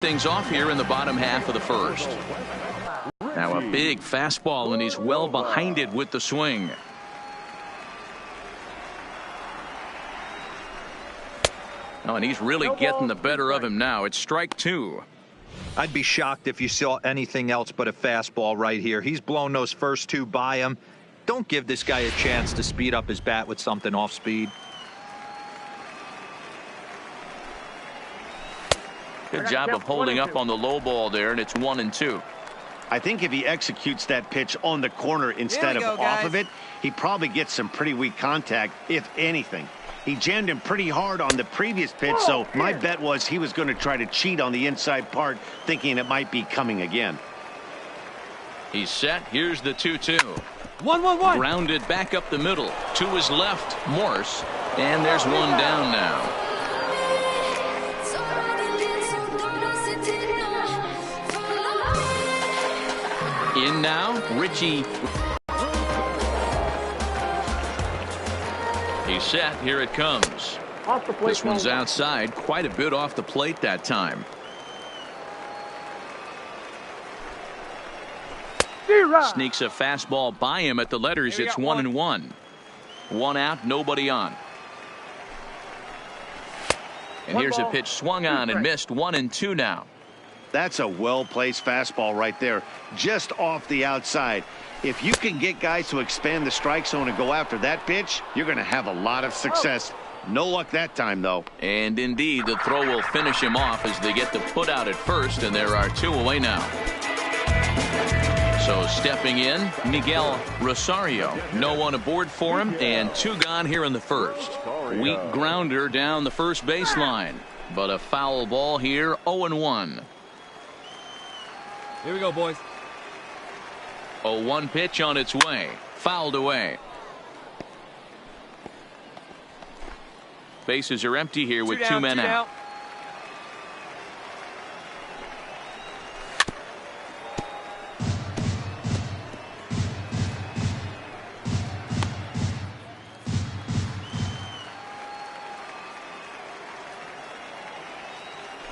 Things off here in the bottom half of the first. Now a big fastball, and he's well behind it with the swing. Oh, and he's really getting the better of him now. It's strike two. I'd be shocked if you saw anything else but a fastball right here. He's blown those first two by him. Don't give this guy a chance to speed up his bat with something off speed. Good job of holding up on the low ball there, and it's 1-2. I think if he executes that pitch on the corner instead of off of it, he probably gets some pretty weak contact, if anything. He jammed him pretty hard on the previous pitch, so my bet was he was going to try to cheat on the inside part, thinking it might be coming again. He's set. Here's the 2-2. 1-1-1. Grounded back up the middle. To his left, Morse. And there's one down now. In now, Richie. He's set. Here it comes. This one's outside, quite a bit off the plate that time. Sneaks a fastball by him at the letters. It's 1-1. One out, nobody on. And here's a pitch swung on and missed. 1-2 now. That's a well-placed fastball right there, just off the outside. If you can get guys to expand the strike zone and go after that pitch, you're going to have a lot of success. No luck that time, though. And indeed, the throw will finish him off as they get the put out at first, and there are two away now. So stepping in, Miguel Rosario. No one aboard for him, and two gone here in the first. Weak grounder down the first baseline, but a foul ball here, 0-1. Here we go, boys. 0-1 pitch on its way. Fouled away. Bases are empty here with two men out.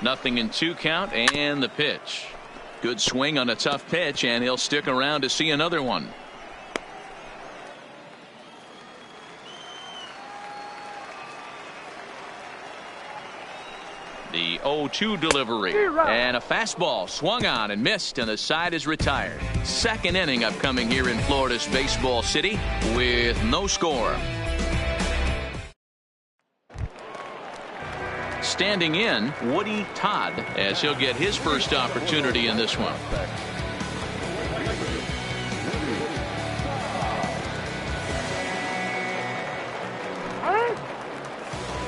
Nothing in 2 count, and the pitch. Good swing on a tough pitch, and he'll stick around to see another one. The 0-2 delivery, and a fastball swung on and missed, and the side is retired. Second inning upcoming here in Florida's Baseball City with no score. Standing in, Woody Todd, as he'll get his first opportunity in this one.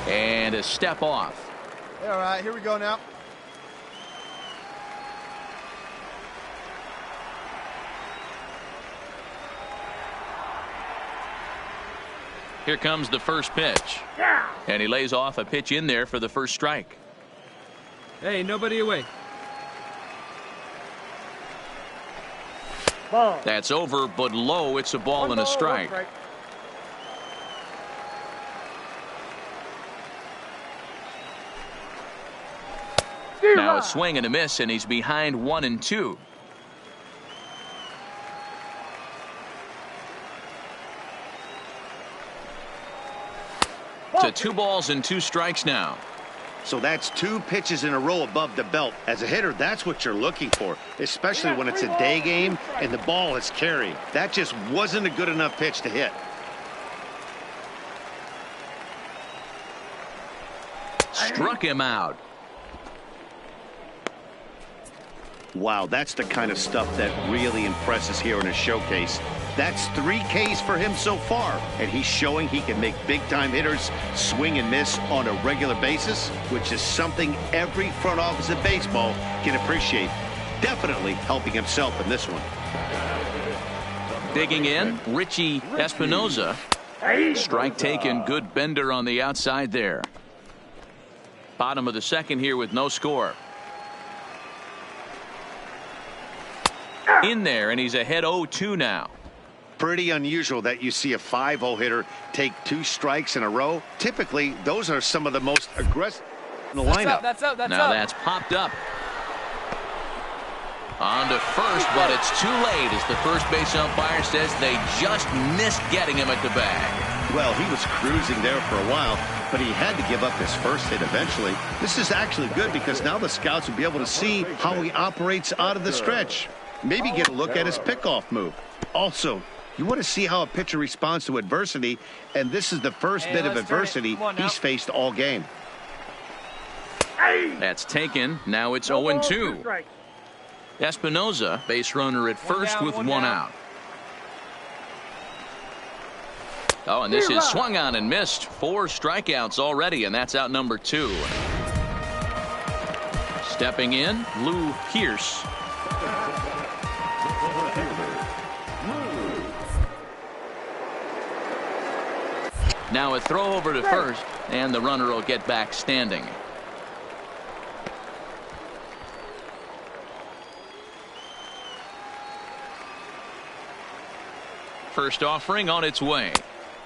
And a step off. All right, here we go now. Here comes the first pitch. And he lays off a pitch in there for the first strike. Hey, nobody away. Ball. That's over, but low. It's a ball and a strike. Now a swing and a miss, and he's behind 1-2. To 2 balls and 2 strikes now. So that's 2 pitches in a row above the belt. As a hitter, that's what you're looking for, especially when it's a day game and the ball is carrying. That just wasn't a good enough pitch to hit. Struck him out. Wow, that's the kind of stuff that really impresses here in a showcase. That's 3 Ks for him so far, and he's showing he can make big-time hitters swing and miss on a regular basis, which is something every front office of baseball can appreciate. Definitely helping himself in this one. Digging in, Richie Espinoza. Strike taken, good bender on the outside there. Bottom of the second here with no score. In there, and he's ahead 0-2 now. Pretty unusual that you see a 5-0 hitter take 2 strikes in a row. Typically, those are some of the most aggressive in the lineup. That's out. Now that's popped up. On to first, but it's too late as the first base umpire says they just missed getting him at the bag. Well, he was cruising there for a while, but he had to give up his first hit eventually. This is actually good because now the scouts will be able to see how he operates out of the stretch. Maybe get a look at his pickoff move. Also, you want to see how a pitcher responds to adversity, and this is the first bit of adversity he's faced all game. That's taken. Now it's 0-2. Espinoza, base runner at first with one out. Oh, and this is swung on and missed. 4 strikeouts already, and that's out number 2. Stepping in, Lou Pierce. Now a throw over to first, and the runner will get back standing. First offering on its way.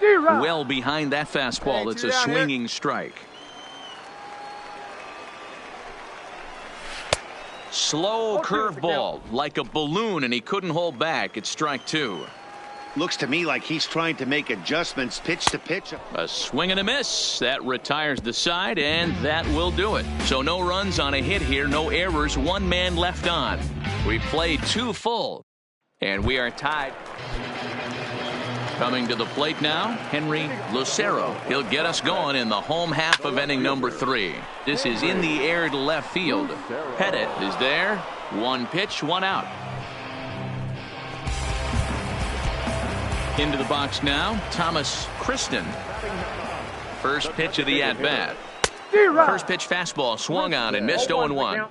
Well behind that fastball. It's a swinging strike. Slow curveball like a balloon, and he couldn't hold back. It's strike 2. Looks to me like he's trying to make adjustments pitch to pitch. A swing and a miss. That retires the side, and that will do it. So no runs on a hit here, no errors, 1 man left on. We played 2 full, and we are tied. Coming to the plate now, Henry Lucero. He'll get us going in the home half of inning number 3. This is in the air to left field. Pettit is there. 1 pitch, 1 out. Into the box now, Thomas Kristen. First pitch of the at-bat. First pitch fastball swung on and missed 0-1.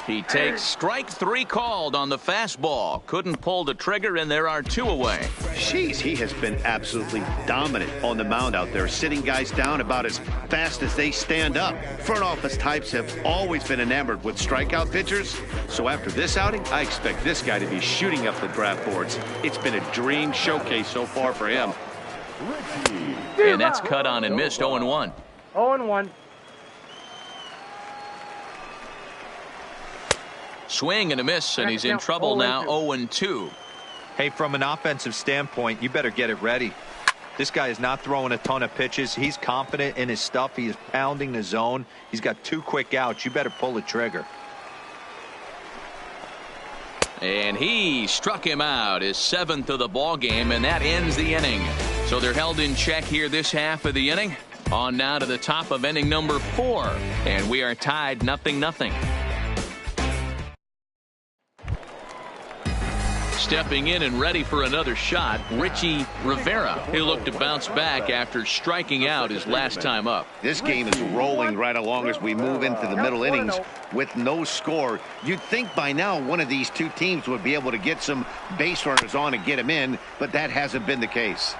He takes strike 3 called on the fastball. Couldn't pull the trigger, and there are 2 away. Jeez, he has been absolutely dominant on the mound out there, sitting guys down about as fast as they stand up. Front office types have always been enamored with strikeout pitchers. So after this outing, I expect this guy to be shooting up the draft boards. It's been a dream showcase so far for him. And that's cut on and missed 0-1. 0-1. Swing and a miss, and he's in trouble now. 0-2. Hey, from an offensive standpoint, you better get it ready. This guy is not throwing a ton of pitches. He's confident in his stuff. He is pounding the zone. He's got 2 quick outs. You better pull the trigger. And he struck him out, his 7th of the ball game, and that ends the inning. So they're held in check here this half of the inning. On now to the top of inning number 4, and we are tied 0-0. Stepping in and ready for another shot, Richie Rivera. He looked to bounce back after striking out his last time up. This game is rolling right along as we move into the middle innings with no score. You'd think by now one of these 2 teams would be able to get some base runners on and get them in, but that hasn't been the case.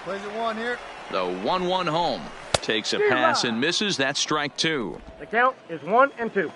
Plays at 1 here. The 1-1 home. Takes a pass and misses. That's strike 2. The count is 1-2.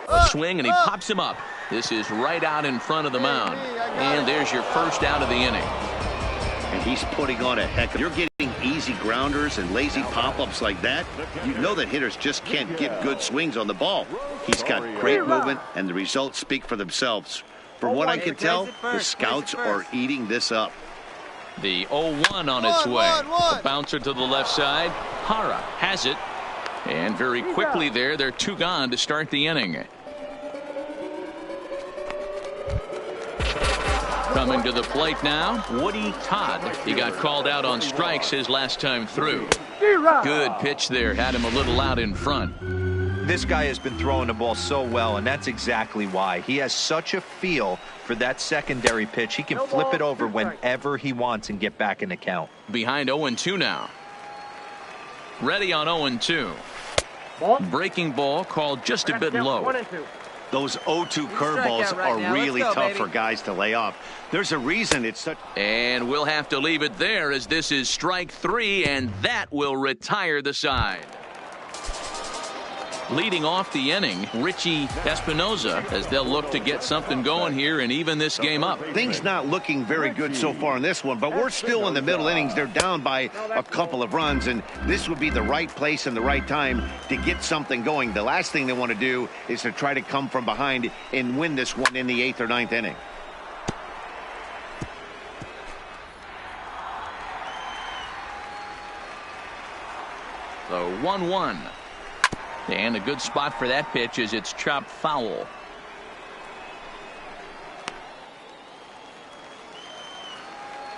A swing, and he pops him up. This is right out in front of the mound. And there's your first out of the inning. And he's putting on a heck of... You're getting easy grounders and lazy pop-ups like that. You know that hitters just can't get good swings on the ball. He's got great movement, and the results speak for themselves. From what I can tell, the scouts are eating this up. The 0-1 on its way. A bouncer to the left side. Hara has it. And very quickly they're 2 gone to start the inning. Coming to the plate now, Woody Todd. He got called out on strikes his last time through. Good pitch there. Had him a little out in front. This guy has been throwing the ball so well, and that's exactly why. He has such a feel for that secondary pitch. He can flip it over whenever he wants and get back in the count. Behind 0-2 now. Ready on 0-2. Breaking ball called just a bit low. Those 0-2 curveballs are really tough for guys to lay off. There's a reason it's such. And we'll have to leave it there as this is strike 3, and that will retire the side. Leading off the inning, Richie Espinoza, as they'll look to get something going here and even this game up. Things not looking very good so far in this one, but we're still in the middle innings. They're down by a couple of runs, and this would be the right place and the right time to get something going. The last thing they want to do is to try to come from behind and win this one in the 8th or 9th inning. So 1-1. And a good spot for that pitch as it's chopped foul.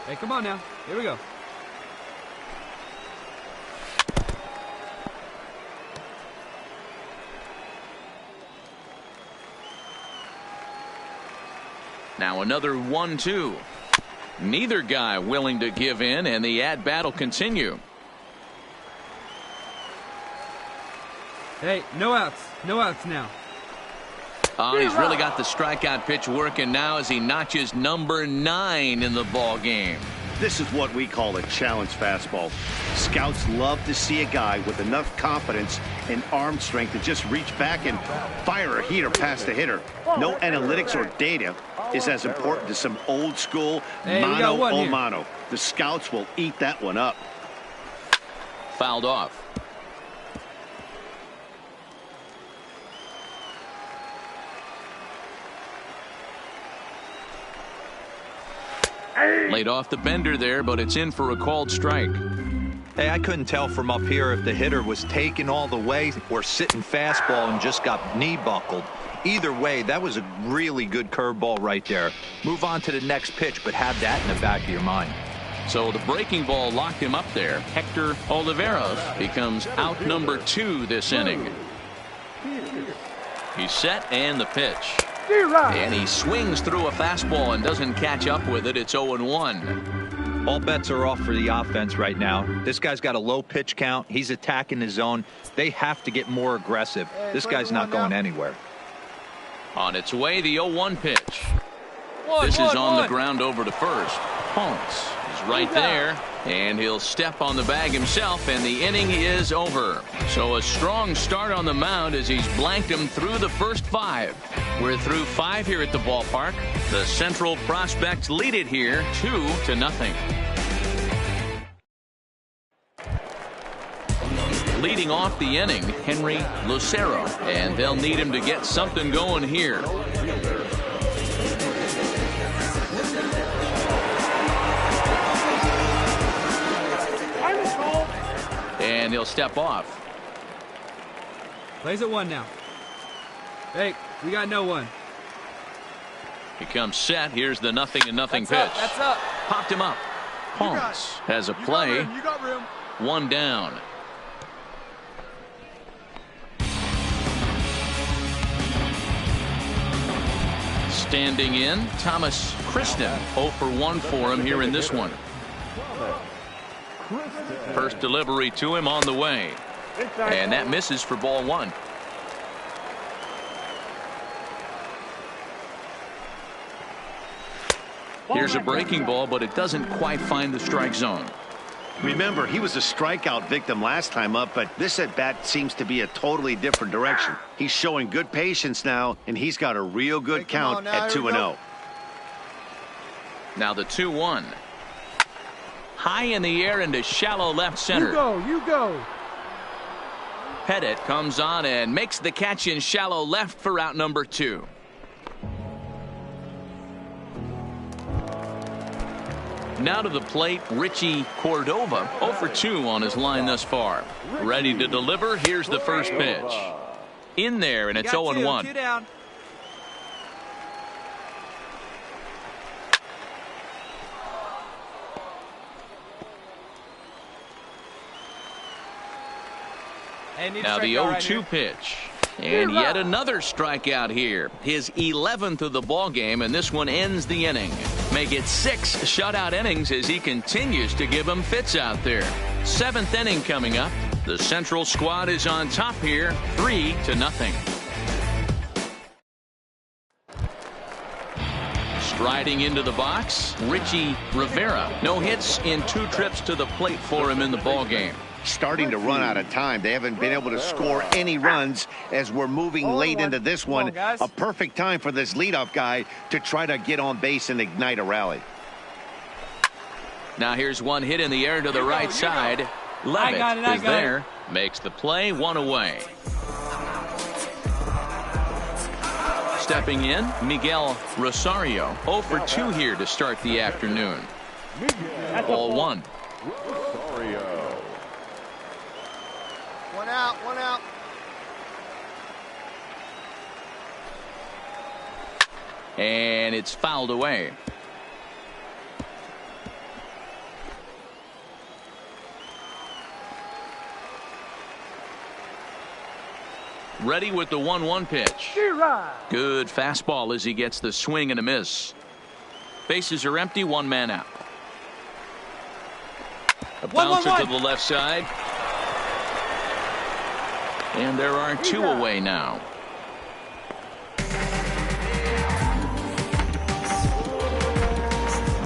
Hey, come on now. Here we go. Now another 1-2. Neither guy willing to give in, and the at-bat will continue. Hey, no outs. No outs now. Oh, he's really got the strikeout pitch working now as he notches number 9 in the ball game. This is what we call a challenge fastball. Scouts love to see a guy with enough confidence and arm strength to just reach back and fire a heater past the hitter. No analytics or data is as important as some old school mano a mano. The scouts will eat that one up. Fouled off. Laid off the bender there, but it's in for a called strike. Hey, I couldn't tell from up here if the hitter was taking all the way or sitting fastball and just got knee buckled. Either way, that was a really good curveball right there. Move on to the next pitch, but have that in the back of your mind. So the breaking ball locked him up there. Hector Oliveros becomes out number 2 this inning. He's set, and the pitch. And he swings through a fastball and doesn't catch up with it. It's 0-1. All bets are off for the offense right now. This guy's got a low pitch count. He's attacking the zone. They have to get more aggressive. This guy's not going anywhere. On its way, the 0-1 pitch. This is on the ground over to first. Ponce is right there, and he'll step on the bag himself, and the inning is over. So a strong start on the mound as he's blanked him through the first 5. We're through 5 here at the ballpark. The Central Prospects lead it here 2-0. Leading off the inning, Henry Lucero, and they'll need him to get something going here. And he'll step off. Plays at 1 now. Hey, we got no one. He comes set. Here's the 0-0 pitch. That's up. Popped him up. Ponce has a play. You got room. 1 down. Standing in, Thomas Kristen. 0 for 1 for him here in this one. First delivery to him on the way. And that misses for ball 1. Here's a breaking ball, but it doesn't quite find the strike zone. Remember, he was a strikeout victim last time up, but this at-bat seems to be a totally different direction. He's showing good patience now, and he's got a real good count at 2-0. Now the 2-1. High in the air into shallow left center. You go. Pettit comes on and makes the catch in shallow left for out number 2. Now to the plate, Richie Cordova. 0 for 2 on his line thus far. Ready to deliver. Here's the first pitch. In there, and it's 0-1. 2 down. Now the 0-2 pitch. And yet another strikeout here. His 11th of the ball game, and this one ends the inning. Make it 6 shutout innings as he continues to give them fits out there. 7th inning coming up. The Central squad is on top here, 3-0. Striding into the box, Richie Rivera. No hits in 2 trips to the plate for him in the ball game. Starting to run out of time. They haven't been able to score any runs as we're moving late into this one. A perfect time for this leadoff guy to try to get on base and ignite a rally. Now here's one hit in the air to the right side. Levitt is there. Makes the play, 1 away. Stepping in, Miguel Rosario. 0 for 2 here to start the afternoon. Ball 1. One out, one out. And it's fouled away. Ready with the 1-1 pitch. Good fastball as he gets the swing and a miss. Bases are empty, 1 man out. A bouncer to the left side. And there are 2 away now.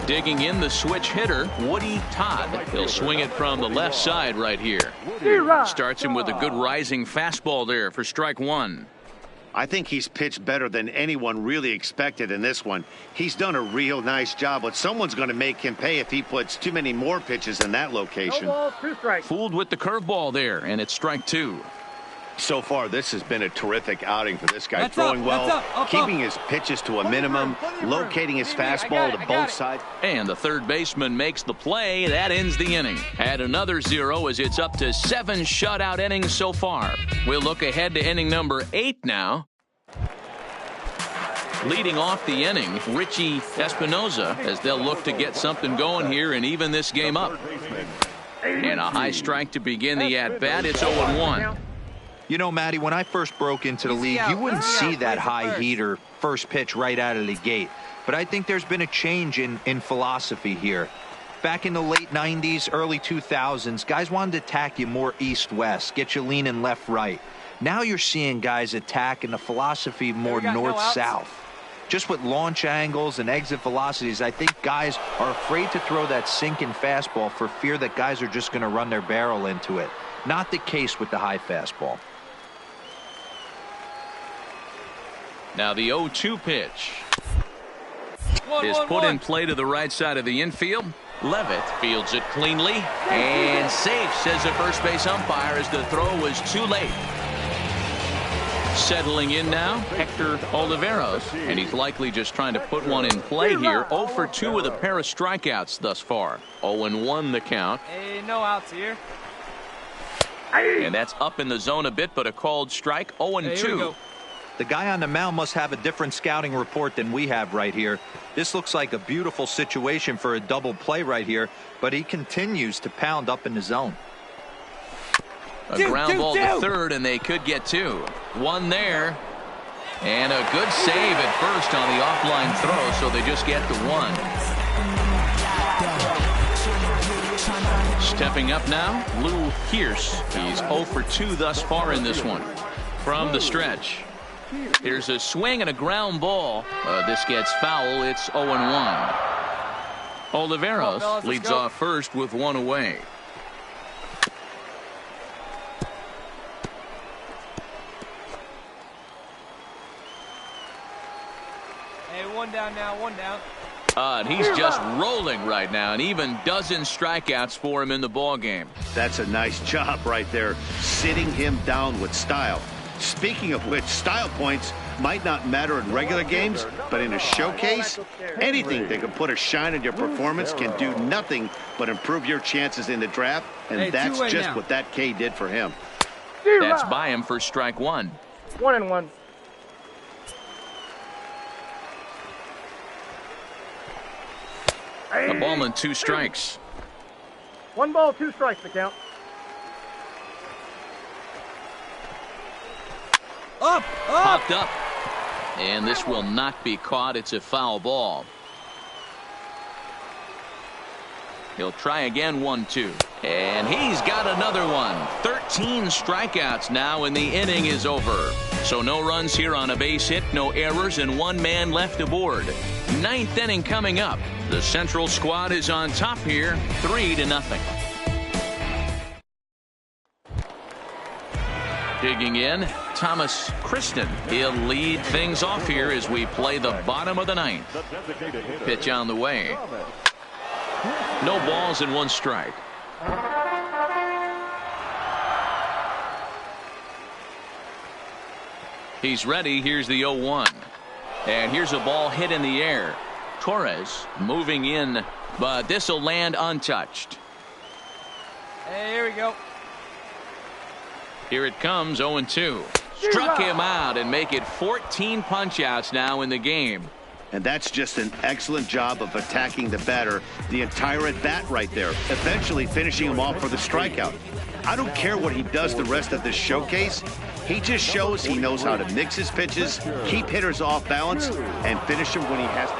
Digging in the switch hitter, Woody Todd. He'll swing it from the left side right here. Starts him with a good rising fastball there for strike 1. I think he's pitched better than anyone really expected in this one. He's done a real nice job, but someone's going to make him pay if he puts too many more pitches in that location. No ball, 2 strikes. Fooled with the curveball there, and it's strike 2. So far, this has been a terrific outing for this guy. Throwing well, keeping his pitches to a minimum, locating his fastball to both sides. And the third baseman makes the play. That ends the inning. Add another 0 as it's up to 7 shutout innings so far. We'll look ahead to inning number 8 now. Leading off the inning, Richie Espinoza, as they'll look to get something going here and even this game up. And a high strike to begin the at-bat. It's 0-1. You know, Matty, when I first broke into the league, you wouldn't see that high heater first pitch right out of the gate. But I think there's been a change in philosophy here. Back in the late 90s, early 2000s, guys wanted to attack you more east-west, get you leaning left-right. Now you're seeing guys attacking the philosophy more north-south. Just with launch angles and exit velocities, I think guys are afraid to throw that sinking fastball for fear that guys are just going to run their barrel into it. Not the case with the high fastball. Now the 0-2 pitch is put in play to the right side of the infield. Levitt fields it cleanly and safe, says the first base umpire, as the throw was too late. Settling in now, Hector Oliveros, and he's likely just trying to put one in play here. 0 for 2 with a pair of strikeouts thus far. 0-1 the count. Hey, no outs here. And that's up in the zone a bit, but a called strike. 0-2. The guy on the mound must have a different scouting report than we have right here. This looks like a beautiful situation for a double play right here, but he continues to pound up in the zone. A ground ball to third, and they could get 2. 1 there. And a good save at first on the offline throw, so they just get the 1. Stepping up now, Lou Pierce. He's 0 for 2 thus far in this one. From the stretch. Here's a swing and a ground ball. This gets foul. It's 0-1. Oliveros leads off first with 1 away. Hey, 1 down now, 1 down. And he's just rolling right now, and even dozen strikeouts for him in the ball game. That's a nice job right there, sitting him down with style. Speaking of which, style points might not matter in regular games, but in a showcase, anything that can put a shine on your performance can do nothing but improve your chances in the draft, and that's just what that K did for him. That's by him for strike 1. 1-1. A ball and 2 strikes. 1 ball, 2 strikes the count. Popped up. And this will not be caught. It's a foul ball. He'll try again, 1-2. And he's got another one. 13 strikeouts now, and the inning is over. So no runs here on a base hit, no errors, and one man left aboard. Ninth inning coming up. The Central squad is on top here, 3-0. Digging in, Thomas Kristen. He'll lead things off here as we play the bottom of the ninth. Pitch on the way. No balls and one strike. He's ready. Here's the 0-1. And here's a ball hit in the air. Torres moving in, but this will land untouched. Hey, here we go. Here it comes, 0-2. Struck him out and make it 14 punch-outs now in the game. And that's just an excellent job of attacking the batter the entire at-bat right there, eventually finishing him off for the strikeout. I don't care what he does the rest of this showcase. He just shows he knows how to mix his pitches, keep hitters off balance, and finish them when he has to.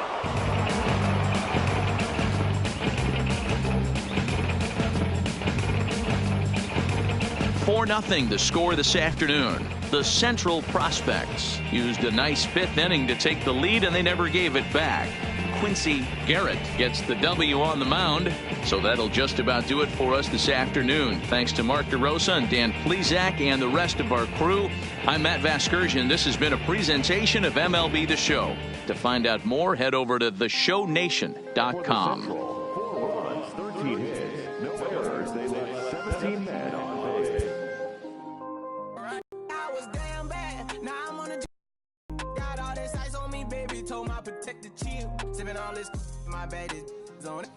4-0 the score this afternoon. The Central Prospects used a nice fifth inning to take the lead, and they never gave it back. Quincy Garrett gets the W on the mound. So that'll just about do it for us this afternoon. Thanks to Mark DeRosa and Dan Plesac and the rest of our crew. I'm Matt Vasgersian. This has been a presentation of MLB The Show. To find out more, head over to theshownation.com. 13 hits, no errors. They left 17 men on base. I was damn bad. Now I'm on a got all this ice on me, baby. Told my protector chill. Sipping all this my bad is on it.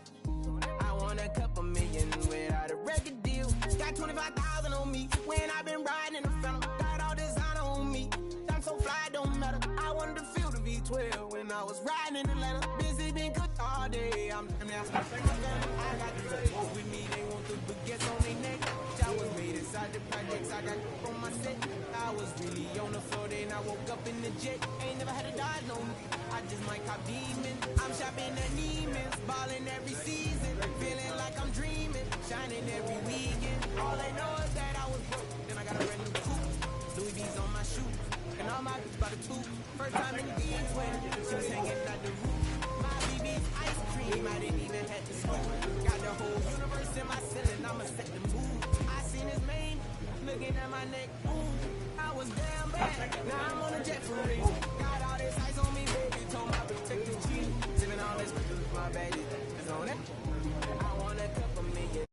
I want a couple million without a record deal. Got 25,000 on me when I've been riding in the phantom. Got all this honor on me. I'm so fly, don't matter. I wanted to feel the V12 when I was riding in Atlanta. Busy been good all day. I'm now. I got the players with me. They want the baguettes on their neck. I was made inside the projects. I got on my set. I was really on the floor. Then I woke up in the jet. Ain't never had a dodge no me. I just might cop demon. I'm shopping at Neiman's, balling every season, feeling like I'm dreaming, shining every weekend. All I know is that I was broke. Then I got a brand new coupe, Louis V's on my shoes, and all my bitch by the two. First time in the D20, she was hanging out the roof. My BB's ice cream, I didn't even have to scoop. Got the whole universe in my ceiling, I'ma set the mood. I seen his mane, looking at my neck, boom. I was damn bad, now I'm on a jet for real. Got all this ice on me, baby, told my protector chill. Sipping all this, my bad is on it. I want a couple million.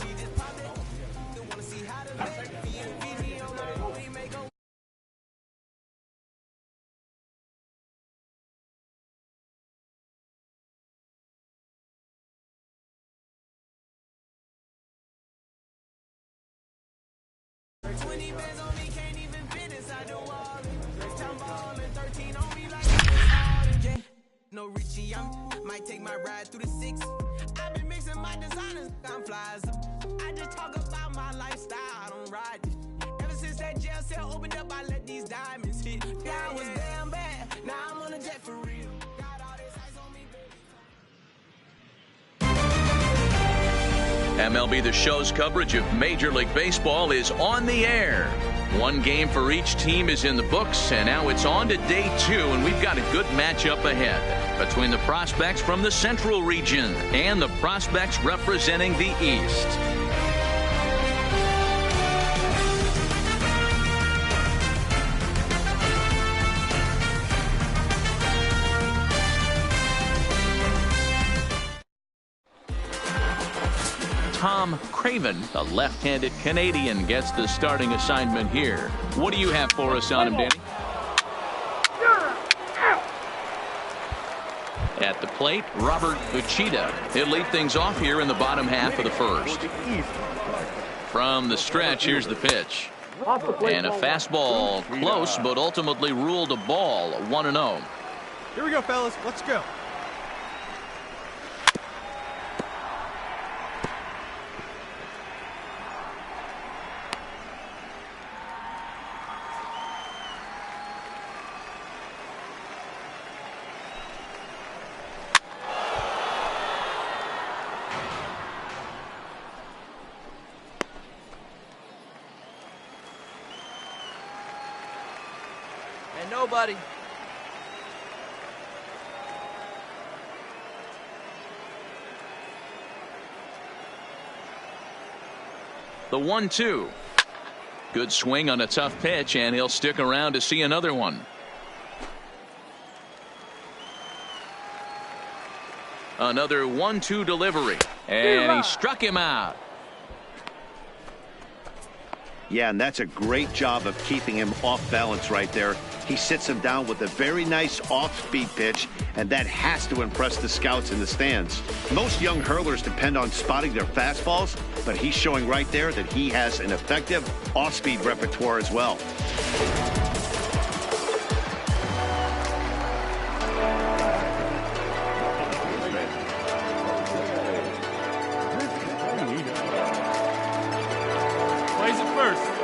She just popped it. Still wanna see how to live. Fiji on my road, we make a $20 bands on me, can't even fit inside the wallet. Time ballin', 13 on me like yeah. No Richie, might take my ride through the 6. I've been mixing my designers, I'm flies. I just talk about my lifestyle, I don't ride it. Ever since that jail cell opened up, I let these diamonds hit. Yeah, I was damn bad, now I'm on a jet for real. Got all this ice on me, baby. MLB The Show's coverage of Major League Baseball is on the air. One game for each team is in the books, and now it's on to day 2, and we've got a good matchup ahead between the prospects from the Central region and the prospects representing the East. Tom Craven, a left-handed Canadian, gets the starting assignment here. What do you have for us on him, Danny? At the plate, Robert Uchida. He'll lead things off here in the bottom half of the first. From the stretch, here's the pitch. And a fastball close, but ultimately ruled a ball, 1-0. Here we go, fellas. Let's go. buddy. The 1-2. Good swing on a tough pitch, and he'll stick around to see another one. Another 1-2 delivery, and he struck him out. Yeah, and that's a great job of keeping him off balance right there. He sits him down with a very nice off-speed pitch, and that has to impress the scouts in the stands. Most young hurlers depend on spotting their fastballs, but he's showing right there that he has an effective off-speed repertoire as well. Plays it first.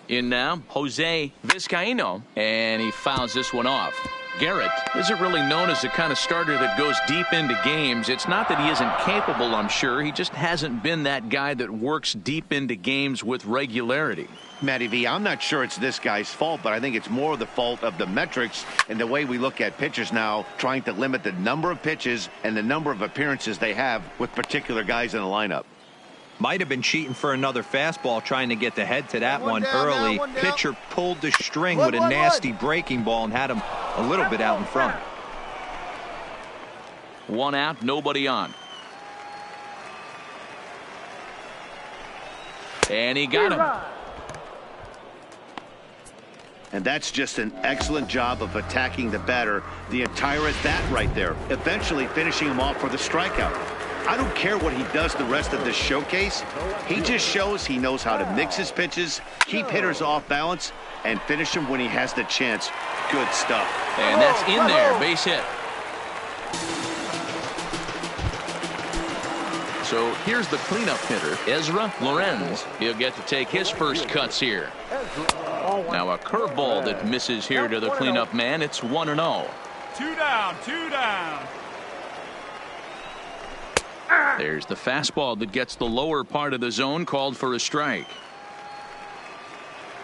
In now, Jose Vizcaino, and he fouls this one off. Garrett isn't really known as the kind of starter that goes deep into games. It's not that he isn't capable, I'm sure. He just hasn't been that guy that works deep into games with regularity. Matty V, I'm not sure it's this guy's fault, but I think it's more the fault of the metrics and the way we look at pitchers now, trying to limit the number of pitches and the number of appearances they have with particular guys in the lineup. Might have been cheating for another fastball, trying to get the head to that one early. Pitcher pulled the string with a nasty breaking ball and had him a little bit out in front. One out, nobody on. And he got him. And that's just an excellent job of attacking the batter the entire at bat right there, eventually finishing him off for the strikeout. I don't care what he does the rest of this showcase. He just shows he knows how to mix his pitches, keep hitters off balance, and finish them when he has the chance. Good stuff. And that's in there, base hit. So here's the cleanup hitter, Ezra Lorenz. He'll get to take his first cuts here. Now a curveball that misses here to the cleanup man. It's 1-0. 2 down, 2 down. There's the fastball that gets the lower part of the zone, called for a strike.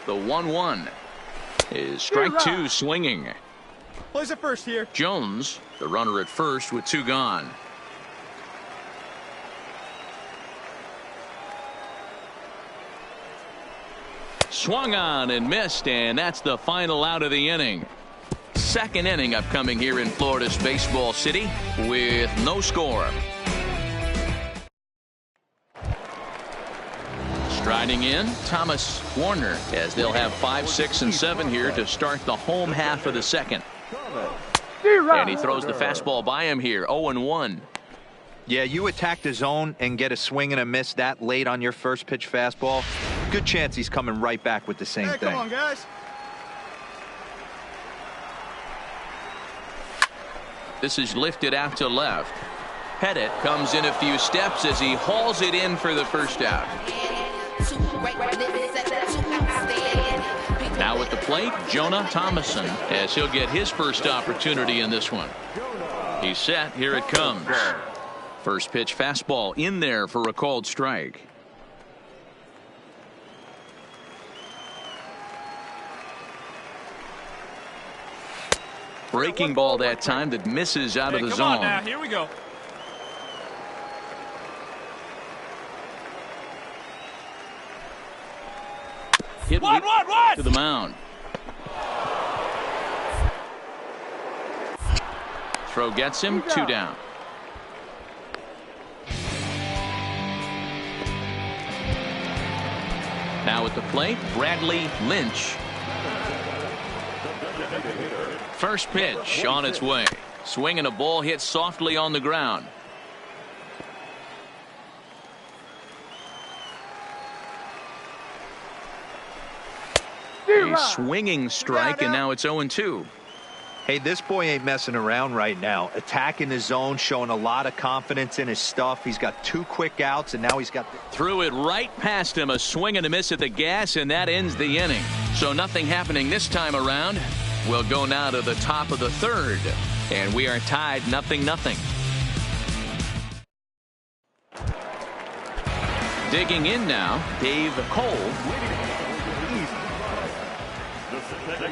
The 1-1 is strike two, swinging. Plays it first here. Jones, the runner at first with 2 gone. Swung on and missed, and that's the final out of the inning. Second inning upcoming here in Florida's Baseball City with no score. Striding in, Thomas Warner, as they'll have 5, 6, and 7 here to start the home half of the second. And he throws the fastball by him here, 0-1. Yeah, you attack the zone and get a swing and a miss that late on your first pitch fastball. Good chance he's coming right back with the same thing. Come on, guys. This is lifted out to left. Pettit comes in a few steps as he hauls it in for the first out. Now at the plate, Jonah Thomason, as he'll get his first opportunity in this one. He's set. Here it comes. First pitch fastball in there for a called strike. Breaking ball that time that misses out of the come zone. on now, here we go. Hit One. to the mound. Throw gets him, 2 down. Now at the plate, Bradley Lynch. First pitch on its way. Swinging a ball hit softly on the ground. A swinging strike, and now it's 0-2. Hey, this boy ain't messing around right now. Attacking the zone, showing a lot of confidence in his stuff. He's got 2 quick outs, and now he's got... Threw it right past him. A swing and a miss at the gas, and that ends the inning. So nothing happening this time around. We'll go now to the top of the 3rd, and we are tied 0-0. Digging in now, Dave Cole.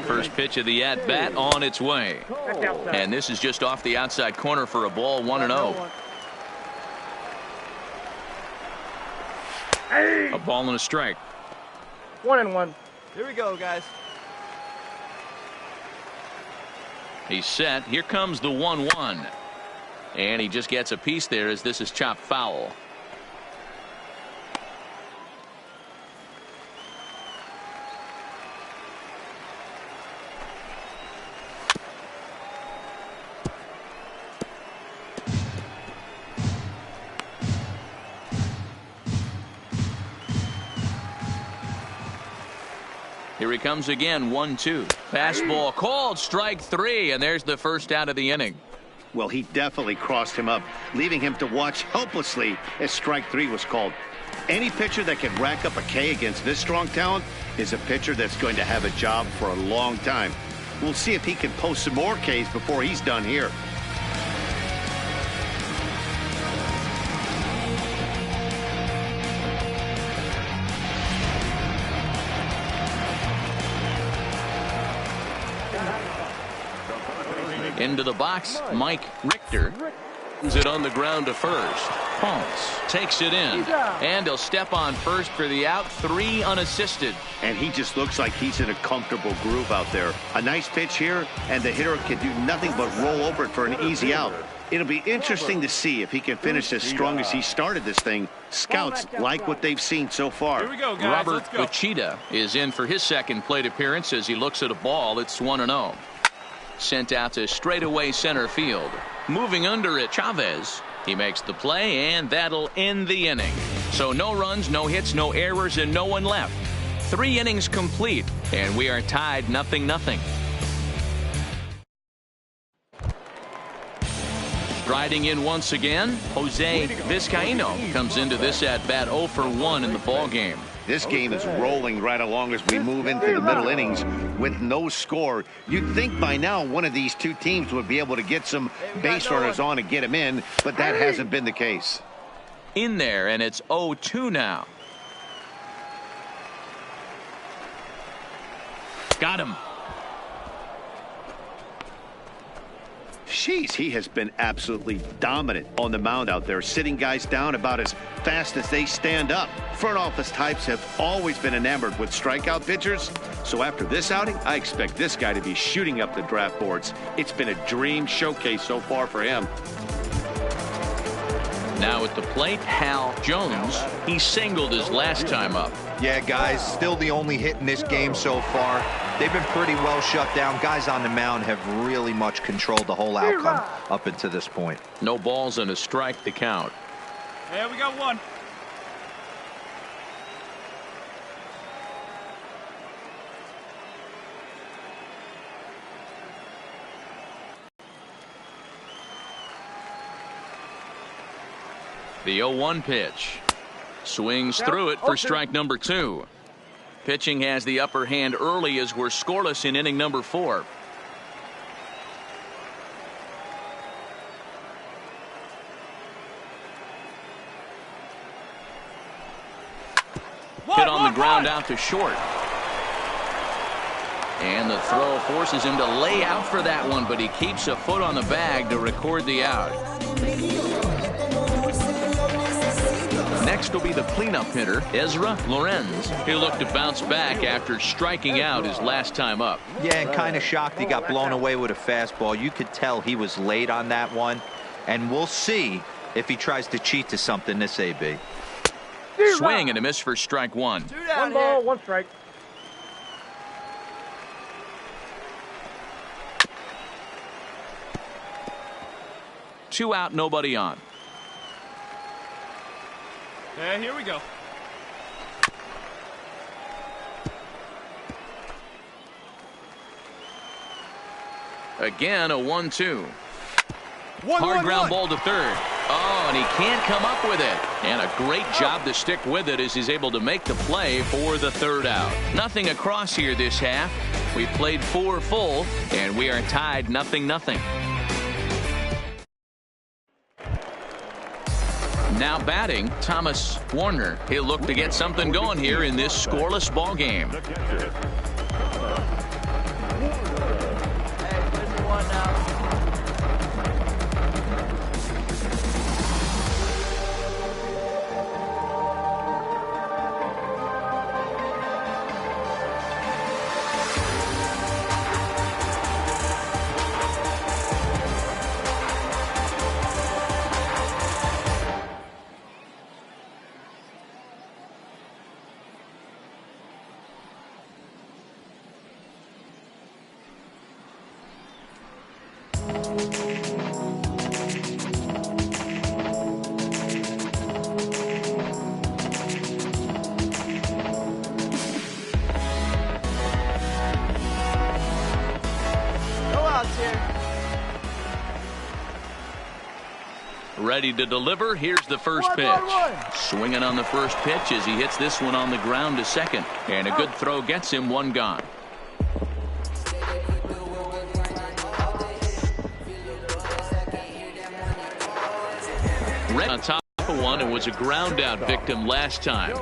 First pitch of the at-bat on its way. And this is just off the outside corner for a ball, 1-0. A ball and a strike. 1-1. Here we go, guys. He's set. Here comes the 1-1. And he just gets a piece there as this is chopped foul. Here he comes again, 1-2. Fastball called, strike 3, and there's the first out of the inning. Well, he definitely crossed him up, leaving him to watch helplessly as strike 3 was called. Any pitcher that can rack up a K against this strong talent is a pitcher that's going to have a job for a long time. We'll see if he can post some more Ks before he's done here. Into the box, Mike Richter. Is it on the ground to first. Ponce takes it in, and he'll step on first for the out, 3 unassisted. And he just looks like he's in a comfortable groove out there. A nice pitch here, and the hitter can do nothing but roll over it for an easy out. It'll be interesting to see if he can finish as strong as he started this thing. Scouts like what they've seen so far. Here we go, guys. Robert Bachita is in for his second plate appearance as he looks at a ball. It's 1-0. Sent out to straightaway center field. Moving under it, Chavez. He makes the play, and that'll end the inning. So no runs, no hits, no errors, and no one left. 3 innings complete, and we are tied 0-0. Striding in once again, Jose Vizcaino comes into this at-bat 0 for 1 in the ball game. This game is rolling right along as we move into the middle innings with no score. You'd think by now one of these 2 teams would be able to get some base runners on and get them in, but that hasn't been the case. In there, and it's 0-2 now. Got him. Jeez, he has been absolutely dominant on the mound out there, sitting guys down about as fast as they stand up. Front office types have always been enamored with strikeout pitchers, so after this outing, I expect this guy to be shooting up the draft boards. It's been a dream showcase so far for him. Now at the plate, Hal Jones. He singled his last time up. Yeah, guys, still the only hit in this game so far. They've been pretty well shut down. Guys on the mound have really much controlled the whole outcome up until this point. No balls and a strike to count. Yeah, we got 1. The 0-1 pitch. Swings through it for strike number 2. Pitching has the upper hand early as we're scoreless in inning number 4. Hit on the ground out to short. And the throw forces him to lay out for that one, but he keeps a foot on the bag to record the out. Next will be the cleanup hitter, Ezra Lorenz. He'll look to bounce back after striking out his last time up. Yeah, and kind of shocked he got blown away with a fastball. You could tell he was late on that one. And we'll see if he tries to cheat to something this AB. Swing and a miss for strike one. One ball, one strike. Two out, nobody on. And here we go. Again, a 1-2. Hard ground ball to third. Oh, and he can't come up with it. And a great job to stick with it as he's able to make the play for the third out. Nothing across here this half. We played 4 full, and we are tied 0-0. Now batting, Thomas Warner. He'll look to get something going here in this scoreless ball game. Ready to deliver. Here's the first pitch. Swinging on the first pitch as he hits this one on the ground to second. And a good throw gets him one gone. On top of one, and was a ground out victim last time.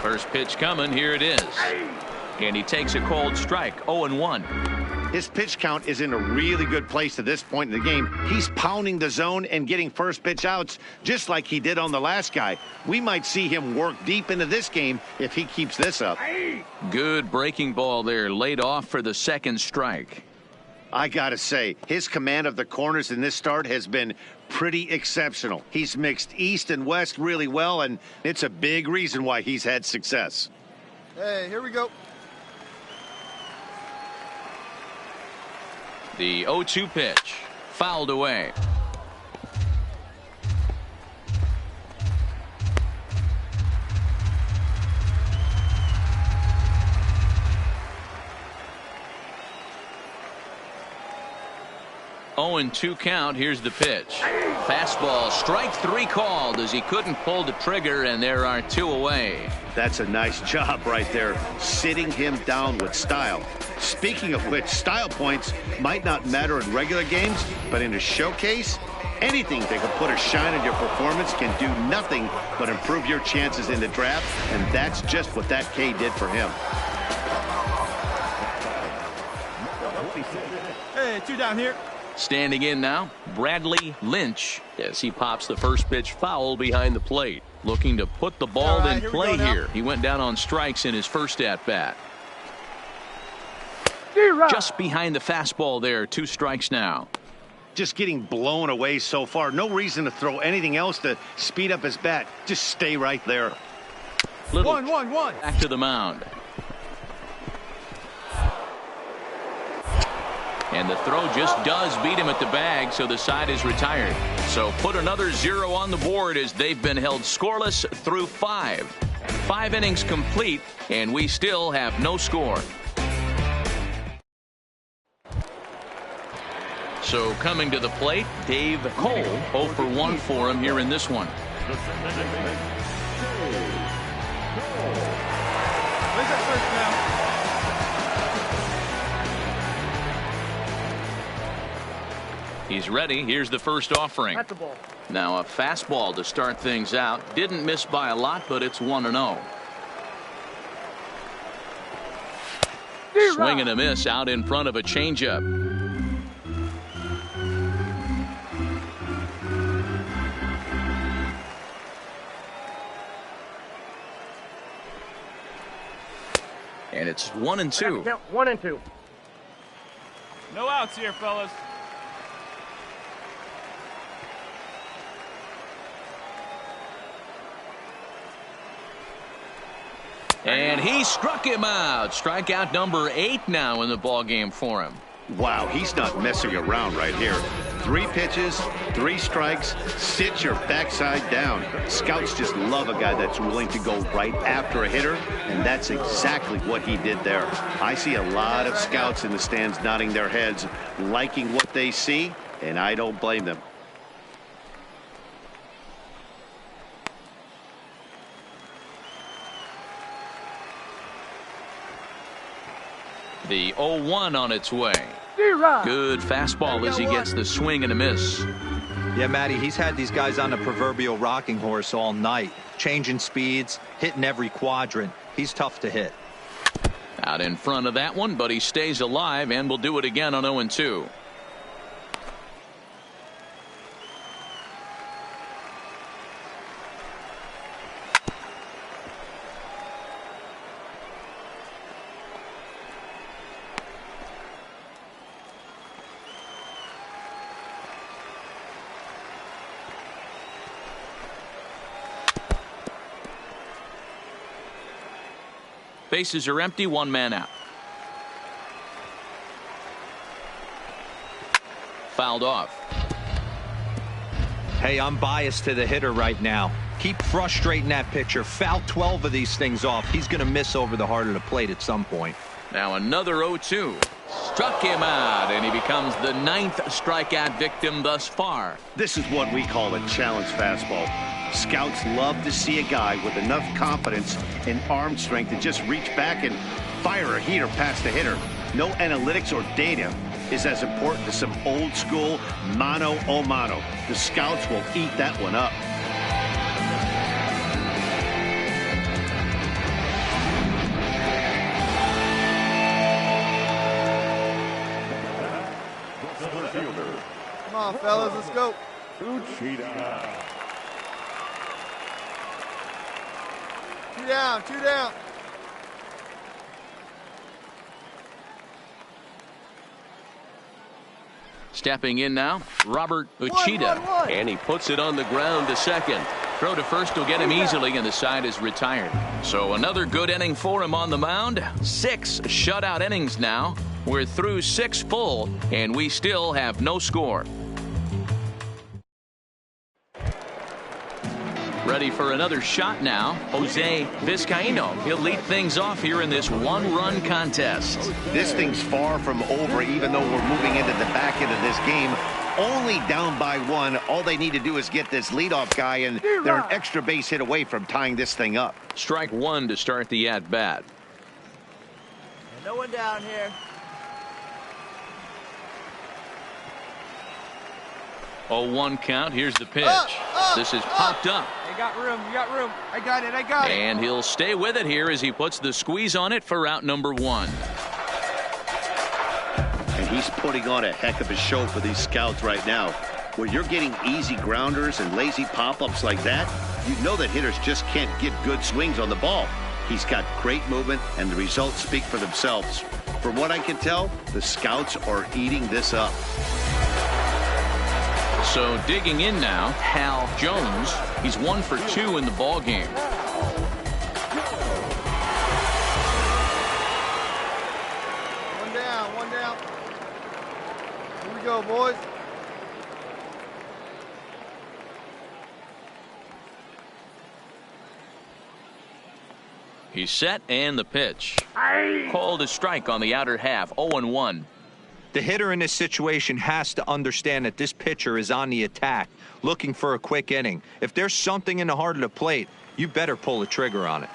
First pitch coming. Here it is. And he takes a cold strike. 0-1. His pitch count is in a really good place at this point in the game. He's pounding the zone and getting first pitch outs just like he did on the last guy. We might see him work deep into this game if he keeps this up. Good breaking ball there, laid off for the second strike. I gotta say, his command of the corners in this start has been pretty exceptional. He's mixed east and west really well, and it's a big reason why he's had success. Hey, here we go. The 0-2 pitch, fouled away. Oh, and 2 count. Here's the pitch. Fastball, strike 3 called as he couldn't pull the trigger, and there are 2 away. That's a nice job right there, sitting him down with style. Speaking of which, style points might not matter in regular games, but in a showcase, anything that can put a shine on your performance can do nothing but improve your chances in the draft, and that's just what that K did for him. Hey, 2 down here. Standing in now, Bradley Lynch, as he pops the first pitch foul behind the plate. Looking to put the ball in play here. He went down on strikes in his first at-bat. Just behind the fastball there, 2 strikes now. Just getting blown away so far. No reason to throw anything else to speed up his bat. Just stay right there. Little 1-1-1. back to the mound. And the throw just does beat him at the bag, so the side is retired. So put another 0 on the board as they've been held scoreless through 5. 5 innings complete, and we still have no score. So coming to the plate, Dave Cole, 0 for 1 for him here in this one. Where's that first now? He's ready. Here's the first offering. That's the ball. Now a fastball to start things out. Didn't miss by a lot, but it's 1-0. Swing and a miss out in front of a changeup. And it's 1-2. 1-2. No outs here, fellas. And he struck him out. Strikeout number 8 now in the ball game for him. Wow, he's not messing around right here. 3 pitches, 3 strikes, sit your backside down. Scouts just love a guy that's willing to go right after a hitter, and that's exactly what he did there. I see a lot of scouts in the stands nodding their heads, liking what they see, and I don't blame them. The 0-1 on its way. Good fastball as he gets the swing and a miss. Yeah, Matty, he's had these guys on the proverbial rocking horse all night, changing speeds, hitting every quadrant. He's tough to hit. Out in front of that one, but he stays alive and will do it again on 0-2. Bases are empty, 1 man out. Fouled off. Hey, I'm biased to the hitter right now. Keep frustrating that pitcher. Foul 12 of these things off. He's going to miss over the heart of the plate at some point. Now another 0-2. Struck him out, and he becomes the 9th strikeout victim thus far. This is what we call a challenge fastball. Scouts love to see a guy with enough confidence and arm strength to just reach back and fire a heater past the hitter. No analytics or data is as important as some old school mano a mano. The scouts will eat that one up. Come on, fellas, let's go. Uchida. 2 down, 2 down. Stepping in now, Robert Uchida. And he puts it on the ground to second. Throw to first will get him easily, and the side is retired. So another good inning for him on the mound. 6 shutout innings now. We're through 6 full, and we still have no score. Ready for another shot now, Jose Vizcaino. He'll lead things off here in this 1-run contest. This thing's far from over, even though we're moving into the back end of this game. Only down by 1. All they need to do is get this leadoff guy, and they're an extra base hit away from tying this thing up. Strike 1 to start the at-bat. No one down here. 0-1 count. Here's the pitch. This is popped up. You got room. You got room. I got it. And he'll stay with it here as he puts the squeeze on it for out number 1. And he's putting on a heck of a show for these scouts right now. When you're getting easy grounders and lazy pop-ups like that, you know that hitters just can't get good swings on the ball. He's got great movement, and the results speak for themselves. From what I can tell, the scouts are eating this up. So digging in now, Hal Jones. He's 1 for 2 in the ball game. One down. Here we go, boys. He's set, and the pitch. Called a strike on the outer half, 0-1. The hitter in this situation has to understand that this pitcher is on the attack, looking for a quick inning. If there's something in the heart of the plate, you better pull the trigger on it.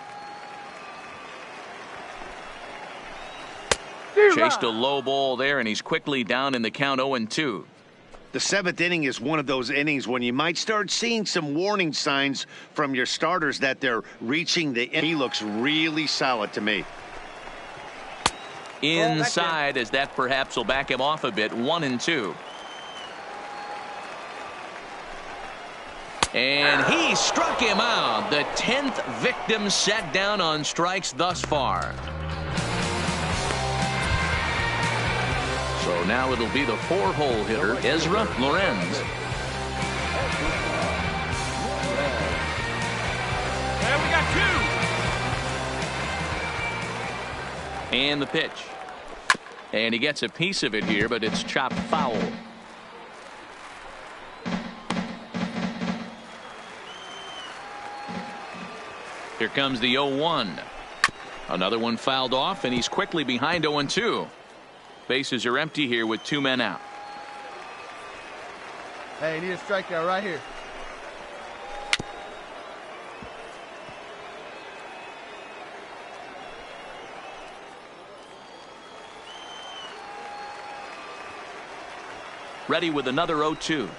Chased a low ball there, and he's quickly down in the count, 0-2. The 7th inning is one of those innings when you might start seeing some warning signs from your starters that they're reaching the end. He looks really solid to me. inside, as that perhaps will back him off a bit. 1-2. And he struck him out. The 10th victim set down on strikes thus far. So now it'll be the 4-hole hitter, Ezra Lorenz. And we got 2. And the pitch. And he gets a piece of it here, but it's chopped foul. Here comes the 0-1. Another one fouled off, and he's quickly behind 0-2. Bases are empty here with 2 men out. Hey, you need a strikeout right here. Ready with another 0-2.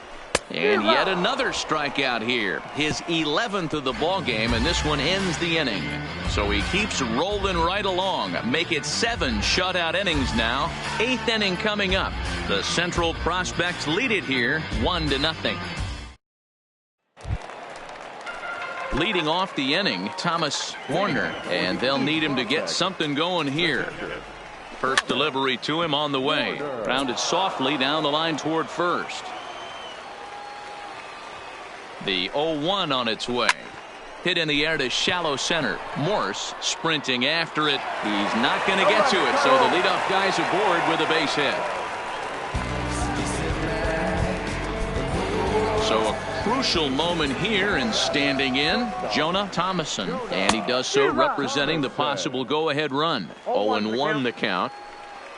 And yet another strikeout here. His 11th of the ball game, and this one ends the inning. So he keeps rolling right along. Make it 7 shutout innings now. 8th inning coming up. The Central Prospects lead it here 1-0. Leading off the inning, Thomas Warner, and they'll need him to get something going here. First delivery to him on the way. Grounded softly down the line toward first. The 0-1 on its way. Hit in the air to shallow center. Morse sprinting after it. He's not going to get to it, so the leadoff guy's aboard with a base hit. So a crucial moment here, and standing in, Jonah Thomason. And he does so representing the possible go-ahead run. 0-1 the count.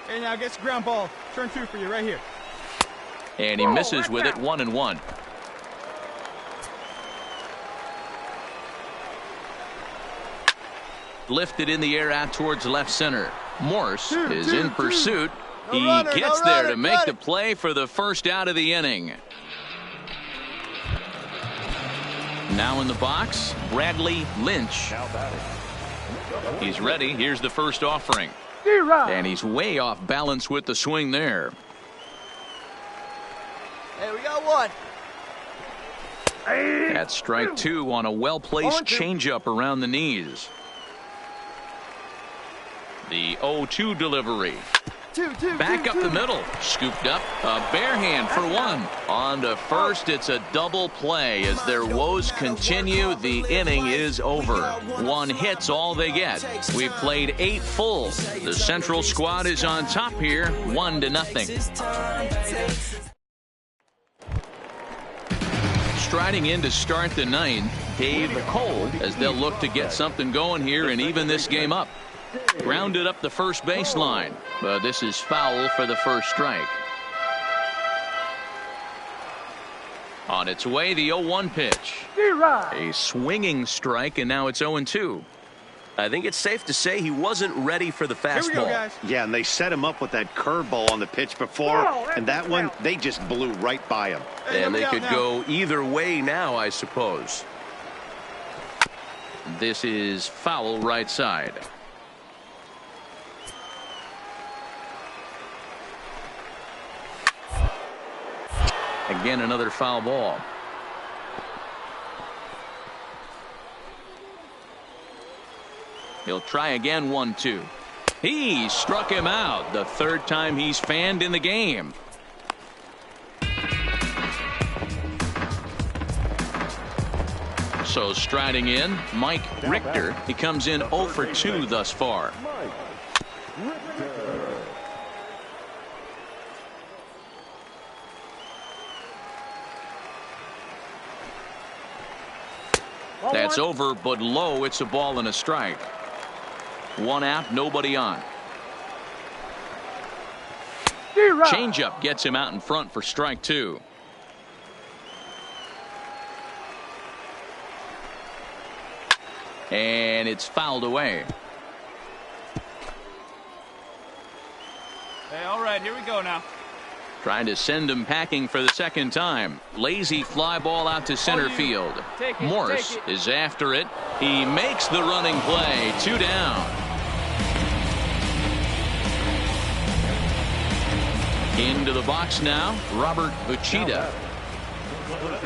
Hey, now gets ground ball. Turn 2 for you right here. And he misses with it. 1-1. Lifted in the air out towards left center. Morse is in pursuit. He gets there to make the play for the first out of the inning. Now in the box, Bradley Lynch. He's ready. Here's the first offering. And he's way off balance with the swing there. Hey, we got 1. That's strike 2 on a well-placed changeup around the knees. The 0-2 delivery. Back up the middle. Scooped up. A bare hand for 1. On to first. It's a double play. As their woes continue, the inning is over. 1 hit's all they get. We've played 8 full. The Central squad is on top here, 1-0. Striding in to start the 9th, Dave Cole, as they'll look to get something going here and even this game up. Grounded up the first baseline, but this is foul for the first strike. On its way, the 0-1 pitch. A swinging strike, and now it's 0-2. I think it's safe to say he wasn't ready for the fastball. Here we go, guys. Yeah, and they set him up with that curveball on the pitch before, and that one, they just blew right by him. And they could go either way now, I suppose. This is foul right side. Again, another foul ball. He'll try again. 1-2. He struck him out. The 3rd time he's fanned in the game. So striding in, Mike Richter. He comes in 0 for 2 thus far. That's over, but low. It's a ball and a strike. 1 out, nobody on. Changeup gets him out in front for strike 2. And it's fouled away. Hey, all right, here we go now. Trying to send him packing for the 2nd time. Lazy fly ball out to center field. Morse is after it. He makes the running play. 2 down. Into the box now, Robert Uchida.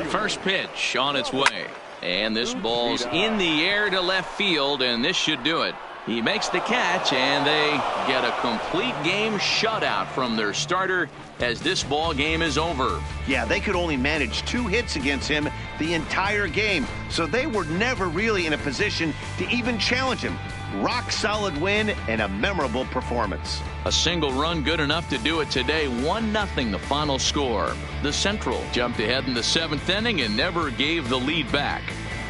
First pitch on its way. And this ball's in the air to left field, and this should do it. He makes the catch, and they get a complete game shutout from their starter as this ball game is over. Yeah, they could only manage 2 hits against him the entire game, so they were never really in a position to even challenge him. Rock solid win and a memorable performance. A single run good enough to do it today. 1-0 the final score. The Central jumped ahead in the 7th inning and never gave the lead back.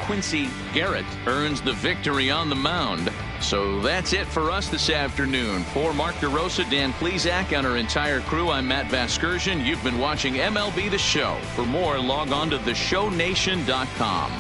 Quincy Garrett earns the victory on the mound. So that's it for us this afternoon. For Mark DeRosa, Dan Plesac, and our entire crew, I'm Matt Vasgersian. You've been watching MLB The Show. For more, log on to theshownation.com.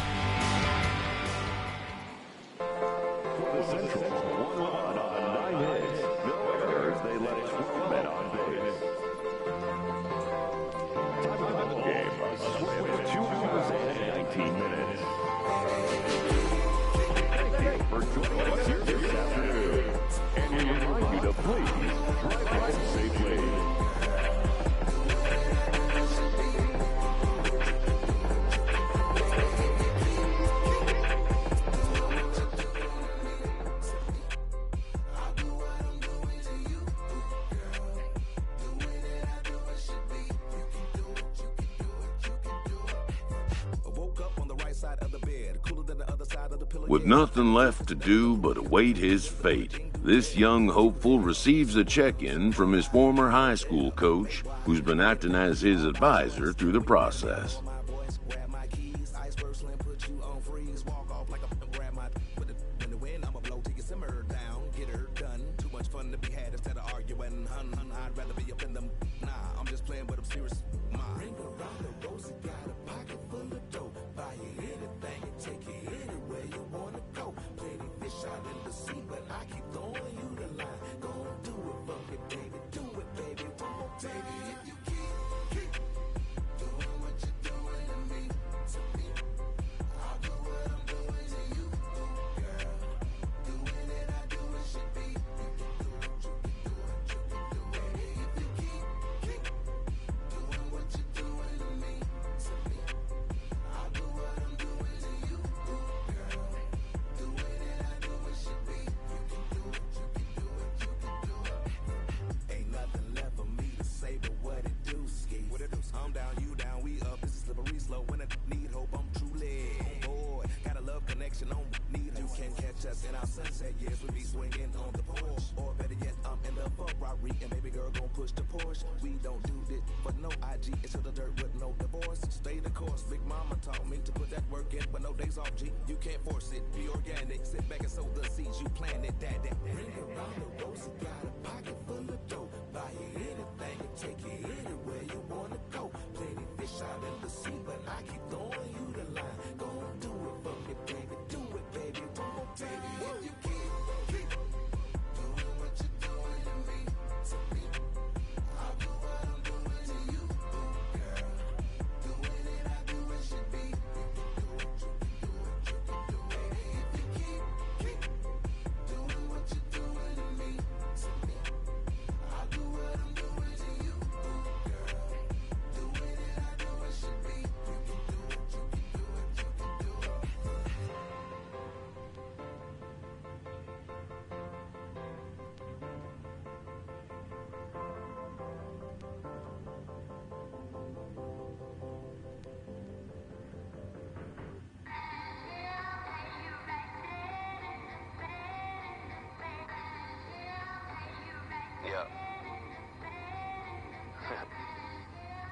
With nothing left to do but await his fate, this young hopeful receives a check-in from his former high school coach, who's been acting as his advisor through the process. Yeah.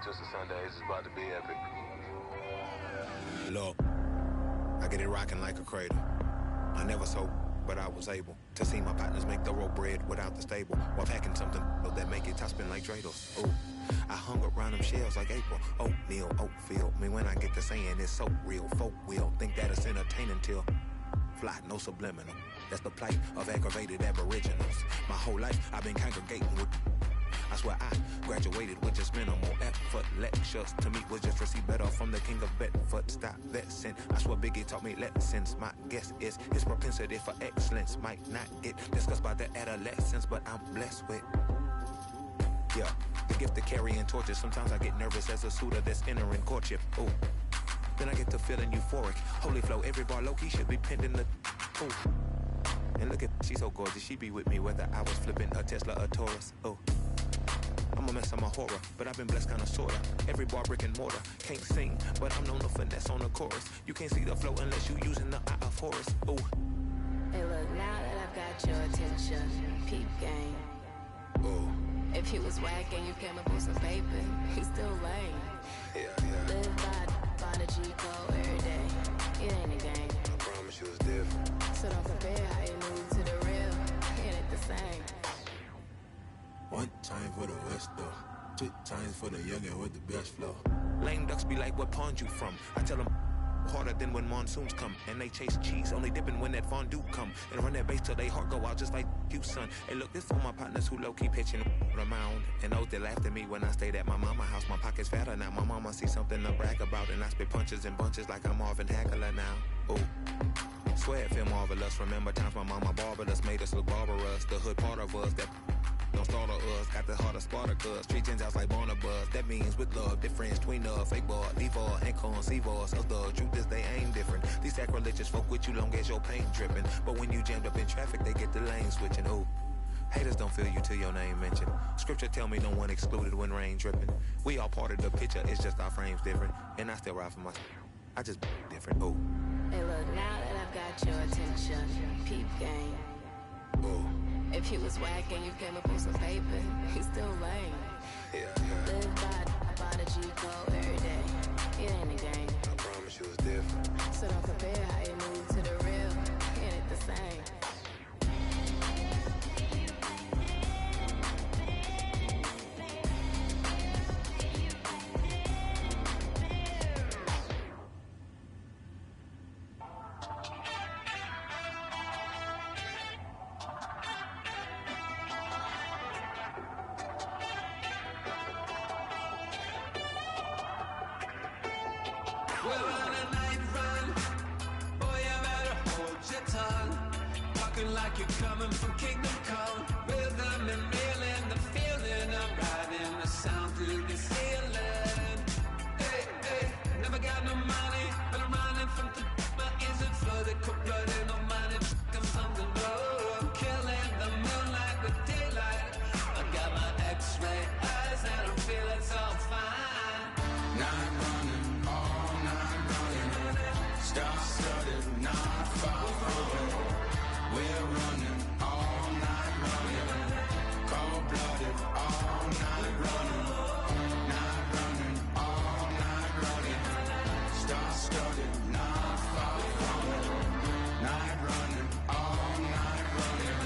Just a Sunday, this is about to be epic. Look, I get it rocking like a cradle. I never sold, but I was able to see my partners make thorough bread without the stable, while packing something that make it top spin like dreidels. Ooh, I hung around them shells like April. Oatmeal, oatfield. Me when I get to saying it's so real, folk will think that it's entertaining till fly, no subliminal. That's the plight of aggravated aboriginals. My whole life I've been congregating with. I swear I graduated with just minimal effort. Lectures to me was just receive better from the king of Bedford. Stop vexing. I swear Biggie taught me lessons. My guess is his propensity for excellence might not get discussed by the adolescents, but I'm blessed with Yeah, the gift of carrying torches. Sometimes I get nervous as a suitor that's entering courtship. Ooh. Then I get to feeling euphoric. Holy flow, every bar low-key should be pinned in the... Ooh. And look at, she's so gorgeous. She be with me whether I was flipping a Tesla or Taurus. Oh. I'm a mess, I'm a horror, but I've been blessed kinda sorta. Every bar brick and mortar. Can't sing, but I'm known to finesse on the chorus. You can't see the flow unless you using the eye of Horus. Ooh. Hey look, now that I've got your attention, peep game. Ooh. If you was whack and you came up with some paper, you still lame. Yeah. Live by the G code every day. It ain't a game. I promise you it's different. So don't compare how you move to the real. It ain't the same. One time for the West though. 2 times for the youngin' with the best flow. Lame ducks be like, what pond you from? I tell them harder than when monsoons come. And they chase cheese, only dipping when that fondue come. And run that bass till they heart go out just like you, son. Hey look, this for my partners who low-key pitching around. And those that laughed at me when I stayed at my mama house. My pocket's fatter now, my mama see something to brag about. And I spit punches and bunches like I'm Marvin Hagler now. Ooh. Swear it feel marvelous. Remember times my mama barbered us, made us look barbarous. The hood part of us that don't start of us, got the heart of Spartacus. Street Gentiles like Barnabas. That means with love, difference between fake boy, leave all, and conceive us. So the truth is they ain't different. These sacrilegious folk with you long as your paint dripping. But when you jammed up in traffic, they get the lane switching. Ooh. Haters don't feel you till your name mentioned. Scripture tell me no one excluded when rain dripping. We all part of the picture, it's just our frames different. And I still ride for my... I just different. Ooh. Hey look, now that I've got your attention, peep game. Ooh. If you was whack and you came up with some paper, you still lame. Yeah. Live by the G code every day. It ain't a game. I promise you it's different. So don't compare how you move to the real. It ain't the same. Like you're coming from Kingdom Come. Rhythm and reeling, the feeling of riding the sound through the ceiling. Hey, hey, never got no money, but I'm running from the my ears and flooded, cold blooded, no money, I'm something low. I'm killing the moonlight with daylight. I got my X-ray eyes and I'm feeling so fine. Night running, all night running, star-studded, not far from. We're running all night running, cold-blooded all night running, all night running, star-studded, not far from it. Night running, all night running,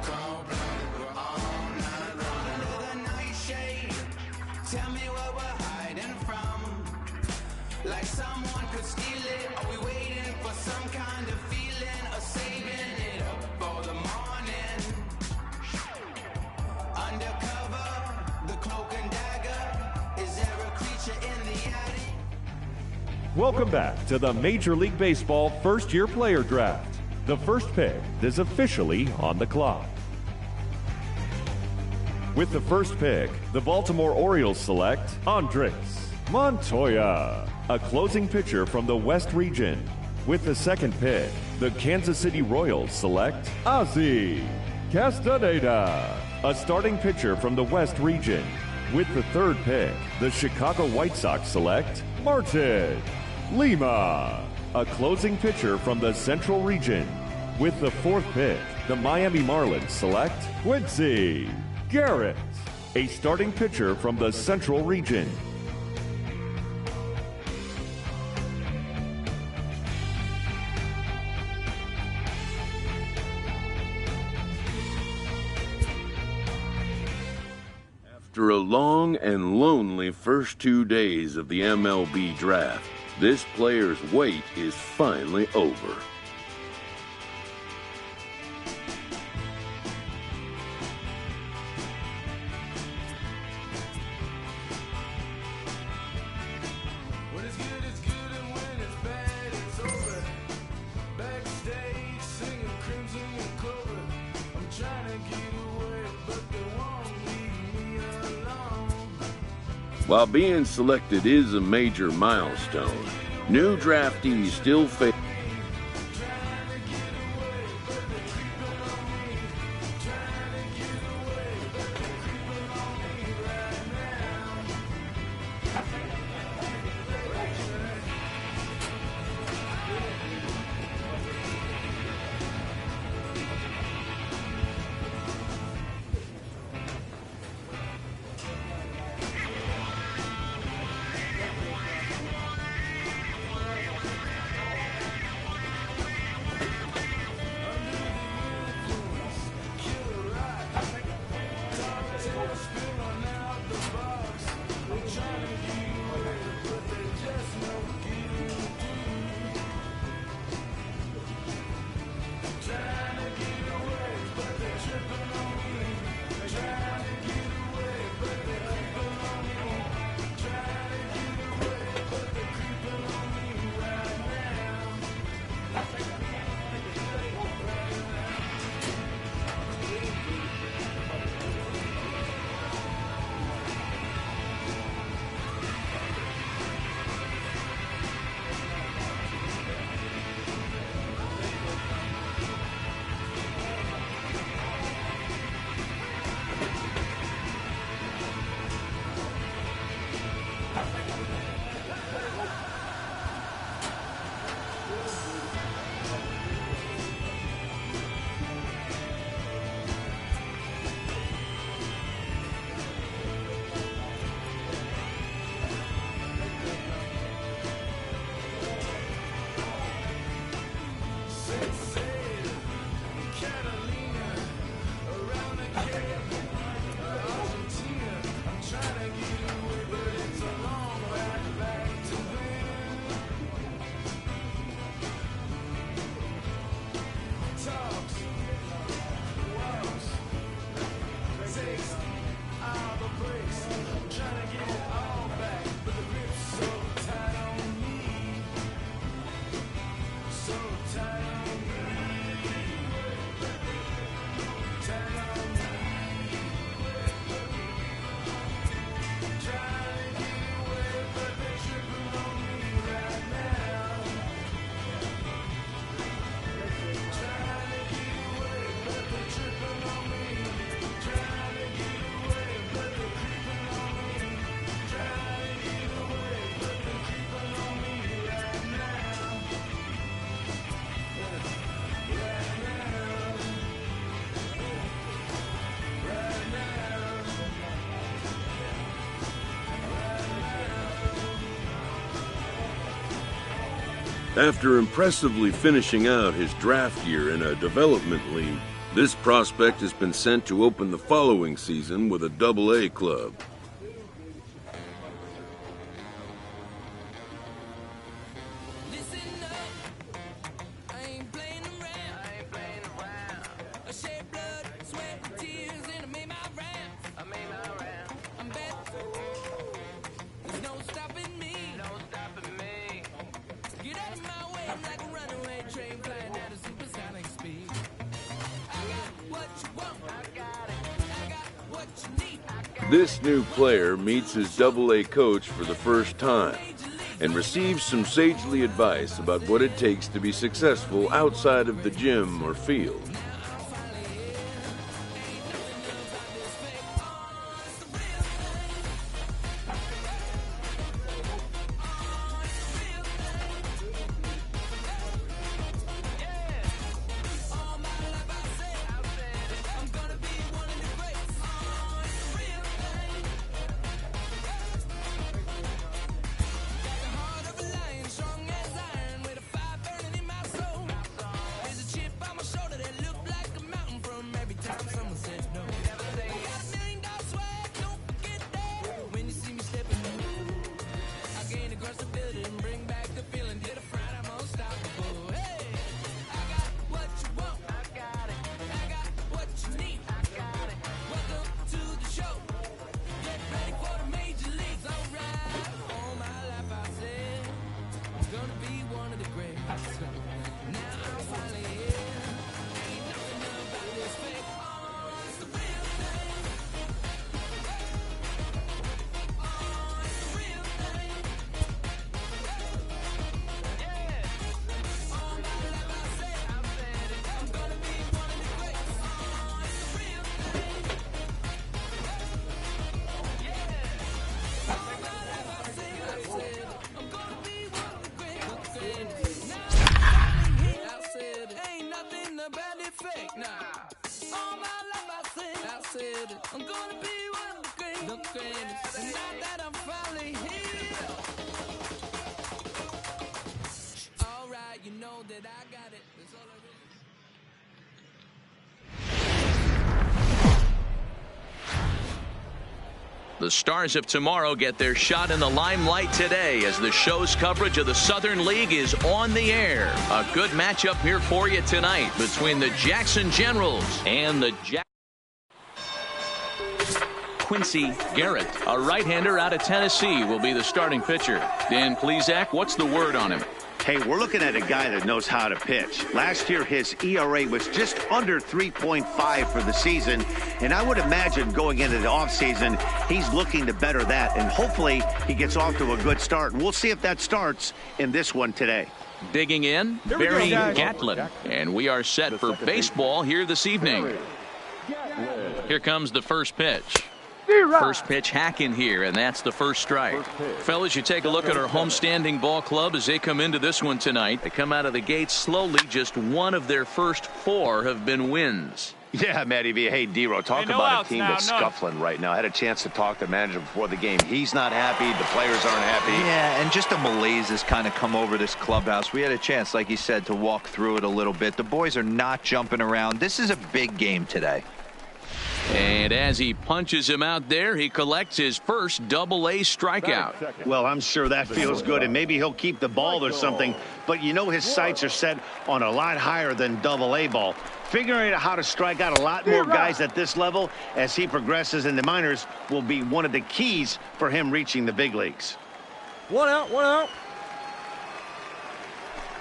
cold-blooded, we're all night running. Under the nightshade, tell me what we're hiding from. Like someone could steal it. Are we waiting for some kind of feeling or saving it up for the morning? Undercover, the cloak and dagger. Is there a creature in the attic? Welcome back to the Major League Baseball first-year player draft. The first pick is officially on the clock. With the first pick, the Baltimore Orioles select Andres Montoya, a closing pitcher from the West region. With the second pick, the Kansas City Royals select Ozzy Castaneda, a starting pitcher from the West region. With the third pick, the Chicago White Sox select Martin Lima, a closing pitcher from the Central region. With the fourth pick, the Miami Marlins select Quincy Garrett, a starting pitcher from the Central region. After a long and lonely first 2 days of the MLB draft, this player's wait is finally over. When it's good, it's good, and when it's bad, it's over. Backstage, singing Crimson and Clover. I'm trying to get away, but they won't leave me alone. While being selected is a major milestone, new draftees still face After impressively finishing out his draft year in a development league, this prospect has been sent to open the following season with a Double-A club. This new player meets his Double-A coach for the first time and receives some sagely advice about what it takes to be successful outside of the gym or field. Shoulder that Nah. All my life I said it. I'm gonna be one of the greatest. And now that I'm finally here. All right, you know that I got it. That's all I really. The Stars of tomorrow get their shot in the limelight today as the show's coverage of the Southern League is on the air. A good matchup here for you tonight between the Jackson Generals and the Quincy Garrett, a right-hander out of Tennessee, will be the starting pitcher. Dan Plesac, what's the word on him? Hey, we're looking at a guy that knows how to pitch. Last year, his ERA was just under 3.5 for the season, and I would imagine going into the offseason, he's looking to better that, and hopefully he gets off to a good start. And we'll see if that starts in this one today. Digging in, Barry Gatlin, and we are set for baseball here this evening. Here comes the first pitch. First pitch hack in here, and that's the first strike. Fellas, you take a look at our homestanding ball club as they come into this one tonight. They come out of the gate slowly. Just one of their first 4 have been wins. Yeah, Matty V. Hey, D-Row, talk about a team that's scuffling right now. I had a chance to talk to the manager before the game. He's not happy. The players aren't happy. Yeah, and just a malaise has kind of come over this clubhouse. We had a chance, like he said, to walk through it a little bit. The boys are not jumping around. This is a big game today. And as he punches him out there, he collects his first double-A strikeout. Well, I'm sure that feels good, and maybe he'll keep the ball or something. But you know his sights are set on a lot higher than double-A ball. Figuring out how to strike out a lot more guys at this level as he progresses in the minors will be one of the keys for him reaching the big leagues. 1 out, 1 out.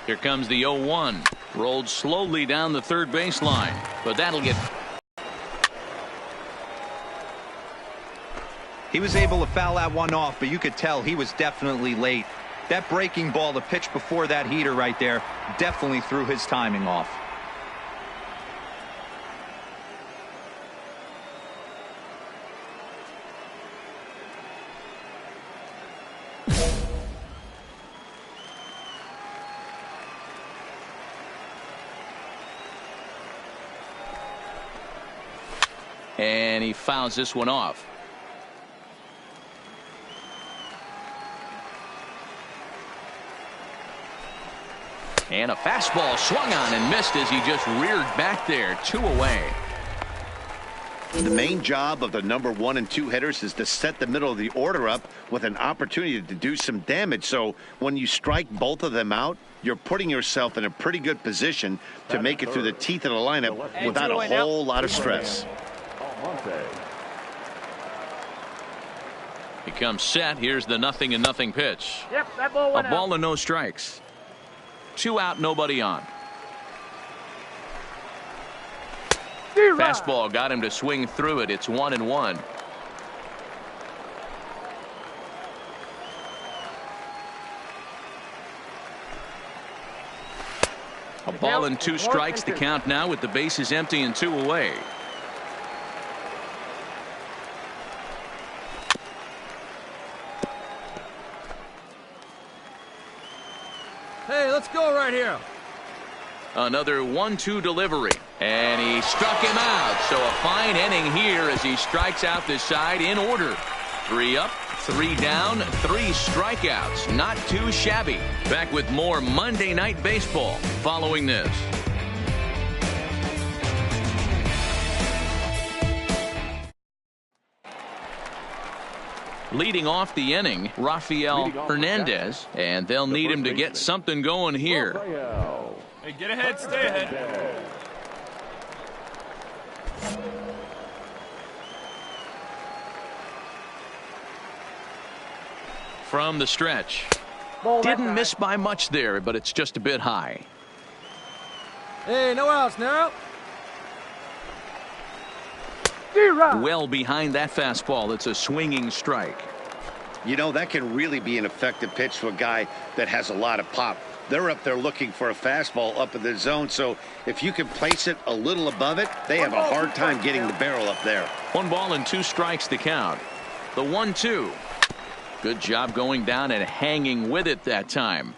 Here comes the 0-1. Rolled slowly down the third baseline, but that'll get... He was able to foul that one off, but you could tell he was definitely late. That breaking ball, the pitch before that heater right there, definitely threw his timing off. And he fouls this one off. And a fastball swung on and missed as he just reared back there. 2 away. The main job of the number 1 and 2 hitters is to set the middle of the order up with an opportunity to do some damage. So when you strike both of them out, you're putting yourself in a pretty good position to make it through the teeth of the lineup without a whole lot of stress. He comes set. Here's the 0-0 pitch. Yep, that ball went out. A ball and no strikes. 2 out, nobody on. Fastball got him to swing through it. It's 1-1. A ball and 2 strikes to count now with the bases empty and 2 away. Hey, let's go right here. Another 1-2 delivery, and he struck him out. So a fine inning here as he strikes out this side in order. 3 up, 3 down, 3 strikeouts. Not too shabby. Back with more Monday Night Baseball following this. Leading off the inning, Rafael Hernandez, and they'll need him to get something going here. Hey, get ahead, stay ahead. From the stretch. Didn't miss by much there, but it's just a bit high. Hey, no outs now. Well behind that fastball. It's a swinging strike. You know, that can really be an effective pitch to a guy that has a lot of pop. They're up there looking for a fastball up in the zone, so if you can place it a little above it, they have a hard time getting the barrel up there. 1 ball and 2 strikes to count. The 1-2. Good job going down and hanging with it that time.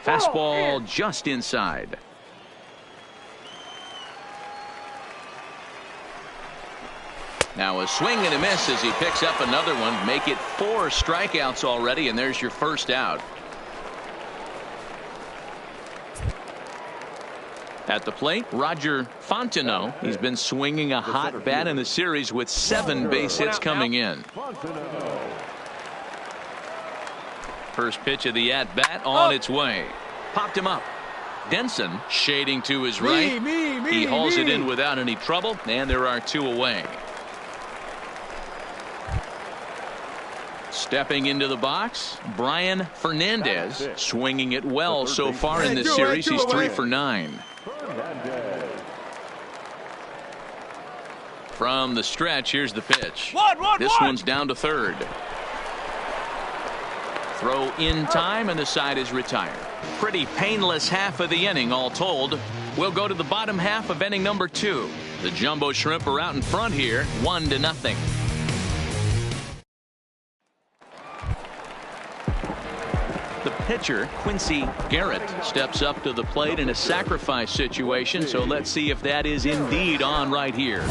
Fastball just inside. Now a swing and a miss as he picks up another one. Make it 4 strikeouts already, and there's your first out. At the plate, Roger Fontenot. He's been swinging a hot bat in the series with 7 base hits coming in. First pitch of the at-bat on its way. Popped him up. Denson shading to his right. He hauls it in without any trouble, and there are 2 away. Stepping into the box, Brian Fernandez, swinging it well so far in this series. He's 3 for 9. From the stretch, here's the pitch. This one's down to third. Throw in time, and the side is retired. Pretty painless half of the inning, all told. We'll go to the bottom half of inning number 2. The Jumbo Shrimp are out in front here, 1-0. The pitcher, Quincy Garrett, steps up to the plate in a sacrifice situation, so let's see if that is indeed on right here.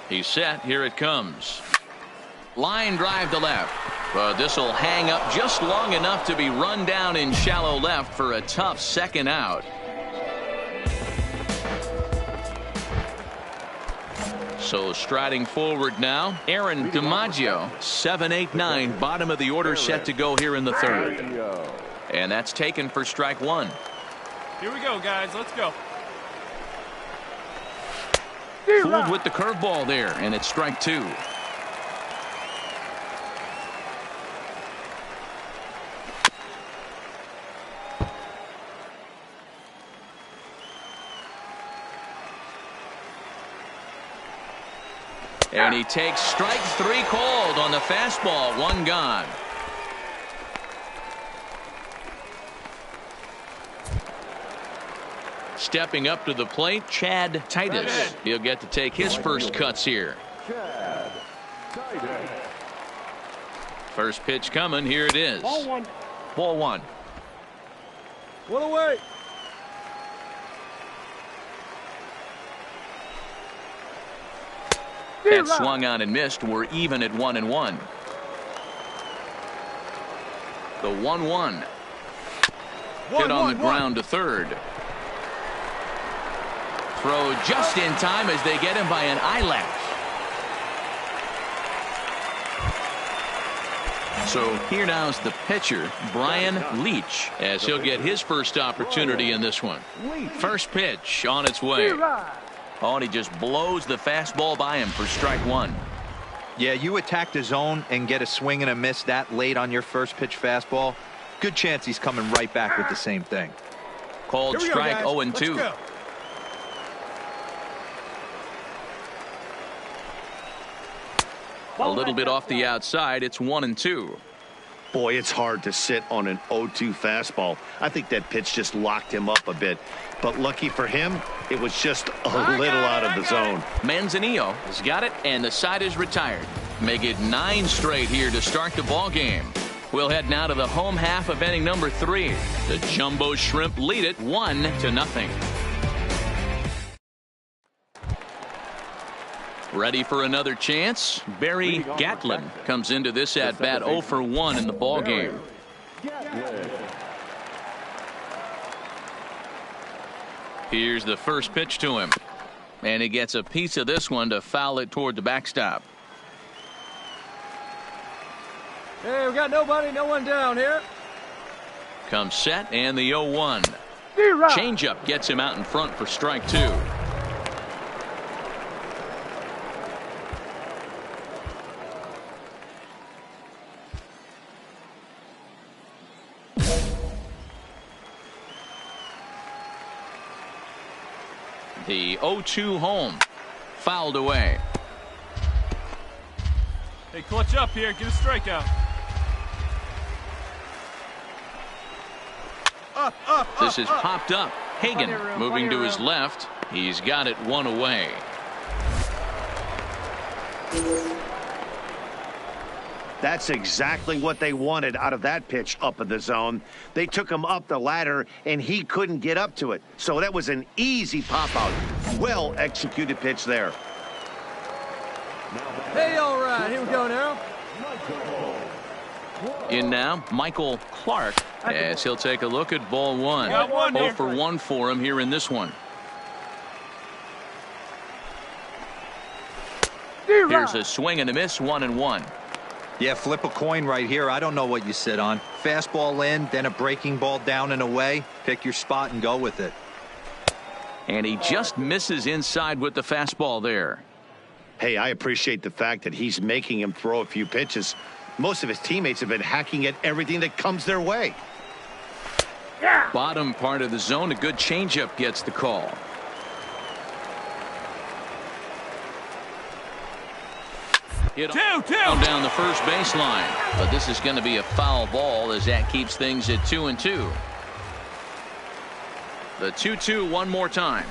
He's set. Here it comes. Line drive to left. But this will hang up just long enough to be run down in shallow left for a tough second out. So striding forward now, Aaron DiMaggio, 7-8-9, bottom of the order, set to go here in the third. And that's taken for strike 1. Here we go, guys. Let's go. Fooled with the curveball there, and it's strike 2. And he takes strike 3 called on the fastball. 1 gone. Stepping up to the plate, Chad Titus. He'll get to take his first cuts here. First pitch coming. Here it is. Ball 1. Ball 1. 1 away. That swung on and missed. We're even at 1-1. The 1-1. Hit on the ground to third. Throw just in time as they get him by an eyelash. So here now's the pitcher, Brian Leach, as he'll get his first opportunity in this one. First pitch on its way. Oh, and he just blows the fastball by him for strike 1. Yeah, you attack the zone and get a swing and a miss that late on your first pitch fastball. Good chance he's coming right back with the same thing. Called strike 0-2. A little bit off the outside. It's 1-2. Boy, it's hard to sit on an 0-2 fastball. I think that pitch just locked him up a bit. But lucky for him, it was just a little out of the zone. Manzanillo has got it, and the side is retired. Make it 9 straight here to start the ball game. We'll head now to the home half of inning number 3. The Jumbo Shrimp lead it 1-0. Ready for another chance? Barry Gatlin comes into this at bat 0 for 1 in the ball game. Here's the first pitch to him, and he gets a piece of this one to foul it toward the backstop. Hey, we got nobody, no one down here. Comes set, and the 0-1. Changeup gets him out in front for strike 2. The 0-2 home, fouled away. Hey, clutch up here. Get a strikeout. This is popped up. Hagan moving to his left. He's got it one away. That's exactly what they wanted out of that pitch up in the zone. They took him up the ladder, and he couldn't get up to it. So that was an easy pop-out. Well executed pitch there. Hey, all right. Here we go now. In now, Michael Clark, as he'll take a look at ball one. 0 for 1 for him here in this one. Here's a swing and a miss, 1-1. Yeah, flip a coin right here. I don't know what you sit on. Fastball in, then a breaking ball down and away. Pick your spot and go with it. And he just misses inside with the fastball there. Hey, I appreciate the fact that he's making him throw a few pitches. Most of his teammates have been hacking at everything that comes their way. Bottom part of the zone, a good changeup gets the call. Hit down the first baseline, but this is going to be a foul ball as that keeps things at 2-2. The 2-2 one more time.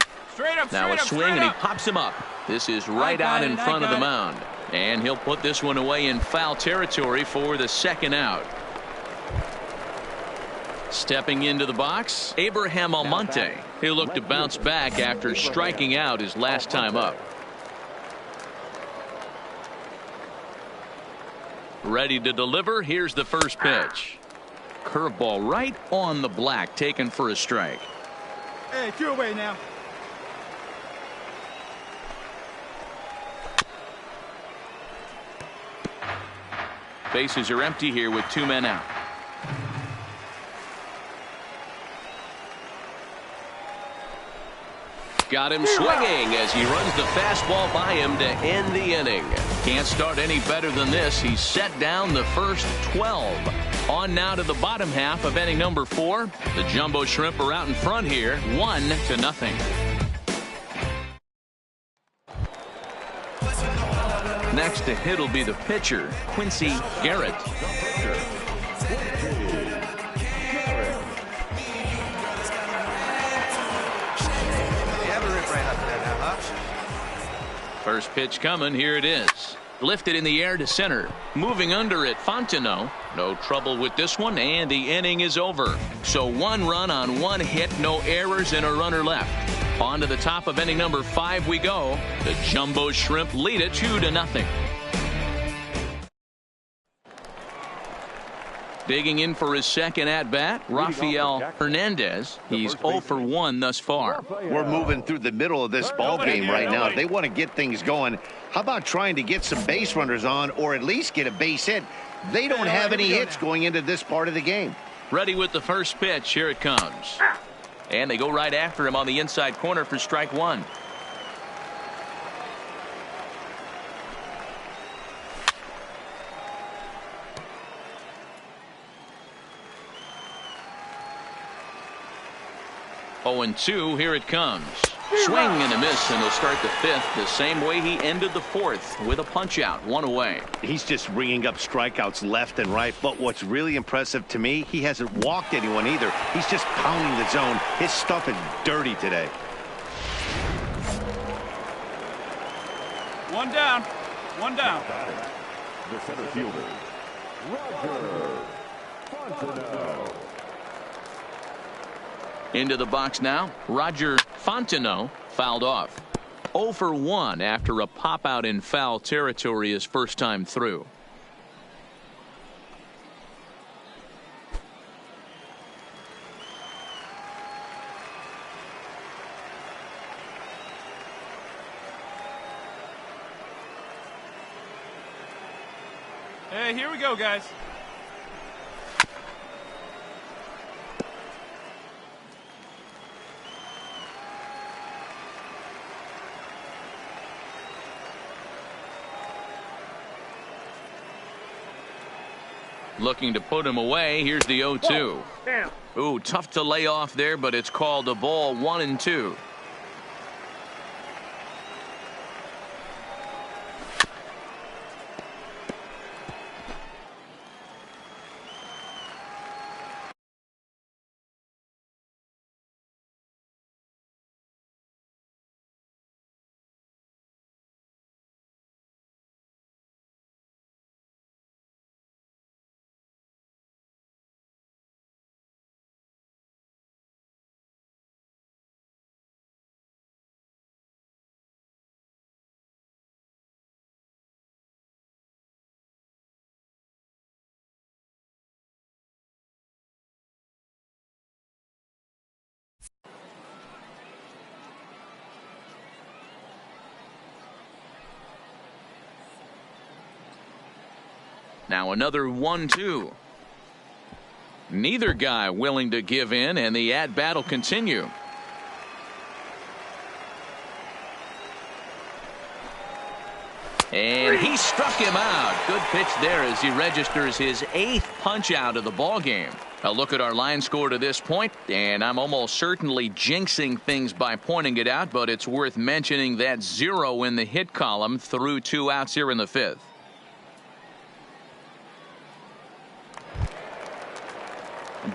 Now a swing and he pops him up. This is right out in front of the mound, and he'll put this one away in foul territory for the second out. Stepping into the box, Abraham Almonte. He'll look to bounce back after striking out his last time up. Ready to deliver. Here's the first pitch. Curveball right on the black, taken for a strike. Hey, 2 away now. Bases are empty here with 2 men out. Got him swinging as he runs the fastball by him to end the inning. Can't start any better than this. He's set down the first 12. On now to the bottom half of inning number 4. The Jumbo Shrimp are out in front here, 1-0. Next to hit will be the pitcher, Quincy Garrett. First pitch coming. Here it is. Lifted in the air to center. Moving under it, Fontenot. No trouble with this one, and the inning is over. So 1 run on 1 hit, no errors, and a runner left. On to the top of inning number 5 we go. The Jumbo Shrimp lead it 2-0. Digging in for his second at-bat, Rafael Hernandez. He's 0 for 1 thus far. We're moving through the middle of this ball game right now. If they want to get things going, how about trying to get some base runners on or at least get a base hit? They don't have any hits going into this part of the game. Ready with the first pitch. Here it comes. And they go right after him on the inside corner for strike 1. Oh, 0-2. Here it comes. Swing and a miss, and he'll start the 5th the same way he ended the 4th with a punch out, 1 away. He's just ringing up strikeouts left and right. But what's really impressive to me, he hasn't walked anyone either. He's just pounding the zone. His stuff is dirty today. 1 down. 1 down. The center fielder, Roger Fontenot. Into the box now, Roger Fontenot fouled off. 0 for 1 after a pop out in foul territory his first time through. Hey, here we go, guys. Looking to put him away. Here's the 0-2. Ooh, tough to lay off there, but it's called a ball. 1-2. Now another 1-2. Neither guy willing to give in, and the at-bat will continue. And he struck him out. Good pitch there as he registers his 8th punch out of the ball game. A look at our line score to this point, and I'm almost certainly jinxing things by pointing it out, but it's worth mentioning that 0 in the hit column through 2 outs here in the 5th.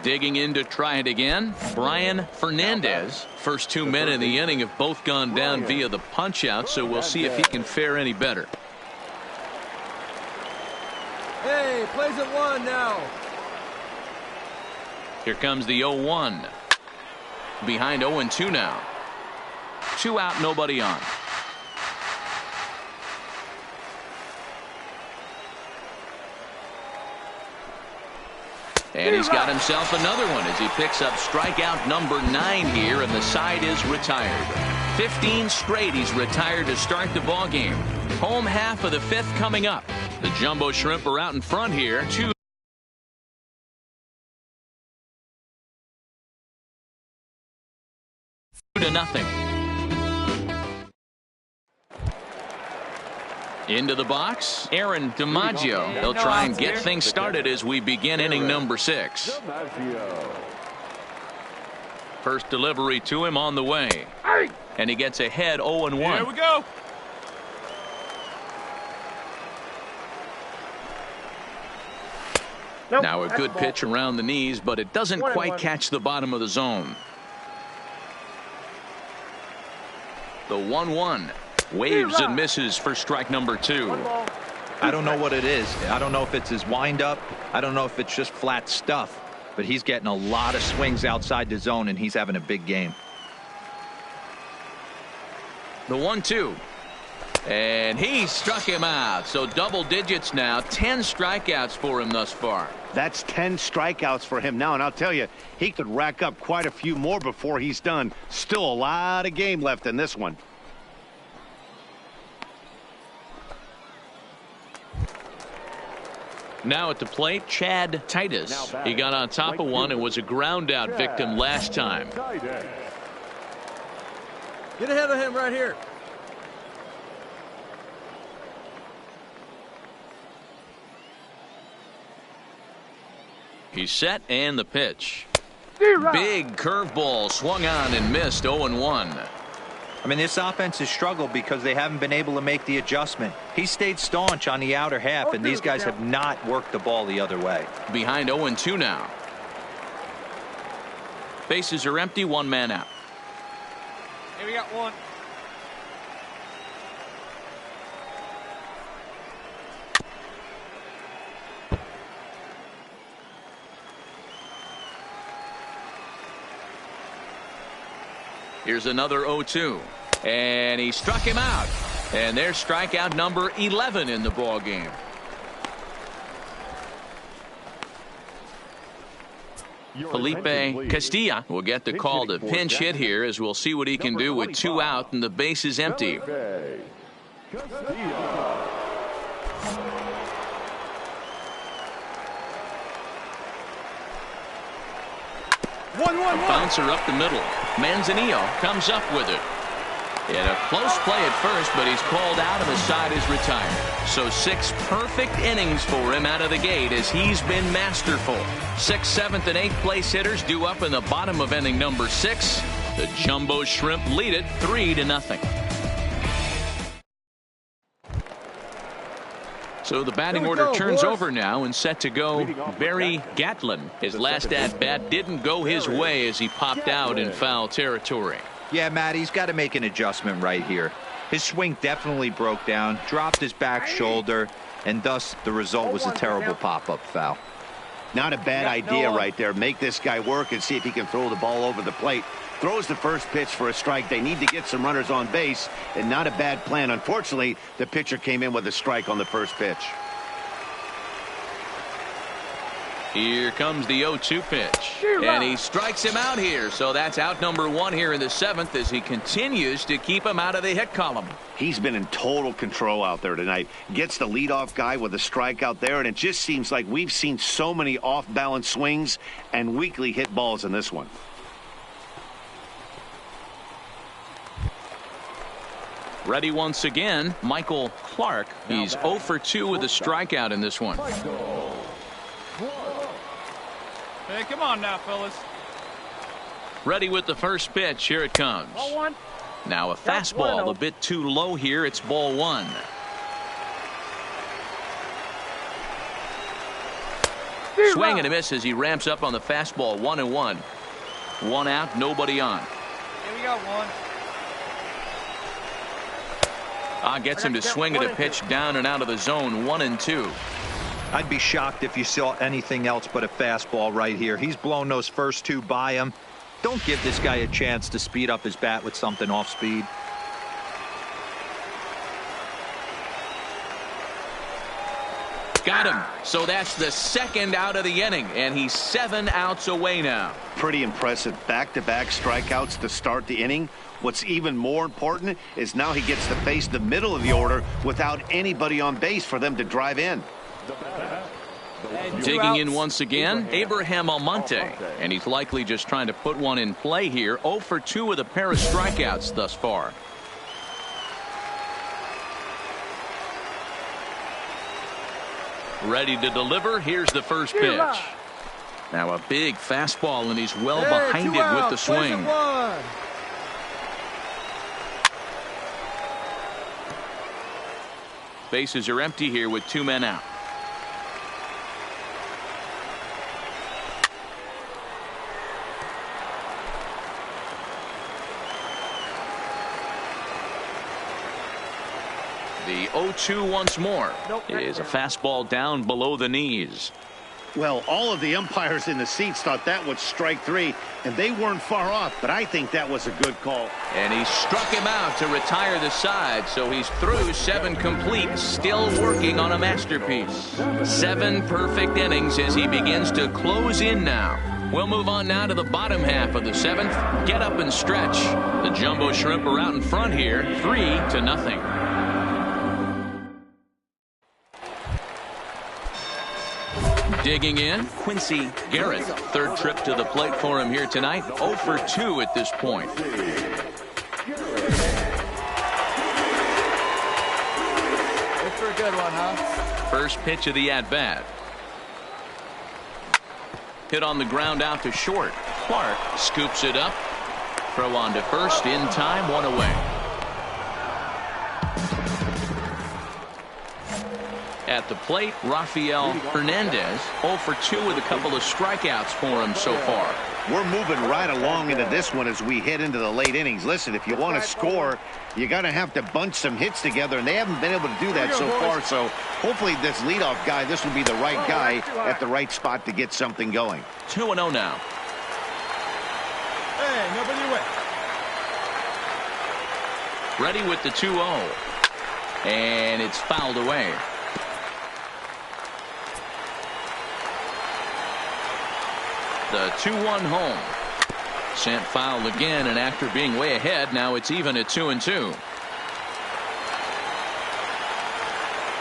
Digging in to try it again, Brian Fernandez. First 2 men in the inning have both gone down via the punch out, so we'll see if he can fare any better. Hey, plays at 1 now. Here comes the 0-1. Behind 0-2 now. 2 out, nobody on. And he's got himself another one as he picks up strikeout number 9 here, and the side is retired. 15 straight he's retired to start the ball game. Home half of the 5th coming up. The Jumbo Shrimp are out in front here. 2-0. Into the box, Aaron DiMaggio. They'll try and get things started as we begin inning number 6. First delivery to him on the way. And he gets ahead 0-1. Here we go. Now a good pitch around the knees, but it doesn't quite catch the bottom of the zone. The 1-1. Waves and misses for strike number 2. I don't know what it is. I don't know if it's his windup. I don't know if it's just flat stuff. But he's getting a lot of swings outside the zone, and he's having a big game. The 1-2. And he struck him out. So double digits now. 10 strikeouts for him thus far. That's 10 strikeouts for him now, and I'll tell you, he could rack up quite a few more before he's done. Still a lot of game left in this one. Now at the plate, Chad Titus. He got on top of one and was a ground out victim last time. Get ahead of him right here. He's set, and the pitch. Big curveball swung on and missed. 0-1. I mean, this offense has struggled because they haven't been able to make the adjustment. He stayed staunch on the outer half, and these guys have not worked the ball the other way. Behind 0-2 now. Bases are empty, 1 man out. Here we got 1. Here's another 0-2. And he struck him out. And there's strikeout number 11 in the ball game. Felipe Castilla will get the call to pinch hit here, as we'll see what he can do with 2 out and the base is empty. 1-1-1. Bouncer up the middle. Manzanillo comes up with it. In a close play at first, but he's called out and the side is retired. So 6 perfect innings for him out of the gate as he's been masterful. 6th, 7th, and 8th place hitters due up in the bottom of inning number 6. The Jumbo Shrimp lead it 3-0. So the batting order turns over now and set to go Barry Gatlin. His last at-bat didn't go his way as he popped out in foul territory. Yeah, Matt, he's got to make an adjustment right here. His swing definitely broke down, dropped his back shoulder, and thus the result was a terrible pop-up foul. Not a bad idea right there. Make this guy work and see if he can throw the ball over the plate. Throws the first pitch for a strike. They need to get some runners on base, and not a bad plan. Unfortunately, the pitcher came in with a strike on the first pitch. Here comes the 0-2 pitch. And he strikes him out here. So that's out number 1 here in the 7th as he continues to keep him out of the hit column. He's been in total control out there tonight. Gets the leadoff guy with a strikeout there, and it just seems like we've seen so many off-balance swings and weakly hit balls in this one. Ready once again, Michael Clark. He's 0 for 2 with a strikeout in this one. Hey, come on now, fellas. Ready with the first pitch. Here it comes. Ball 1. Now a fastball a bit too low here. It's ball 1. Swing and a miss as he ramps up on the fastball. 1-1. 1 out, nobody on. Here we go, 1. Gets him to swing at a pitch down and out of the zone. 1-2. I'd be shocked if you saw anything else but a fastball right here. He's blown those first 2 by him. Don't give this guy a chance to speed up his bat with something off speed. Got him. So that's the 2nd out of the inning, and he's 7 outs away now. Pretty impressive back-to-back strikeouts to start the inning. What's even more important is now he gets to face the middle of the order without anybody on base for them to drive in. Digging in once again, Abraham Almonte, and he's likely just trying to put one in play here. 0 for 2 with a pair of strikeouts thus far. Ready to deliver. Here's the first pitch. Now a big fastball, and he's well behind it with the swing. Bases are empty here with 2 men out. The 0-2 once more. Is a fastball down below the knees. Well, all of the umpires in the seats thought that was strike 3, and they weren't far off, but I think that was a good call. And he struck him out to retire the side, so he's through 7 complete, still working on a masterpiece. 7 perfect innings as he begins to close in now. We'll move on now to the bottom half of the 7th. Get up and stretch. The Jumbo Shrimp are out in front here, 3-0. Digging in, Quincy Garrett. 3rd trip to the plate for him here tonight. 0 for 2 at this point. Look for a good one, huh? First pitch of the at-bat. Hit on the ground out to short. Clark scoops it up. Throw on to first in time, 1 away. At the plate, Rafael Hernandez, 0 for 2 with a couple of strikeouts for him so far. We're moving right along into this one as we head into the late innings. Listen, if you want to score, you got to have to bunch some hits together, and they haven't been able to do that so far. So hopefully this leadoff guy, this will be the right guy at the right spot to get something going. 2-0 now. Hey, nobody win. Ready with the 2-0. And it's fouled away. The 2-1 home. Sent foul again, and after being way ahead, now it's even at 2-2.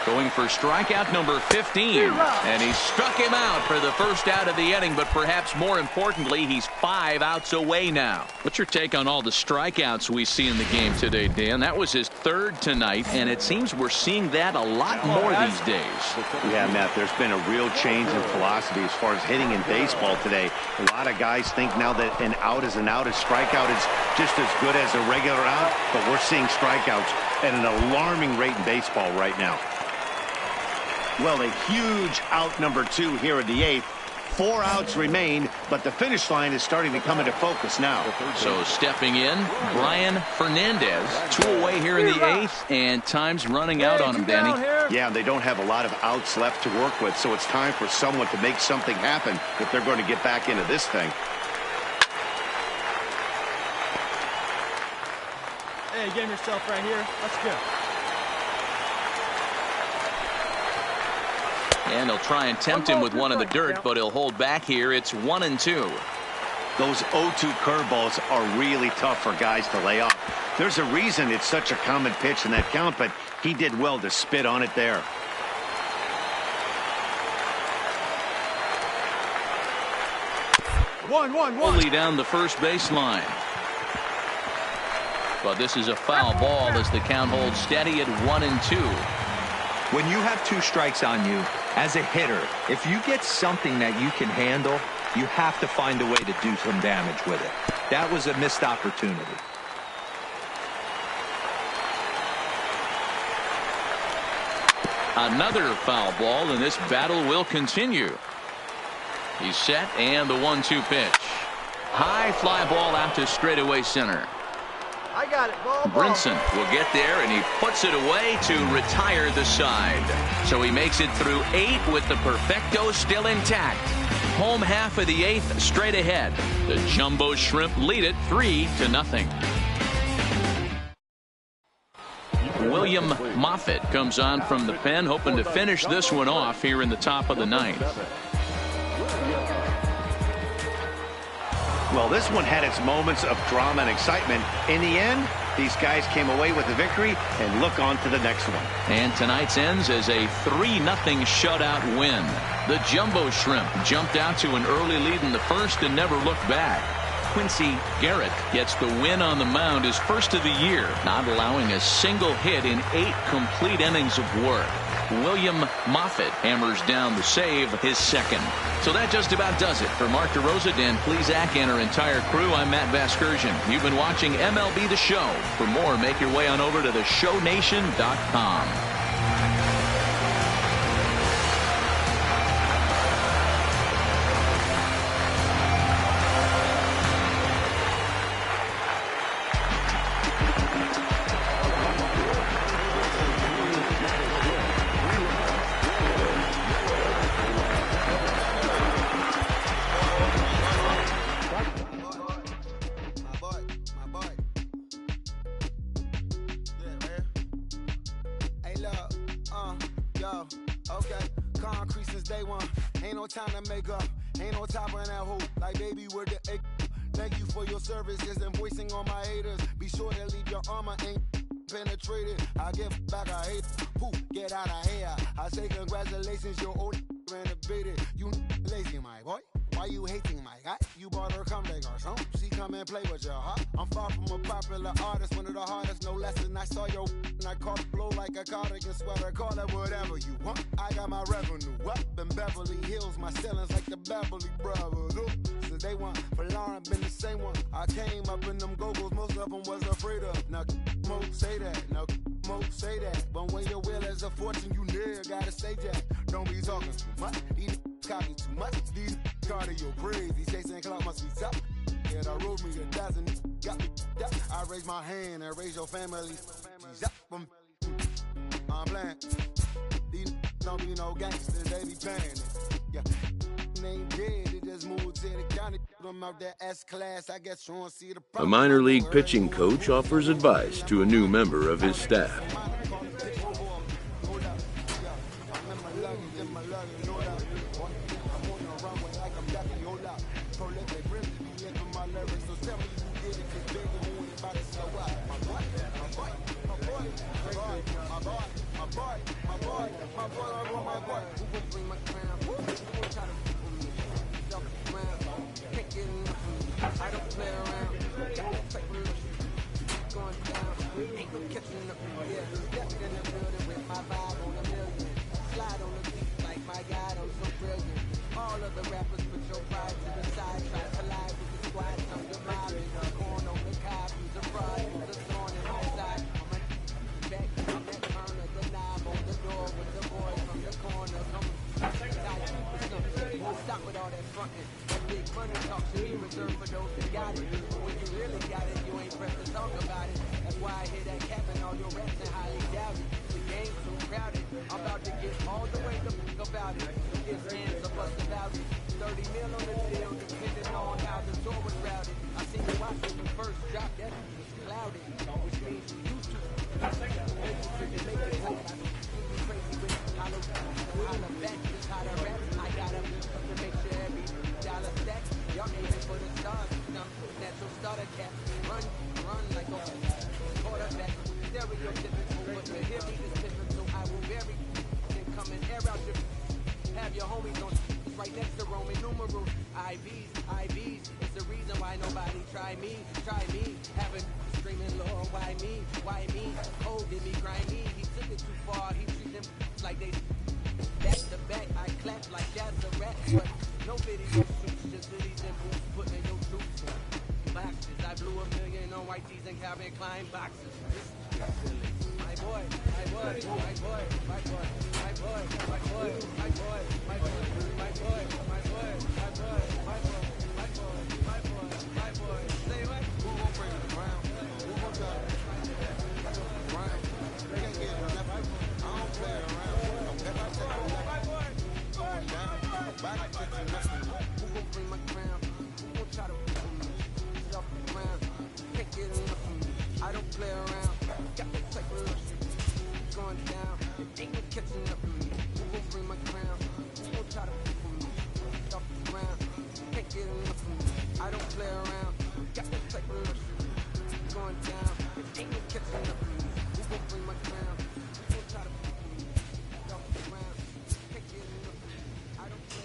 Going for strikeout number 15. And he struck him out for the first out of the inning, but perhaps more importantly, he's 5 outs away now. What's your take on all the strikeouts we see in the game today, Dan? That was his 3rd tonight, and it seems we're seeing that a lot more these days. Yeah, Matt, there's been a real change in philosophy as far as hitting in baseball today. A lot of guys think now that an out is an out, a strikeout is just as good as a regular out, but we're seeing strikeouts at an alarming rate in baseball right now. Well, a huge out number 2 here in the 8th. 4 outs remain, but the finish line is starting to come into focus now. So stepping in, Brian Fernandez. 2 away here in the 8th, and time's running out on him, Danny. Yeah, they don't have a lot of outs left to work with, so it's time for someone to make something happen if they're going to get back into this thing. Hey, game yourself right here. Let's go. And they'll try and tempt him with one in the dirt, but he'll hold back here. It's 1-2. Those 0-2 curveballs are really tough for guys to lay off. There's a reason it's such a common pitch in that count, but he did well to spit on it there. Only down the first baseline. But this is a foul ball as the count holds steady at 1-2. When you have 2 strikes on you, as a hitter, if you get something that you can handle, you have to find a way to do some damage with it. That was a missed opportunity. Another foul ball, and this battle will continue. He's set, and the 1-2 pitch. High fly ball out to straightaway center. I got it. Ball. Brinson will get there, and he puts it away to retire the side. So he makes it through 8 with the perfecto still intact. Home half of the 8th straight ahead. The Jumbo Shrimp lead it 3-0. William Moffitt comes on from the pen, hoping to finish this one off here in the top of the 9th. Well, this one had its moments of drama and excitement. In the end, these guys came away with the victory and look on to the next one. And tonight's ends as a 3-0 shutout win. The Jumbo Shrimp jumped out to an early lead in the first and never looked back. Quincy Garrett gets the win on the mound, his first of the year, not allowing a single hit in 8 complete innings of work. William Moffitt hammers down the save, his second. So that just about does it. For Mark DeRosa, Dan Plesac, and our entire crew, I'm Matt Vasgersian. You've been watching MLB The Show. For more, make your way on over to theshownation.com. A minor league pitching coach offers advice to a new member of his staff. Have your homies on right next to Roman numerals. IVs, it's the reason why nobody try me. Having screaming, Lord, why me? Oh, did me grimy? He took it too far, he treat them like they back to back. I clap like that's a rap, but no video shoots, just hoodies and boots, putting your troops in boxes. I blew $1 million on white tees and Calvin Klein boxes. My boy. Say what? Who gon' bring the crown? Who gon' try to grind? They can't get it. I don't play around. If I take a left, going down. Back to the left. Who gon' bring my crown? Who gon' try to get off the ground? Can't get enough of me. I don't play around. Got the type of going down. Ain't no catching up with me. Who gon' bring my crown? Who gon' try to pick with me? Off the ground. Can't get enough of me. I don't play around. Got the type of going down. Ain't no catching up with me. Who gon' bring my crown? Who gon' try to pick with me? Off the ground. Can't get enough of me. I don't play around.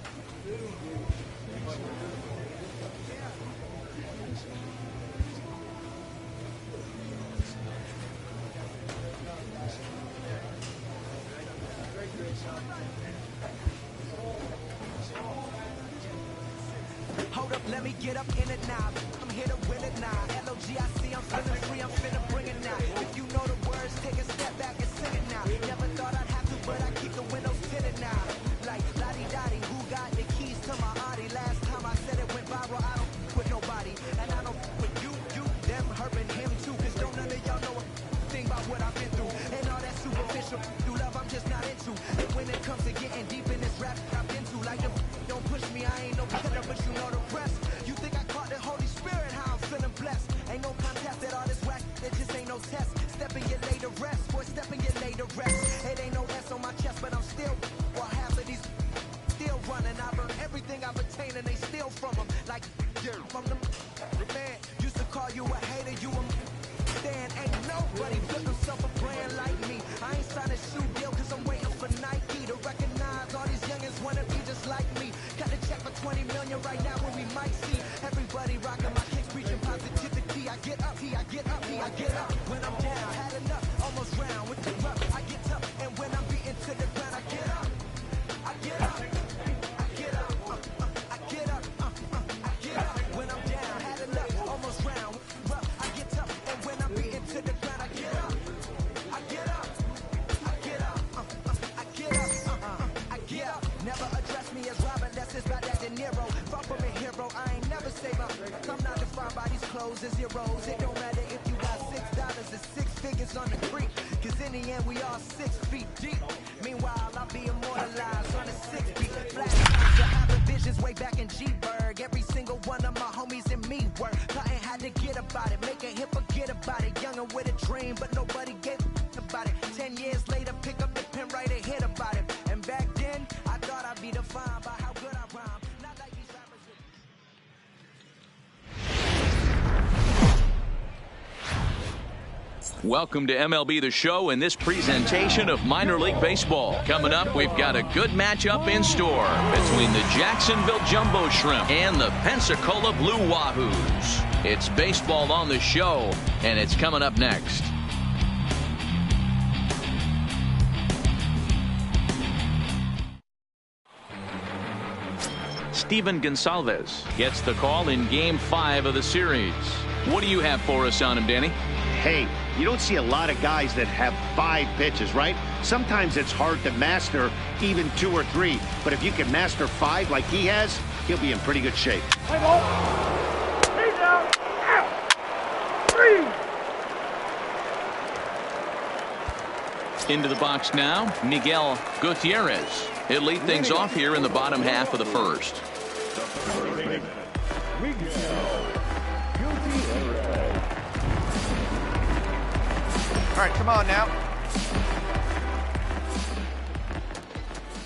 Got the type of Hold up, let me get up in it now. I'm here to win it now. LOGIC, I'm feeling free, I'm finna bring it now. If you know the words, take a step back and sing it now. Never thought I'd have to, but I keep the windows tinted now. Like, lottie-dottie, who got the keys to my Audi? Last time I said it went viral, I don't with nobody. And I don't with you, them, her, and him too. Cause don't none of y'all know a thing about what I've been through. And all that superficial through love I'm just not into. And when it comes to getting deep in this rap I've been to, like don't push me, I ain't no killer, but you know the rest. You think I caught the Holy Spirit, how I'm feeling blessed. Ain't no contest at all this whack, there just ain't no test. Step in, get laid to rest, boy, step in, get laid to rest. It ain't no S on my chest, but I'm still, while half of these still running. I've earned everything I've attained and they steal from them. Like, from them, the man used to call you a hater, you a stand. Ain't nobody built himself a brand like me. I ain't signed a shoe deal cause I'm waiting for Nike to recognize all these youngins wanna be just like me. Got the check for 20 million right now when we might see everybody rocking my kicks, preaching positivity. I get up, I get up, I get up. When I'm down, had enough, almost round with the rough. I get tough, and when I'm beaten to the ground, I get up. I get up. I get up. I get up. I get up. When I'm down, had enough, almost round with the rough. I get tough, and when I'm beaten to the ground, I get up. I get up. I get up. I get up. I get up. Never address me as Robin, that's just about that De Niro. Far from a hero, I ain't never save up. I'm not defined by these clothes and zeros. It don't matter if you got $6 or 6 figures on the creek. Cause in the end, we all 6 feet deep. Meanwhile, I'll be immortalized on a 6 feet flat. So having visions way back in G-Berg. Every single one of my homies and me work. Nothing had to get about it, make a hit, forget about it. Younger with a dream, but nobody gave about it. 10 years later, pick up the pen, write a hit about it. And back then, I thought I'd be defined by how good I rhyme. Not like these rappers. Welcome to MLB The Show and this presentation of Minor League Baseball. Coming up, we've got a good matchup in store between the Jacksonville Jumbo Shrimp and the Pensacola Blue Wahoos. It's baseball on the show, and it's coming up next. Steven Gonsalves gets the call in Game 5 of the series. What do you have for us on him, Danny? Hey, you don't see a lot of guys that have 5 pitches, right? Sometimes it's hard to master even 2 or 3. But if you can master 5 like he has, he'll be in pretty good shape. Hey, ball. He's out. 3. Into the box now, Miguel Gutierrez. He'll lead things off here in the bottom half of the first. All right, come on now.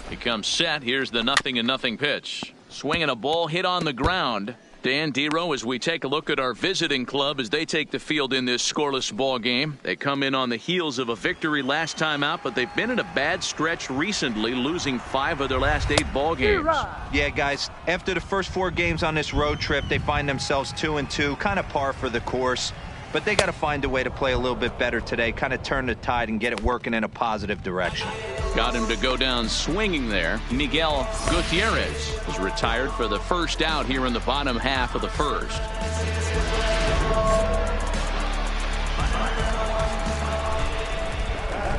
He comes set. Here's the 0-0 pitch. Swinging a ball hit on the ground. Dan Dero, as we take a look at our visiting club as they take the field in this scoreless ball game. They come in on the heels of a victory last time out, but they've been in a bad stretch recently, losing 5 of their last 8 ball games. Yeah, guys, after the first 4 games on this road trip, they find themselves 2-2, kind of par for the course. But they got to find a way to play a little bit better today, kind of turn the tide and get it working in a positive direction. Got him to go down swinging there. Miguel Gutierrez is retired for the first out here in the bottom half of the first.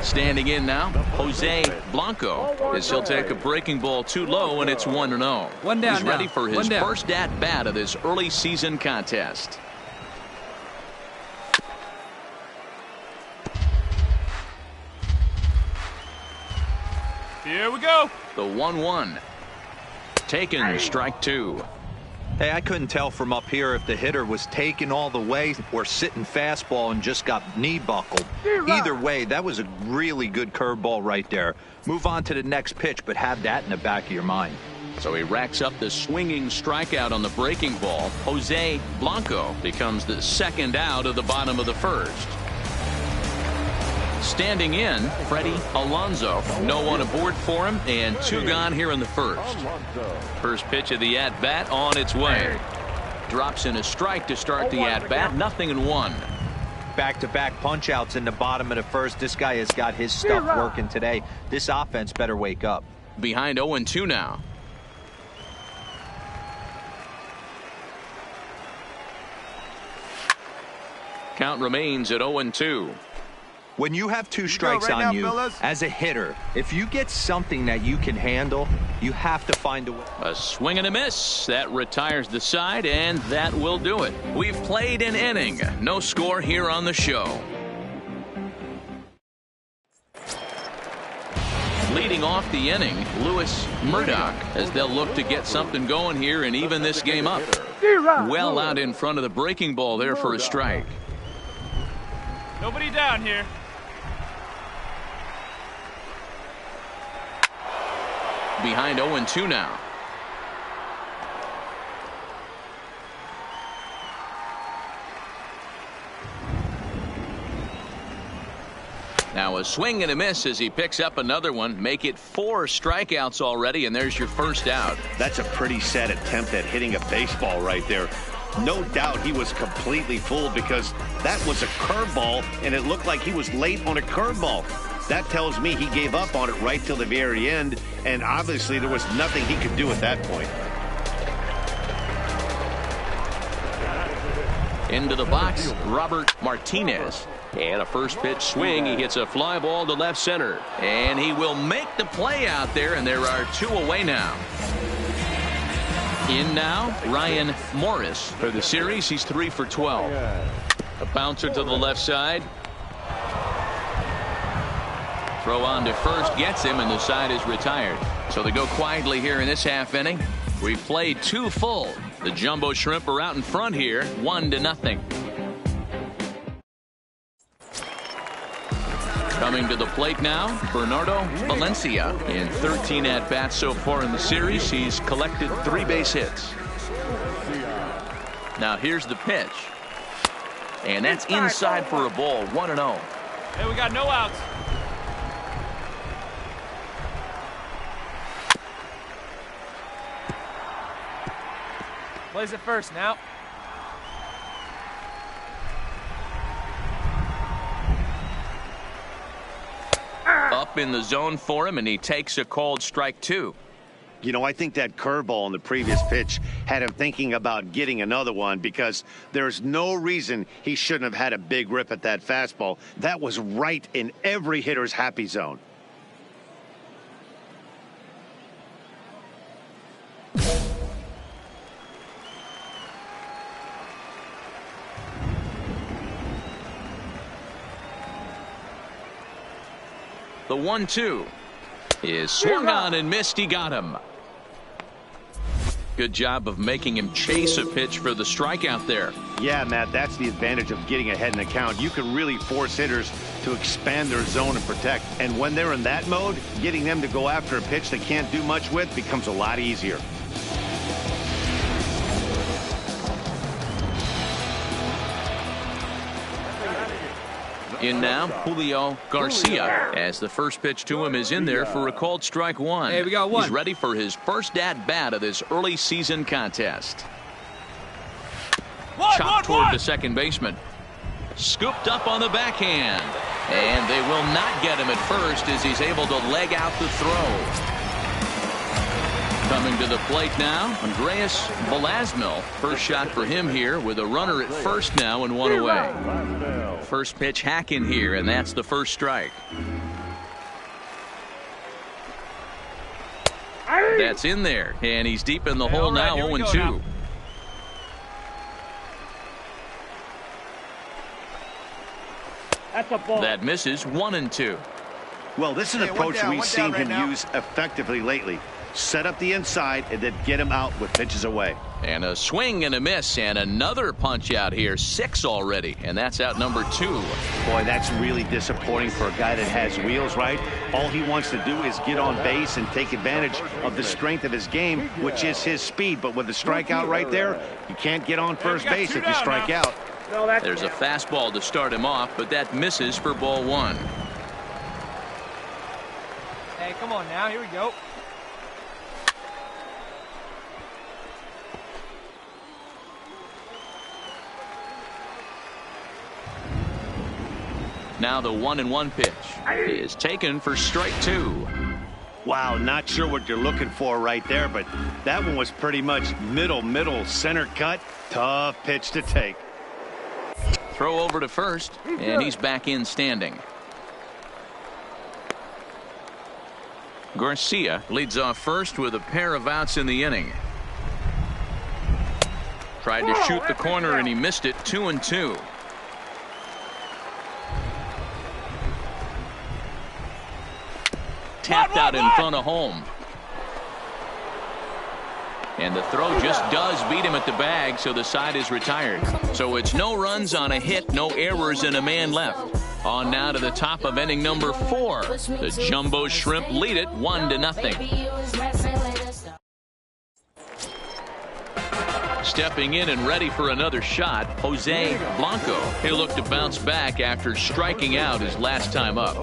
Standing in now, Jose Blanco, as he'll take a breaking ball too low, and it's 1-0. One down. He's ready for his first at-bat of this early season contest. Here we go. The 1-1. Taken, strike 2. Hey, I couldn't tell from up here if the hitter was taking all the way or sitting fastball and just got knee buckled. Either way, that was a really good curveball right there. Move on to the next pitch, but have that in the back of your mind. So he racks up the swinging strikeout on the breaking ball. Jose Blanco becomes the second out of the bottom of the first. Standing in, Freddie Alonso. No one aboard for him, and 2 gone here in the first. First pitch of the at-bat on its way. Drops in a strike to start the at-bat. 0-1. Back-to-back punch-outs in the bottom of the first. This guy has got his stuff working today. This offense better wake up. Behind 0-2 now. Count remains at 0-2. When you have 2 strikes on you, as a hitter, if you get something that you can handle, you have to find a way. A swing and a miss. That retires the side, and that will do it. We've played an inning. No score here on the show. Leading off the inning, Lewis Murdoch, as they'll look to get something going here and even this game up. Well out in front of the breaking ball there for a strike. Nobody down here. Behind 0-2 now. Now a swing and a miss as he picks up another one. Make it 4 strikeouts already, and there's your first out. That's a pretty sad attempt at hitting a baseball right there. No doubt he was completely fooled because that was a curveball, and it looked like he was late on a curveball. That tells me he gave up on it right till the very end, and obviously there was nothing he could do at that point. Into the box, Robert Martinez. And a first pitch swing. He hits a fly ball to left center. And he will make the play out there, and there are 2 away now. In now, Ryan Morris. For the series, he's 3 for 12. A bouncer to the left side. Throw on to first gets him, and the side is retired. So they go quietly here in this half inning. We've played 2 full. The Jumbo Shrimp are out in front here, 1-0. Coming to the plate now, Bernardo Valencia. In 13 at-bats so far in the series, he's collected 3 base hits. Now here's the pitch. And that's inside for a ball, 1-0. Hey, we got no outs. Plays it first now. Up in the zone for him, and he takes a called strike 2. You know, I think that curveball in the previous pitch had him thinking about getting another one because there's no reason he shouldn't have had a big rip at that fastball. That was right in every hitter's happy zone. The 1-2 is swung on and missed. He got him. Good job of making him chase a pitch for the strikeout there. Yeah, Matt, that's the advantage of getting ahead in the count. You can really force hitters to expand their zone and protect. And when they're in that mode, getting them to go after a pitch they can't do much with becomes a lot easier. In now, Julio Garcia, as the first pitch to him is in there for a called strike one. Hey, we got one. He's ready for his first at-bat of this early season contest. Chopped toward the second baseman. Scooped up on the backhand. And they will not get him at first as he's able to leg out the throw. Coming to the plate now, Andreas Velasmil. First shot for him here with a runner at first now and one away. First pitch hack in here, and that's the first strike. That's in there, and he's deep in the hole now, 0-2. That's a ball. That misses, 1-2. Well, this is an approach we've seen him use effectively lately. Set up the inside and then get him out with pitches away. And a swing and a miss, and another punch out here. 6 already, and that's out number 2. Boy, that's really disappointing for a guy that has wheels, right? All he wants to do is get on base and take advantage of the strength of his game, which is his speed. But with the strikeout right there, you can't get on first base if you strike out. There's a fastball to start him off, but that misses for ball 1. Hey, come on now. Here we go. Now the 1-1 pitch is taken for strike 2. Wow, not sure what you're looking for right there, but that one was pretty much middle center cut. Tough pitch to take. Throw over to first, and he's back in standing. Garcia leads off first with a pair of outs in the inning. Tried to shoot the corner and he missed it. 2-2. Tapped out in front of home. And the throw just does beat him at the bag, so the side is retired. So it's no runs on a hit, no errors, and a man left. On now to the top of inning number 4. The Jumbo Shrimp lead it 1-0. Stepping in and ready for another shot, Jose Blanco. He'll look to bounce back after striking out his last time up.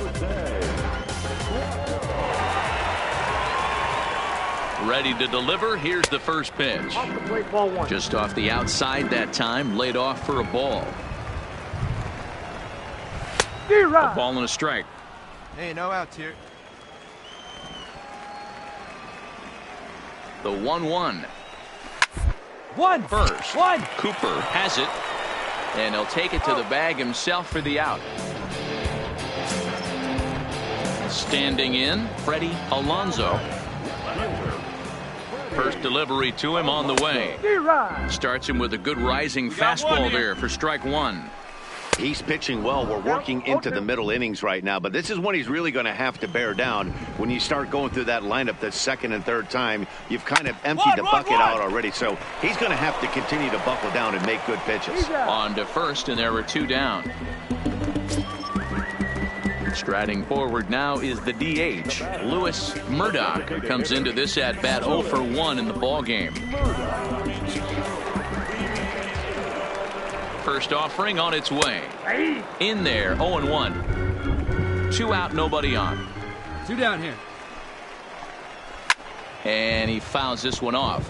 Ready to deliver. Here's the first pitch. Just off the outside that time, laid off for a ball. A ball and a strike. Hey, no outs here. The 1-1. First. Cooper has it, and he'll take it to the bag himself for the out. Standing in, Freddie Alonso. First delivery to him on the way. Starts him with a good rising fastball there for strike 1. He's pitching well. We're working into the middle innings right now, but this is when he's really going to have to bear down. When you start going through that lineup the second and third time, you've kind of emptied the bucket out already, so he's going to have to continue to buckle down and make good pitches. On to first, and there were 2 down. Striding forward now is the DH, Lewis Murdoch, who comes into this at-bat 0 for 1 in the ballgame. First offering on its way. In there, 0-1. 2 out, nobody on. 2 down here. And he fouls this one off.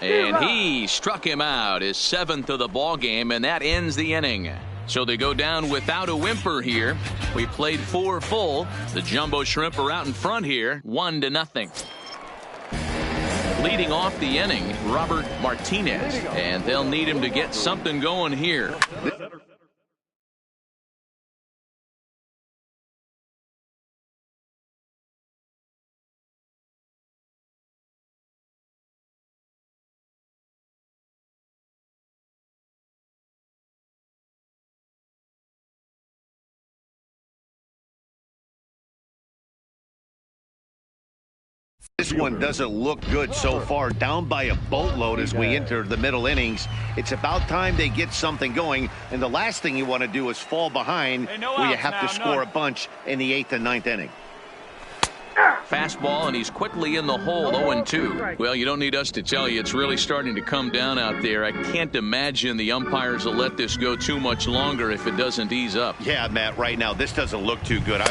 And he struck him out, his 7th of the ball game, and that ends the inning. So they go down without a whimper here. We played 4 full. The Jumbo Shrimp are out in front here, 1-0. Leading off the inning, Robert Martinez, and they'll need him to get something going here. This one doesn't look good so far, down by a boatload as we enter the middle innings. It's about time they get something going, and the last thing you want to do is fall behind where you have to score a bunch in the 8th and 9th inning. Fastball, and he's quickly in the hole, 0-2. Well, you don't need us to tell you, it's really starting to come down out there. I can't imagine the umpires will let this go too much longer if it doesn't ease up. Yeah, Matt, right now, this doesn't look too good.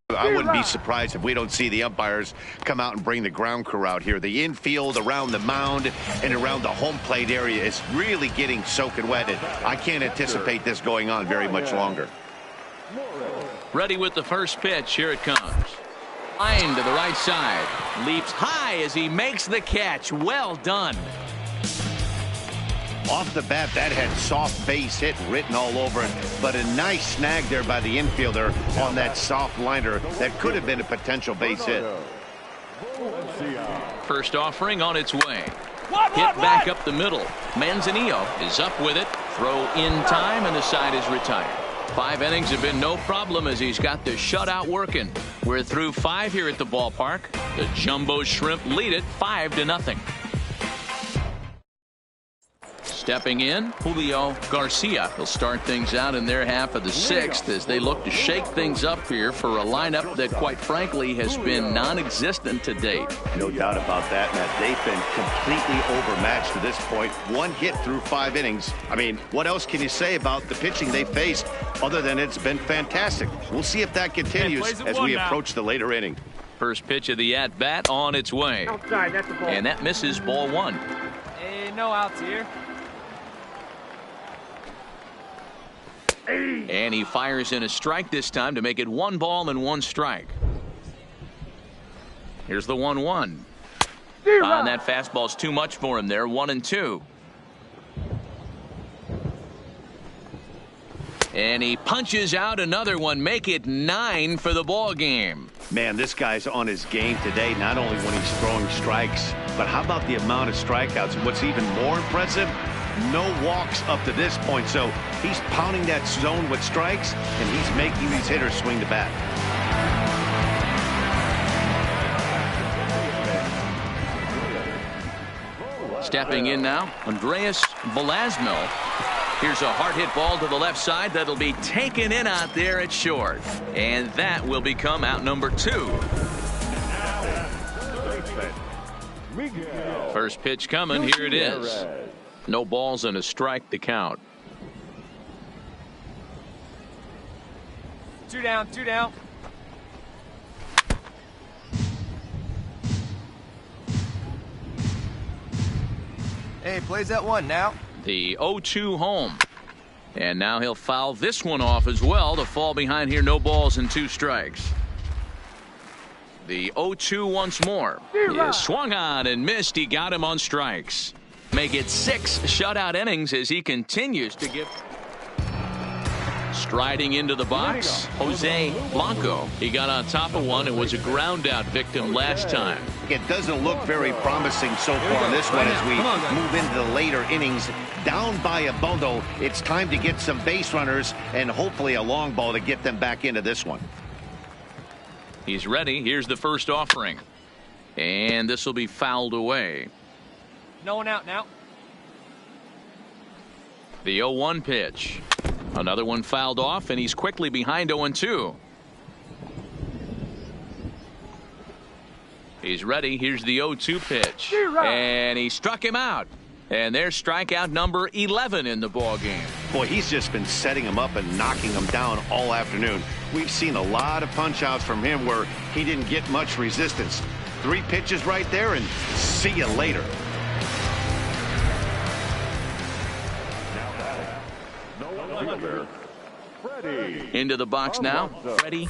I wouldn't be surprised if we don't see the umpires come out and bring the ground crew out here. The infield around the mound and around the home plate area is really getting soaking wet. And I can't anticipate this going on very much longer. Ready with the first pitch. Here it comes. Line to the right side. Leaps high as he makes the catch. Well done. Off the bat, that had soft base hit written all over it, but a nice snag there by the infielder on that soft liner that could have been a potential base hit. First offering on its way. Hit back up the middle. Manzanillo is up with it. Throw in time, and the side is retired. 5 innings have been no problem as he's got the shutout working. We're through 5 here at the ballpark. The Jumbo Shrimp lead it 5-0. Stepping in, Julio Garcia. He'll start things out in their half of the 6th as they look to shake things up here for a lineup that, quite frankly, has been non-existent to date. No doubt about that, Matt. They've been completely overmatched to this point. 1 hit through 5 innings. I mean, what else can you say about the pitching they faced other than it's been fantastic? We'll see if that continues as we approach the later inning. First pitch of the at-bat on its way. Outside, that's the ball. And that misses, ball 1. Hey, no outs here. And he fires in a strike this time to make it 1 ball and 1 strike. Here's the 1-1. And that fastball's too much for him there. 1-2. And he punches out another one. Make it 9 for the ball game. Man, this guy's on his game today, not only when he's throwing strikes, but how about the amount of strikeouts? What's even more impressive, no walks up to this point. So he's pounding that zone with strikes, and he's making these hitters swing the bat. Stepping in now, Andreas Velasmil. Here's a hard hit ball to the left side that'll be taken in out there at short. And that will become out number 2. First pitch coming. Here it is. No balls and a strike to count. 2 down, 2 down. Hey, plays that one now. The 0-2 home. And now he'll foul this one off as well to fall behind here. No balls and 2 strikes. The 0-2 once more. He is swung on and missed. He got him on strikes. Make it 6 shutout innings as he continues to give. Striding into the box, Jose Blanco. He got on top of one and was a ground out victim last time. It doesn't look very promising so far in this one as we move into the later innings. Down by a bundle, it's time to get some base runners and hopefully a long ball to get them back into this one. He's ready. Here's the first offering. And this will be fouled away. No one out now. The 0-1 pitch. Another one fouled off, and he's quickly behind 0-2. He's ready. Here's the 0-2 pitch. And he struck him out. And there's strikeout number 11 in the ball game. Boy, he's just been setting him up and knocking him down all afternoon. We've seen a lot of punch-outs from him where he didn't get much resistance. 3 pitches right there, and see you later. Into the box now. Freddie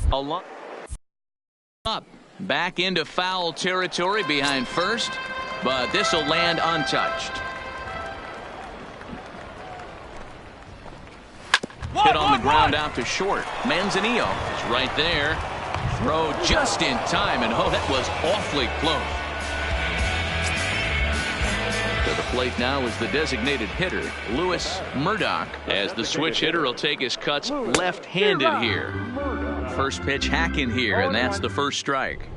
up. Back into foul territory behind first, but this will land untouched. Hit on the ground out to short. Manzanillo is right there. Throw just in time, and oh, that was awfully close. To the plate now is the designated hitter, Lewis Murdoch, as the switch hitter will take his cuts left-handed here. First pitch hacking here, and that's the first strike.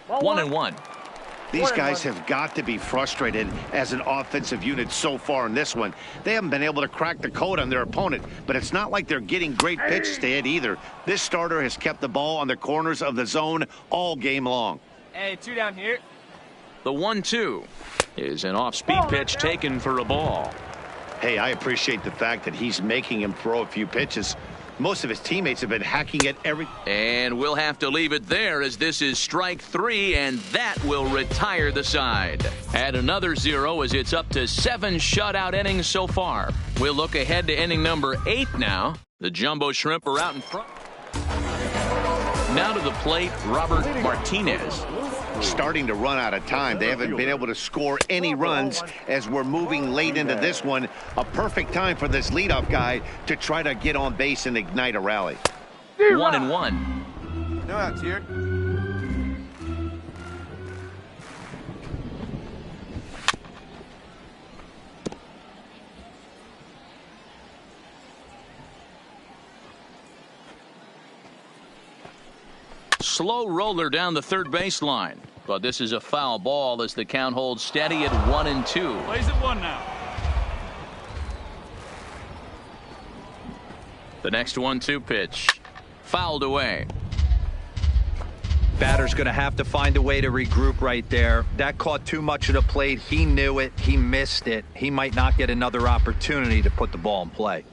1-1. These guys have got to be frustrated as an offensive unit so far in this one. They haven't been able to crack the code on their opponent, but it's not like they're getting great pitches to hit either. This starter has kept the ball on the corners of the zone all game long. Hey, 2 down here. The 1-2 is an off-speed pitch taken for a ball. Hey, I appreciate the fact that he's making him throw a few pitches. Most of his teammates have been hacking at every... And we'll have to leave it there as this is strike 3, and that will retire the side. Add another 0 as it's up to 7 shutout innings so far. We'll look ahead to inning number 8 now. The Jumbo Shrimp are out in front. Now to the plate, Robert Martinez. Starting to run out of time. They haven't been able to score any runs as we're moving late into this one. A perfect time for this leadoff guy to try to get on base and ignite a rally. 1-1. No outs here. Slow roller down the third baseline. But this is a foul ball as the count holds steady at 1-2. Plays at 1 now. The next 1-2 pitch. Fouled away. Batter's going to have to find a way to regroup right there. That caught too much of the plate. He knew it. He missed it. He might not get another opportunity to put the ball in play.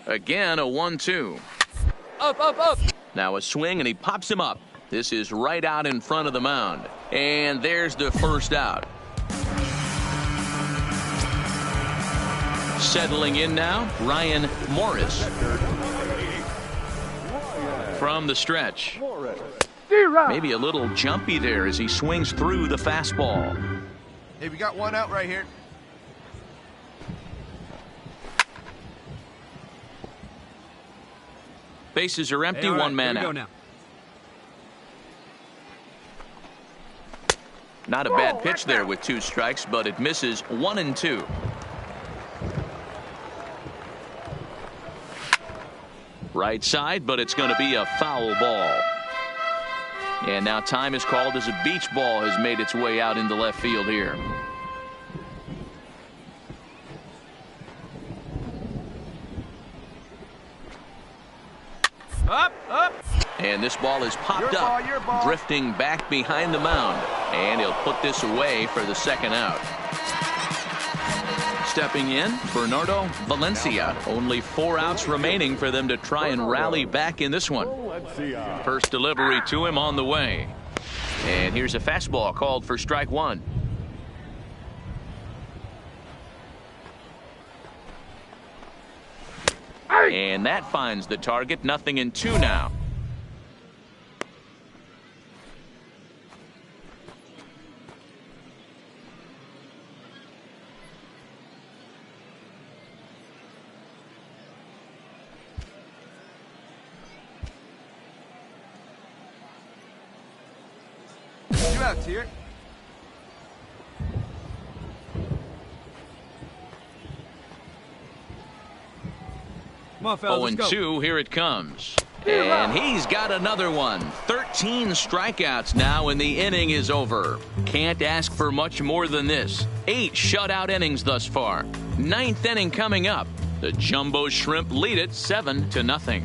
Again, a 1-2. Up, up, up. Now a swing, and he pops him up. This is right out in front of the mound. And there's the first out. Settling in now, Ryan Morris. From the stretch. Maybe a little jumpy there as he swings through the fastball. Hey, we got one out right here. Bases are empty, right, one man here we out. go now. Not a bad pitch there with 2 strikes, but it misses 1-2. Right side, but it's going to be a foul ball. And now time is called as a beach ball has made its way out into left field here. Up, up. And this ball is popped up, drifting back behind the mound. And he'll put this away for the second out. Stepping in, Bernardo Valencia. Only 4 outs remaining for them to try and rally back in this one. First delivery to him on the way. And here's a fastball called for strike 1. And that finds the target. 0-2 now. Two outs here. Come on, fellas, let's go. 0-2, here it comes. And he's got another one. 13 strikeouts now, and the inning is over. Can't ask for much more than this. 8 shutout innings thus far. 9th inning coming up. The Jumbo Shrimp lead it 7-0.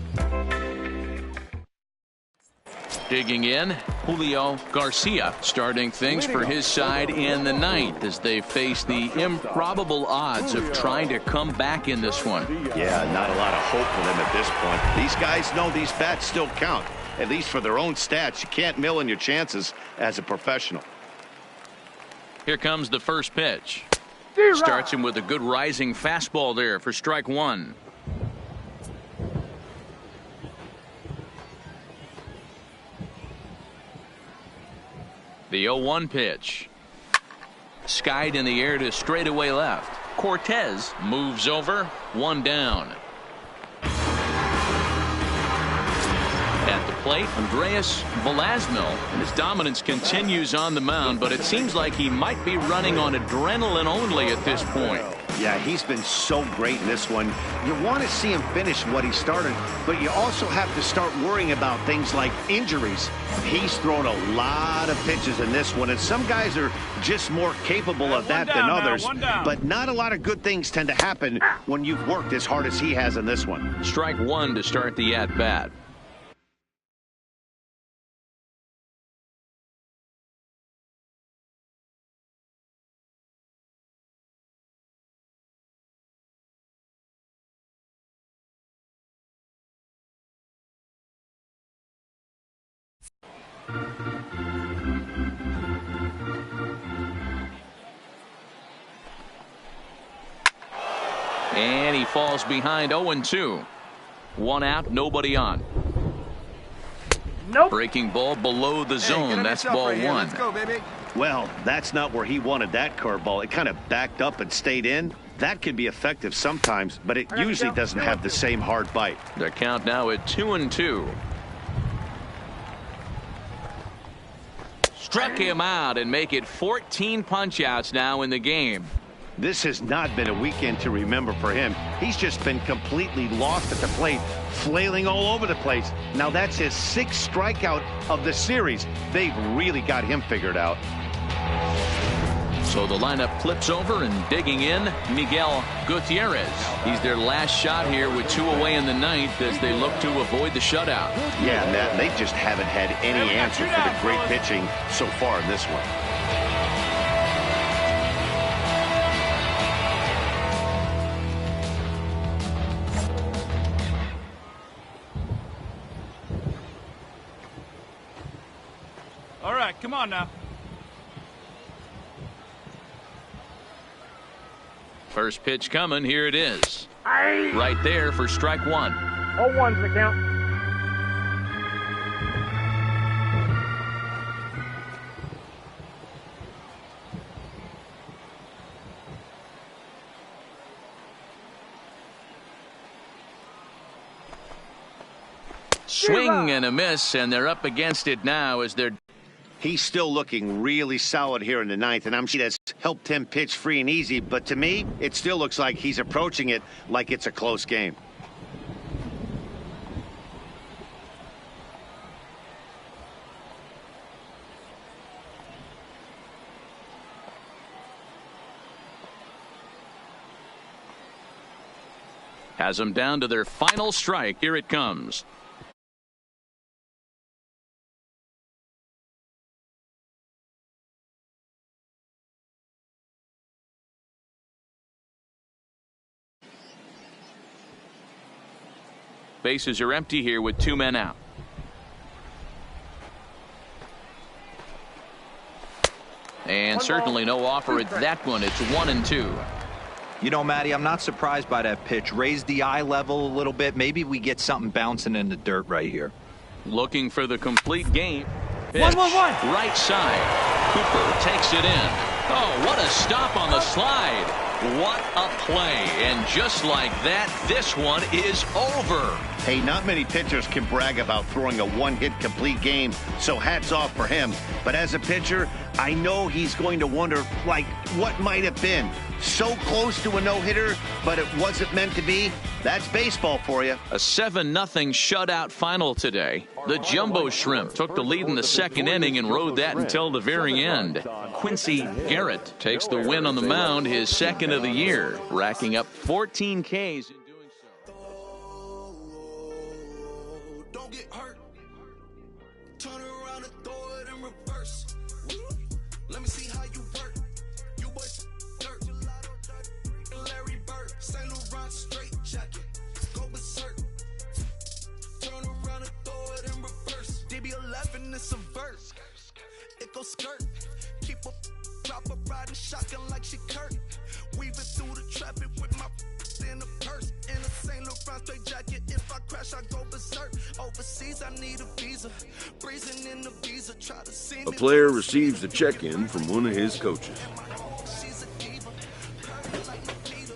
Digging in, Julio Garcia starting things for his side in the 9th as they face the improbable odds of trying to come back in this one. Yeah, not a lot of hope for them at this point. These guys know these bats still count, at least for their own stats. You can't mill in your chances as a professional. Here comes the first pitch. Starts him with a good rising fastball there for strike 1. The 0-1 pitch. Skied in the air to straightaway left. Cortez moves over. 1 down. At the plate, Andreas Velasmil. And his dominance continues on the mound, but it seems like he might be running on adrenaline only at this point. Yeah, he's been so great in this one. You want to see him finish what he started, but you also have to start worrying about things like injuries. He's thrown a lot of pitches in this one, and some guys are just more capable of that than others. But not a lot of good things tend to happen when you've worked as hard as he has in this one. Strike 1 to start the at-bat. And he falls behind 0-2. 1 out, nobody on. Nope. Breaking ball below the zone. That's ball right 1. Let's go, baby. Well, that's not where he wanted that curveball. It kind of backed up and stayed in. That can be effective sometimes, but it usually doesn't have the same hard bite. The count now at 2-2. Struck him out and make it 14 punch-outs now in the game. This has not been a weekend to remember for him. He's just been completely lost at the plate, flailing all over the place. Now that's his 6th strikeout of the series. They've really got him figured out. So the lineup flips over, and digging in, Miguel Gutierrez. He's their last shot here with 2 away in the 9th as they look to avoid the shutout. Yeah, Matt, they just haven't had any answer for the great pitching so far in this one. All right, come on now. First pitch coming. Here it is. Right there for strike one. 0-1's the count. Swing and a miss, and they're up against it now as they're... He's still looking really solid here in the ninth, and I'm sure that's helped him pitch free and easy. But to me, it still looks like he's approaching it like it's a close game. Has them down to their final strike. Here it comes. Bases are empty here with 2 men out. And certainly no offer at that one. It's 1-2. You know, Matty, I'm not surprised by that pitch. Raise the eye level a little bit. Maybe we get something bouncing in the dirt right here. Looking for the complete game. Pitch. 1-1-1. Right side. Cooper takes it in. Oh, what a stop on the slide. What a play. And just like that, this one is over. Hey, not many pitchers can brag about throwing a one-hit complete game, so hats off for him. But as a pitcher, I know he's going to wonder, like, what might have been. So close to a no-hitter, but it wasn't meant to be. That's baseball for you. A 7-0 shutout final today. The Jumbo Shrimp took the lead in the second inning and rode that until the very end. Quincy Garrett takes the win on the mound, his second of the year, racking up 14 Ks in doing so. Don't get hurt. Turn around and throw it in reverse. Let me see how you work. You boys dirt. Larry Bird, St. Laurent straight jacket. Go berserk. Turn around and throw it in reverse. DB11 is a verse. It goes skirt. Keep a drop a riding shotgun like she Kurt. Weaving through the traffic with my in a purse. In a St. Laurent straight jacket. If I crash, I go berserk. Overseas, I need a visa. Breezing in the visa. Try to see A player receives a check-in from one of his coaches. She's a diva. Perfect like Peter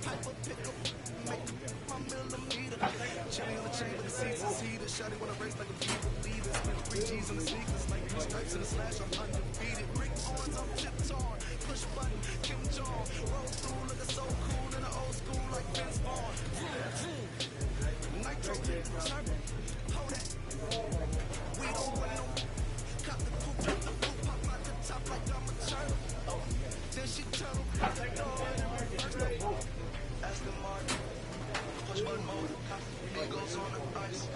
Piper. Pick up, make my millimeter. Cherry on the chain with the seasons heater. Shawty wanna race like a fever leader. Spend 3 G's on the sneakers like 3 stripes in the slash. I'm undefeated. Rick Owens, I'm tip-torn. Push button, Kim Jong. Roll through looking so cool in the old school like Vince Vaughn. Nitro, snap, hold that. We don't want no. Cut the coupe, pop like the top like I'm a turtle. Oh, then she turtle. Aston Martin, push button mode. It goes on the ice.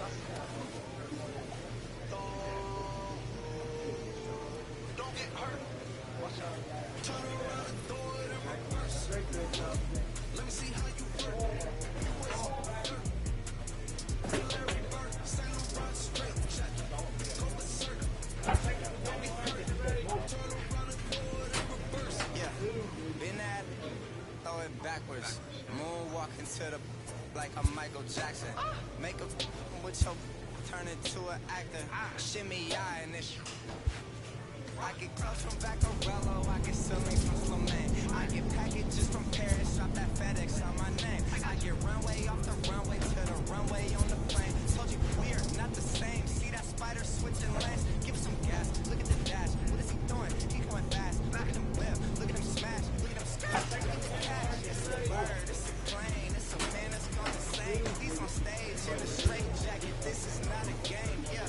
Don't get hurt. Turn around and throw it in reverse. Let me see how you work. You was dirt. Larry Bird, St. Laurent straight jacket. Go berserk. Don't get hurt. Turn around and throw it in reverse. Yeah, been at it, throw it backwards. Moonwalking to the like I'm Michael Jackson. Make a with your turn into an actor. Shimmy eye and this. I get clothes from Vaccarello, I get ceilings from Sloman. I get packages from Paris, drop that FedEx on my name. I get runway off the runway to the runway on the plane. Told you we are not the same. See that spider switching lanes? Give it some gas, look at the dash. What is he doing? He going fast. Look at him whip, look at him smash, look at him scratch, look at the cash. It's a bird, it's a plane, it's a man that's going to sing. He's on stage in a straight jacket, this is not a game, yeah.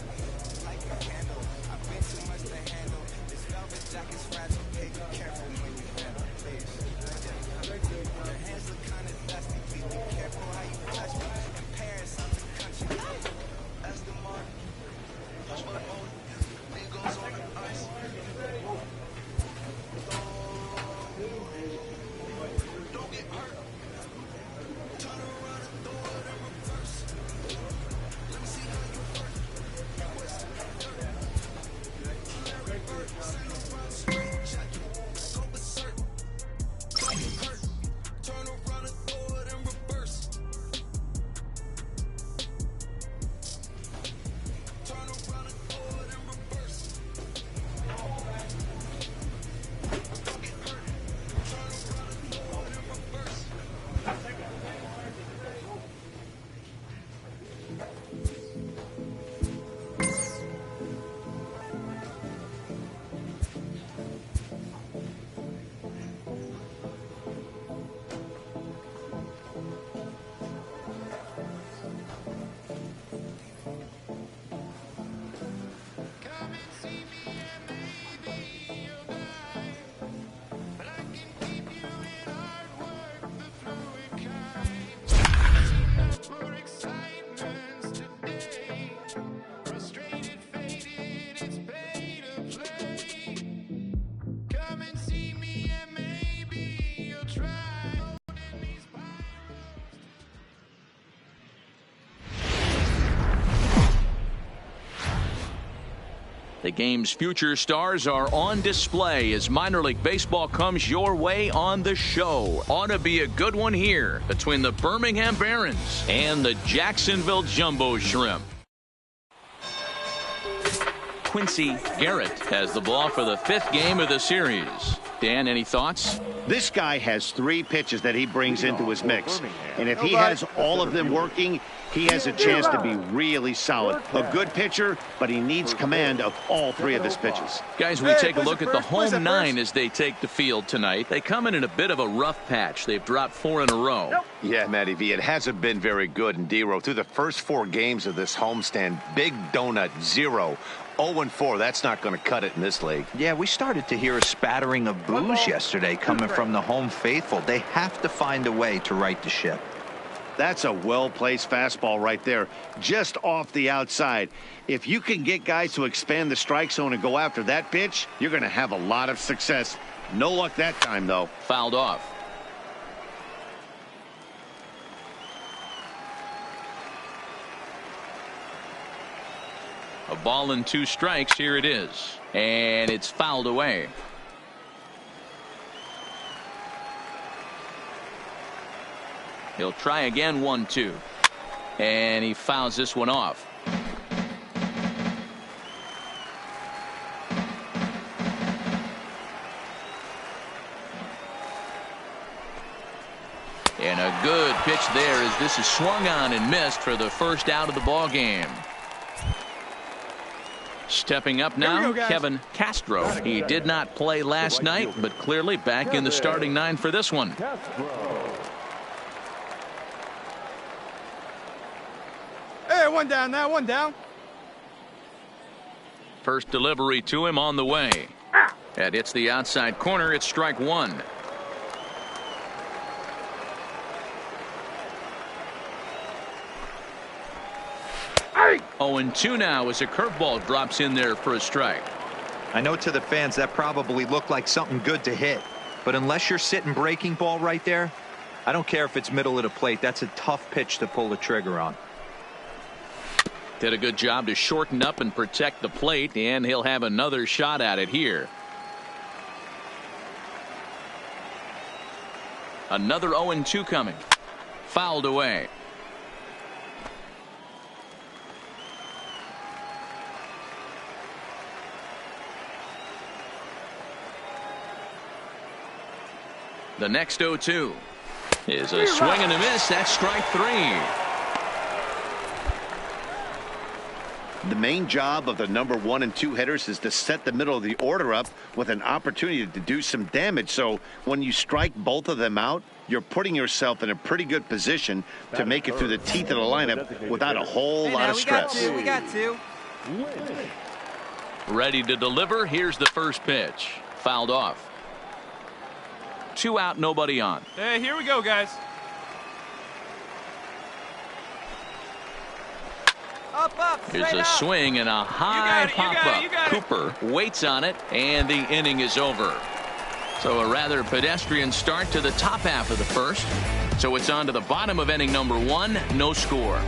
Like a candle, I've been too much to handle. Velvet jacket's fragile, hey, be careful when you handle, please. Your hands look kinda dusty, please be careful how you touch me. In Paris, I'm the country. Aston Martin, The game's future stars are on display as minor league baseball comes your way on the show. Ought to be a good one here between the Birmingham Barons and the Jacksonville Jumbo Shrimp. Quincy Garrett has the ball for the 5th game of the series. Dan, any thoughts? This guy has 3 pitches that he brings into his mix. And if he has all of them working, he has a chance to be really solid. A good pitcher, but he needs command of all 3 of his pitches. Guys, we take a look at the home 9 as they take the field tonight. They come in a bit of a rough patch. They've dropped 4 in a row. Yeah, Matty V, it hasn't been very good in D-Row. Through the first 4 games of this homestand, big donut, 0. 0-4, that's not going to cut it in this league. Yeah, we started to hear a spattering of boos yesterday coming from the home faithful. They have to find a way to right the ship. That's a well-placed fastball right there, just off the outside. If you can get guys to expand the strike zone and go after that pitch, you're going to have a lot of success. No luck that time, though. Fouled off. A ball and 2 strikes. Here it is. And it's fouled away. He'll try again, 1-2. And he fouls this one off. And a good pitch there as this is swung on and missed for the first out of the ball game. Stepping up now, Kevin Castro. He did not play last night, but clearly back in the starting 9 for this one. Hey, 1 down now, 1 down. First delivery to him on the way. That hits the outside corner. It's strike 1. Hey! 0-2 now as a curveball drops in there for a strike. I know to the fans that probably looked like something good to hit, but unless you're sitting breaking ball right there, I don't care if it's middle of the plate. That's a tough pitch to pull the trigger on. Did a good job to shorten up and protect the plate, and he'll have another shot at it here. Another 0-2 coming. Fouled away. The next 0-2 is a swing and a miss. That's strike 3. The main job of the number 1 and 2 hitters is to set the middle of the order up with an opportunity to do some damage. So when you strike both of them out, you're putting yourself in a pretty good position to make it through the teeth of the lineup without a whole lot of stress. We got two. Ready to deliver. Here's the first pitch. Fouled off. 2 out, nobody on. Hey, here we go, guys. Up, Here's a swing and a high pop-up. Cooper waits on it, and the inning is over. So a rather pedestrian start to the top half of the first. So it's on to the bottom of inning number 1. No score.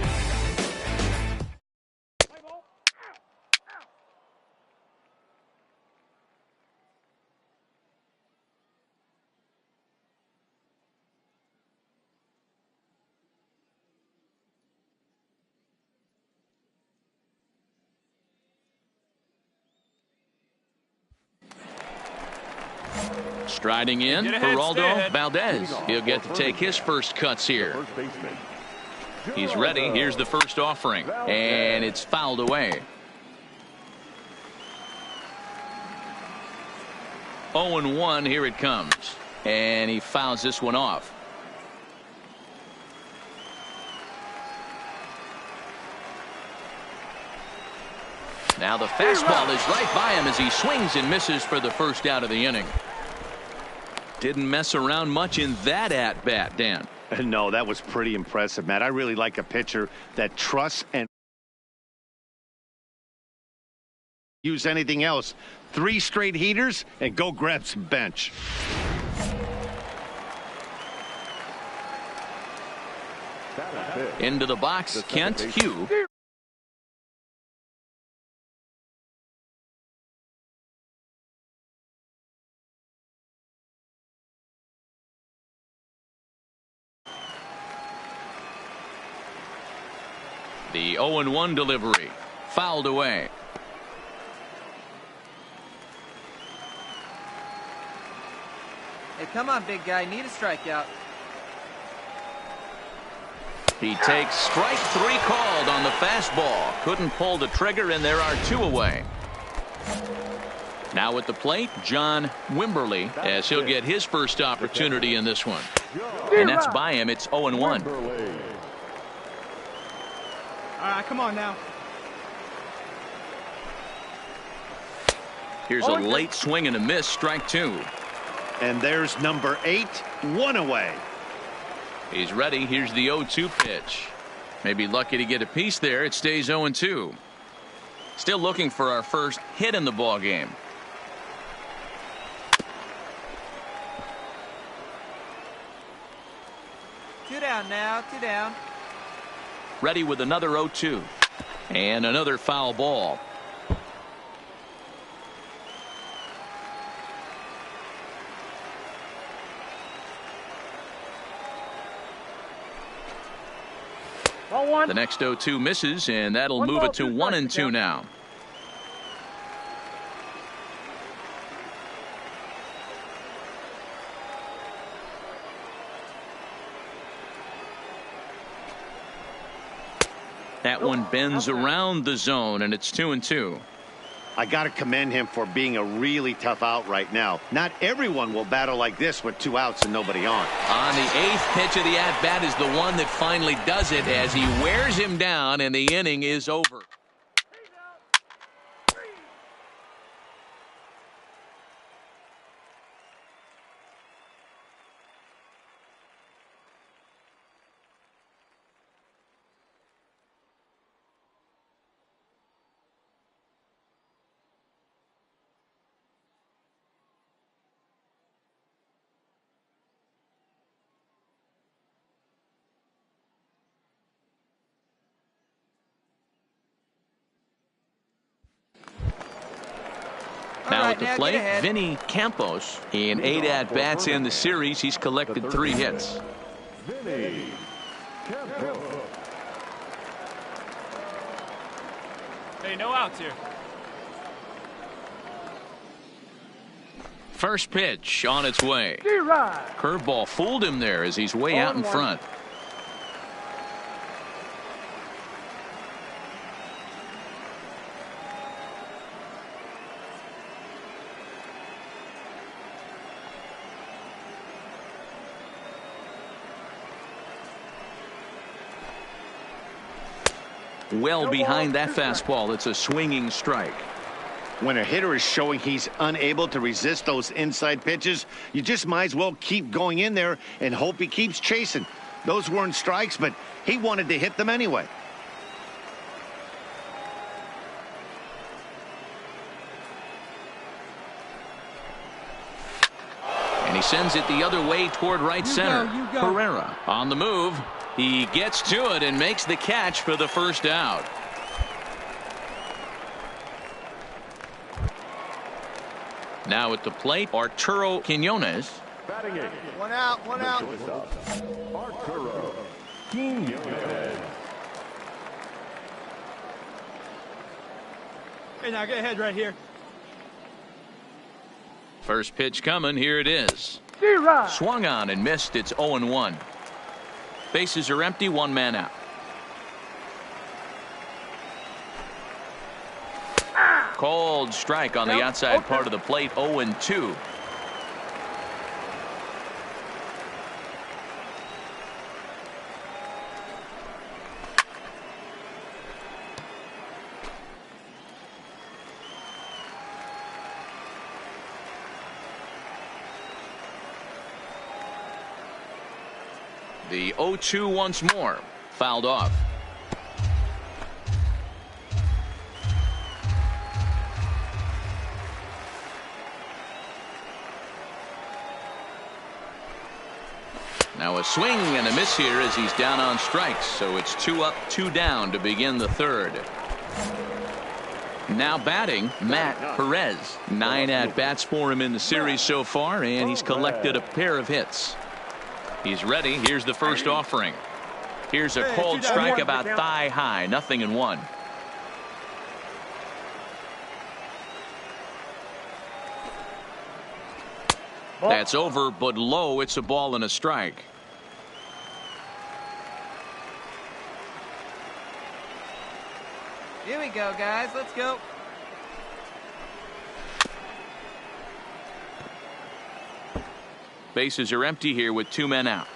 Striding in, Geraldo Valdez. He'll get to take his first cuts here. He's ready. Here's the first offering, and it's fouled away. 0-1, here it comes, and he fouls this one off. Now the fastball is right by him as he swings and misses for the first out of the inning. Didn't mess around much in that at-bat, Dan. No, that was pretty impressive, Matt. I really like a pitcher that trusts and use anything else. 3 straight heaters and go grab some bench. Into the box, Kent Hugh. The 0-1 delivery. Fouled away. Hey, come on, big guy. Need a strikeout. He takes strike 3 called on the fastball. Couldn't pull the trigger, and there are 2 away. Now at the plate, John Wimberly, as he'll get his first opportunity in this one. And that's by him. It's 0-1. All right, come on now. Here's a late swing and a miss, strike 2. And there's number 8, 1 away. He's ready. Here's the 0-2 pitch. Maybe lucky to get a piece there. It stays 0-2. Still looking for our first hit in the ball game. Two down now. 2 down. Ready with another 0-2. And another foul ball. The next 0-2 misses, and that'll move it to 1-2 now. That one bends around the zone, and it's 2-2. I got to commend him for being a really tough out right now. Not everyone will battle like this with 2 outs and nobody on. On the 8th pitch of the at-bat is the one that finally does it as he wears him down, and the inning is over. Now at the plate, Vinny Campos. In 8 at-bats in the series, he's collected 3 hits. Vinny Campos. Hey, no outs here. First pitch on its way. Curveball fooled him there as he's way out in front. Well behind that fastball. It's a swinging strike. When a hitter is showing he's unable to resist those inside pitches, you just might as well keep going in there and hope he keeps chasing. Those weren't strikes, but he wanted to hit them anyway. And he sends it the other way toward right center. Herrera on the move. He gets to it and makes the catch for the first out. Now at the plate, Arturo Quiñones. Batting it. 1 out, 1 out. Arturo Quiñones. Hey, now get ahead right here. First pitch coming. Here it is. Swung on and missed. It's 0-1. Bases are empty. 1 man out. Cold strike on the outside part of the plate. 0-2. The 0-2 once more. Fouled off. Now a swing and a miss here as he's down on strikes. So it's 2 up, 2 down to begin the third. Now batting, Matt Perez. 9 at-bats for him in the series so far, and he's collected a pair of hits. He's ready. Here's the first offering. Here's a cold strike about thigh high. 0-1. That's over, but low. It's a ball and a strike. Here we go, guys. Let's go. Bases are empty here with 2 men out.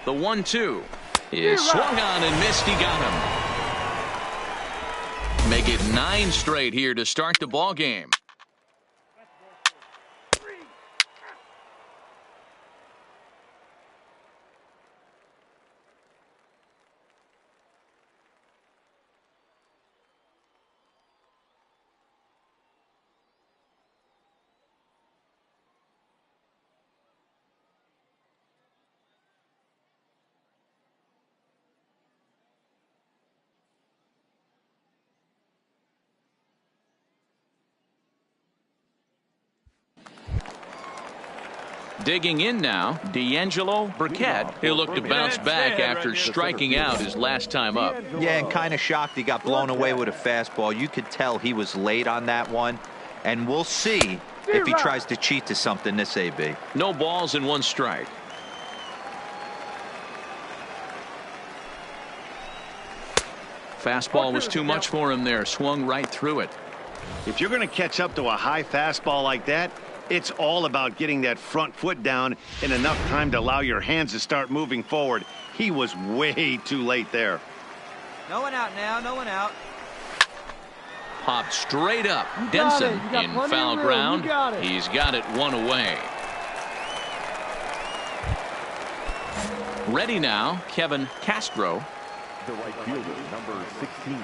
The 1-2 is swung on and missed. He got him. Make it 9 straight here to start the ball game. Digging in now, D'Angelo Burkett. He'll look to bounce back after striking out his last time up. Yeah, and kind of shocked he got blown away with a fastball. You could tell he was late on that one. And we'll see if he tries to cheat to something this AB. No balls and 1 strike. Fastball was too much for him there. Swung right through it. If you're going to catch up to a high fastball like that, it's all about getting that front foot down in enough time to allow your hands to start moving forward. He was way too late there. No one out now. No one out. Popped straight up. Denson in foul ground. He's got it 1 away. Ready now, Kevin Castro. The right fielder, number 16.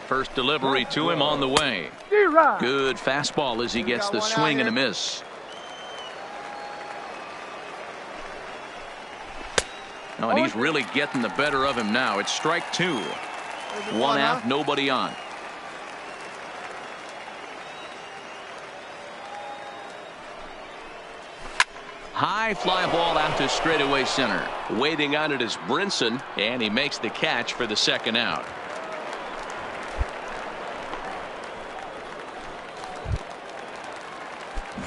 First delivery to him on the way. Good fastball as he gets the swing and a miss. Oh, and he's really getting the better of him now. It's strike 2. 1 out, nobody on. High fly ball out to straightaway center. Waiting on it is Brinson, and he makes the catch for the 2nd out.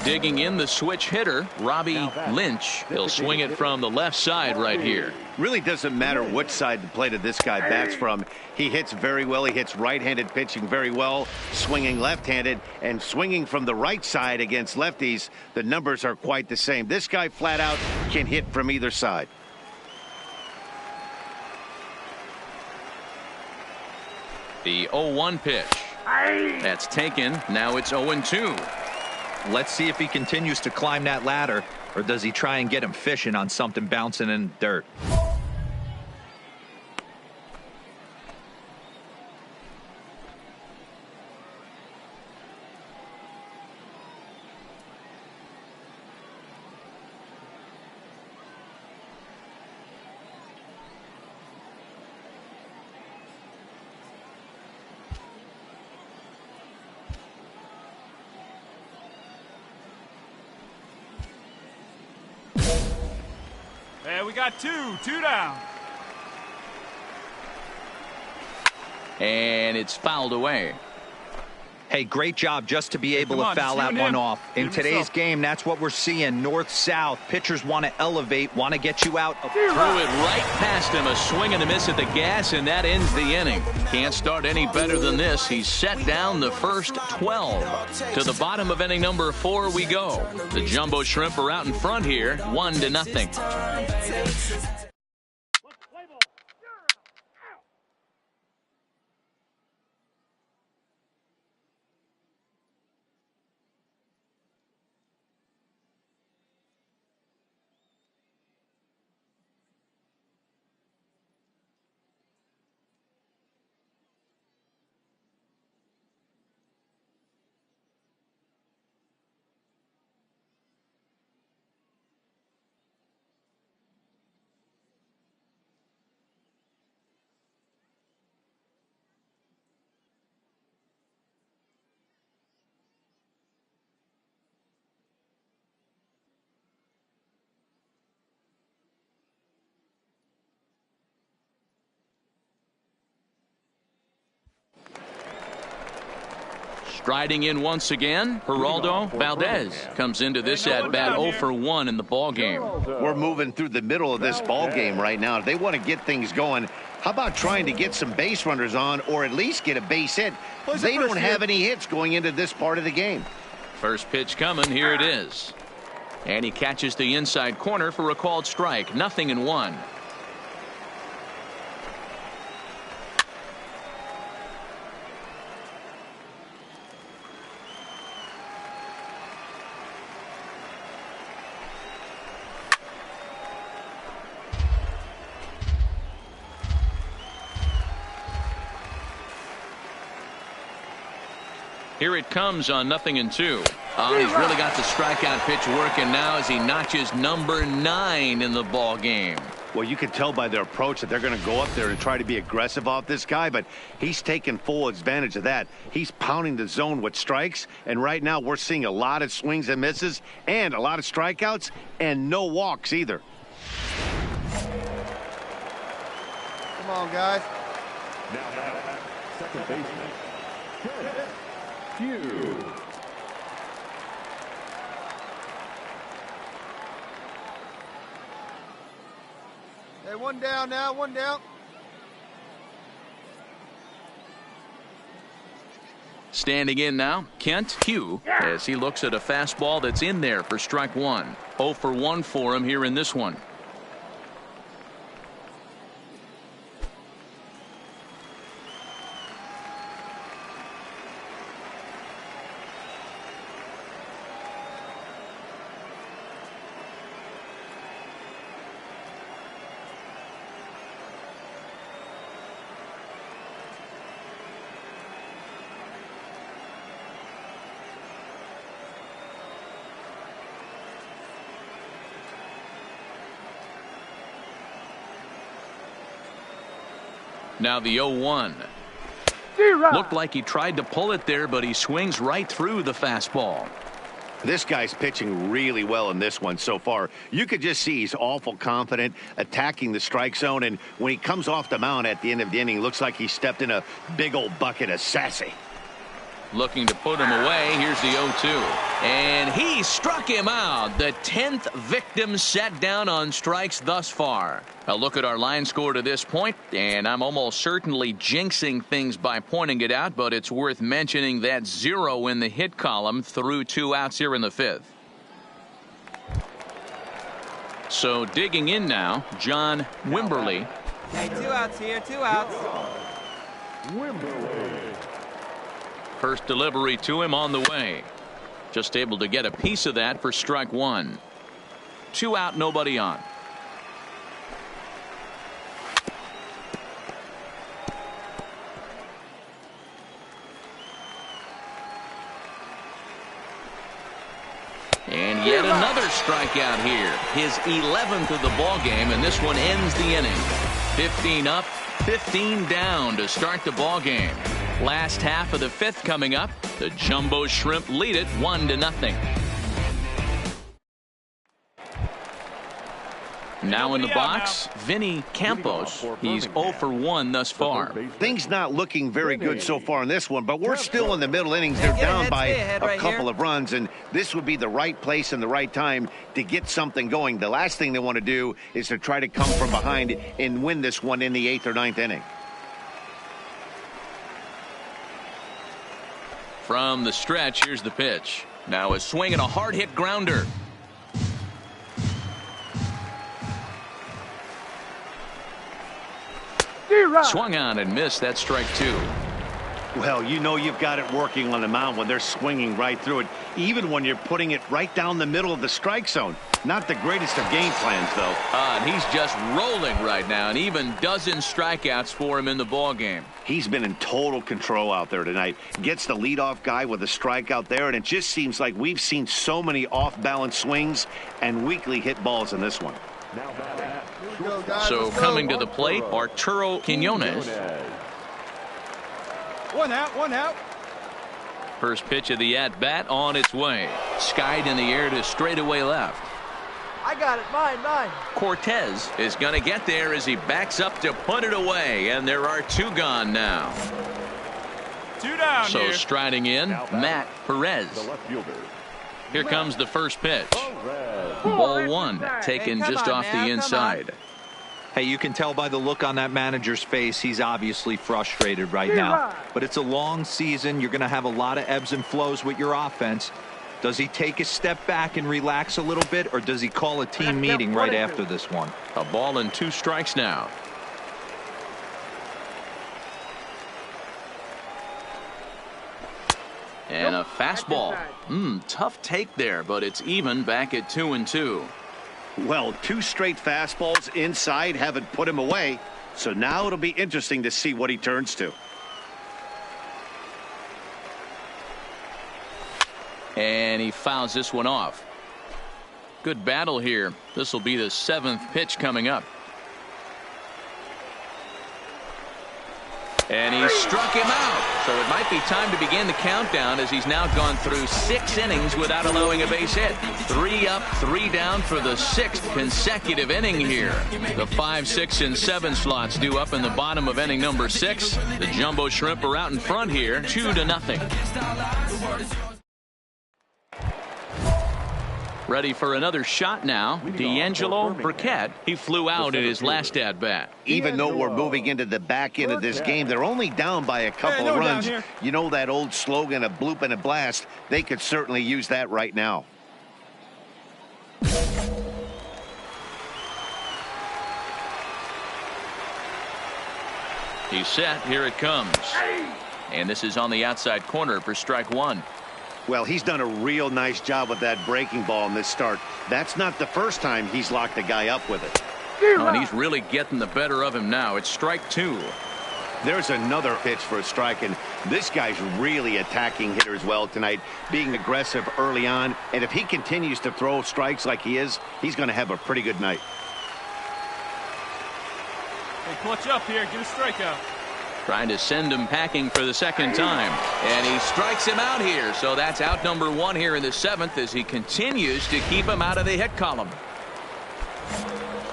Digging in the switch hitter, Robbie Lynch. He'll swing it from the left side right here. Really doesn't matter which side the plate of this guy bats from. He hits very well. He hits right-handed pitching very well, swinging left-handed, and swinging from the right side against lefties. The numbers are quite the same. This guy flat out can hit from either side. The 0-1 pitch. That's taken. Now it's 0-2. Let's see if he continues to climb that ladder, or does he try and get him fishing on something bouncing in the dirt. Hey, we got 2 down. And it's fouled away. Hey, great job just to be able to foul that one off. In today's game, that's what we're seeing. North-south. Pitchers want to elevate, want to get you out. Threw it right past him. A swing and a miss at the gas, and that ends the inning. Can't start any better than this. He's set down the first 12. To the bottom of inning number 4 we go. The Jumbo Shrimp are out in front here, 1-0. Striding in once again, Geraldo Valdez comes into this at-bat 0 for 1 in the ball game. We're moving through the middle of this ball game right now. If they want to get things going, how about trying to get some base runners on, or at least get a base hit? They don't have any hits going into this part of the game. First pitch coming. Here it is. And he catches the inside corner for a called strike. 0-1. Here it comes on 0-2. He's really got the strikeout pitch working now as he notches number 9 in the ball game. Well, you can tell by their approach that they're going to go up there and try to be aggressive off this guy, but he's taking full advantage of that. He's pounding the zone with strikes, and right now we're seeing a lot of swings and misses and a lot of strikeouts and no walks either. Come on, guys. Now, second baseman, Hugh. Hey, one down now, one down. Standing in now, Kent Hugh, as he looks at a fastball that's in there for strike one. 0 for 1 for him here in this one. Now the 0-1. Looked like he tried to pull it there, but he swings right through the fastball. This guy's pitching really well in this one so far. You could just see he's awful confident attacking the strike zone, and when he comes off the mound at the end of the inning, looks like he stepped in a big old bucket of sassy. Looking to put him away. Here's the 0-2. And he struck him out. The 10th victim set down on strikes thus far. A look at our line score to this point, and I'm almost certainly jinxing things by pointing it out, but it's worth mentioning that 0 in the hit column through 2 outs here in the 5th. So digging in now, John Wimberly. Hey, 2 outs here, 2 outs. Wimberly. First delivery to him on the way. Just able to get a piece of that for strike one. 2 out, nobody on. And yet another strikeout here. His 11th of the ball game, and this one ends the inning. 15 up, 15 down to start the ball game. Last half of the 5th coming up. The Jumbo Shrimp lead it 1-0. Now in the box, Vinny Campos. He's 0 for 1 thus far. Things not looking very good so far in this one, but we're still in the middle innings. They're down by a couple of runs, and this would be the right place and the right time to get something going. The last thing they want to do is to try to come from behind and win this one in the 8th or 9th inning. From the stretch, here's the pitch. Now a swing and a hard hit grounder. Swung on and missed. That strike 2. Well, you know you've got it working on the mound when they're swinging right through it, even when you're putting it right down the middle of the strike zone. Not the greatest of game plans, though. And he's just rolling right now, and even dozen strikeouts for him in the ball game. He's been in total control out there tonight. Gets the leadoff guy with a strikeout there, and it just seems like we've seen so many off-balance swings and weakly hit balls in this one. So coming to the plate, Arturo Quiñones. 1 out, 1 out. First pitch of the at-bat on its way. Skied in the air to straightaway left. I got it, mine. Cortez is going to get there as he backs up to put it away, and there are 2 gone now. 2 down so here. Striding in, Matt Perez. Here comes the first pitch. Ball 1, taken just off the inside. Hey, you can tell by the look on that manager's face, he's obviously frustrated right now. But it's a long season. You're going to have a lot of ebbs and flows with your offense. Does he take a step back and relax a little bit, or does he call a team meeting right after this one? A ball and 2 strikes now. And a fastball. Tough take there, but it's even back at 2-2. Well, 2 straight fastballs inside haven't put him away. So now it'll be interesting to see what he turns to. And he fouls this one off. Good battle here. This will be the 7th pitch coming up. And he struck him out. So it might be time to begin the countdown as he's now gone through 6 innings without allowing a base hit. 3 up, 3 down for the 6th consecutive inning here. The 5, 6, and 7 slots due up in the bottom of inning number 6. The Jumbo Shrimp are out in front here, 2-0. Ready for another shot now. D'Angelo Burkett. He flew out in his last at-bat. Even though we're moving into the back end of this game, they're only down by a couple of runs. You know that old slogan, a bloop and a blast? They could certainly use that right now. He's set. Here it comes. And this is on the outside corner for strike 1. Well, he's done a real nice job with that breaking ball in this start. That's not the first time he's locked a guy up with it. Oh, and he's really getting the better of him now. It's strike 2. There's another pitch for a strike, and this guy's really attacking hitters well tonight, being aggressive early on. And if he continues to throw strikes like he is, he's going to have a pretty good night. Hey, clutch up here. Get a strikeout. Trying to send him packing for the second time. And he strikes him out here. So that's out number 1 here in the 7th as he continues to keep him out of the hit column.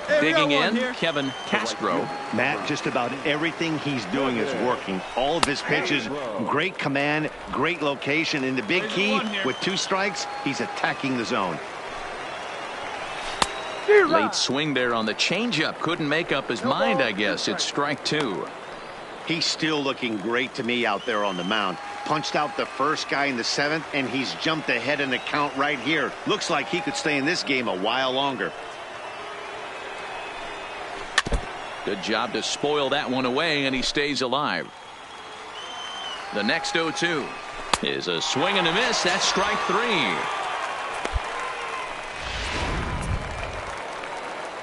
Hey, digging in, Kevin Castro. Matt, just about everything he's doing is working. All of his pitches, great command, great location. And the big key, with 2 strikes, he's attacking the zone. Late swing there on the changeup. Couldn't make up his mind, I guess. It's strike 2. He's still looking great to me out there on the mound. Punched out the first guy in the 7th, and he's jumped ahead in the count right here. Looks like he could stay in this game a while longer. Good job to spoil that one away, and he stays alive. The next 0-2 is a swing and a miss. That's strike 3.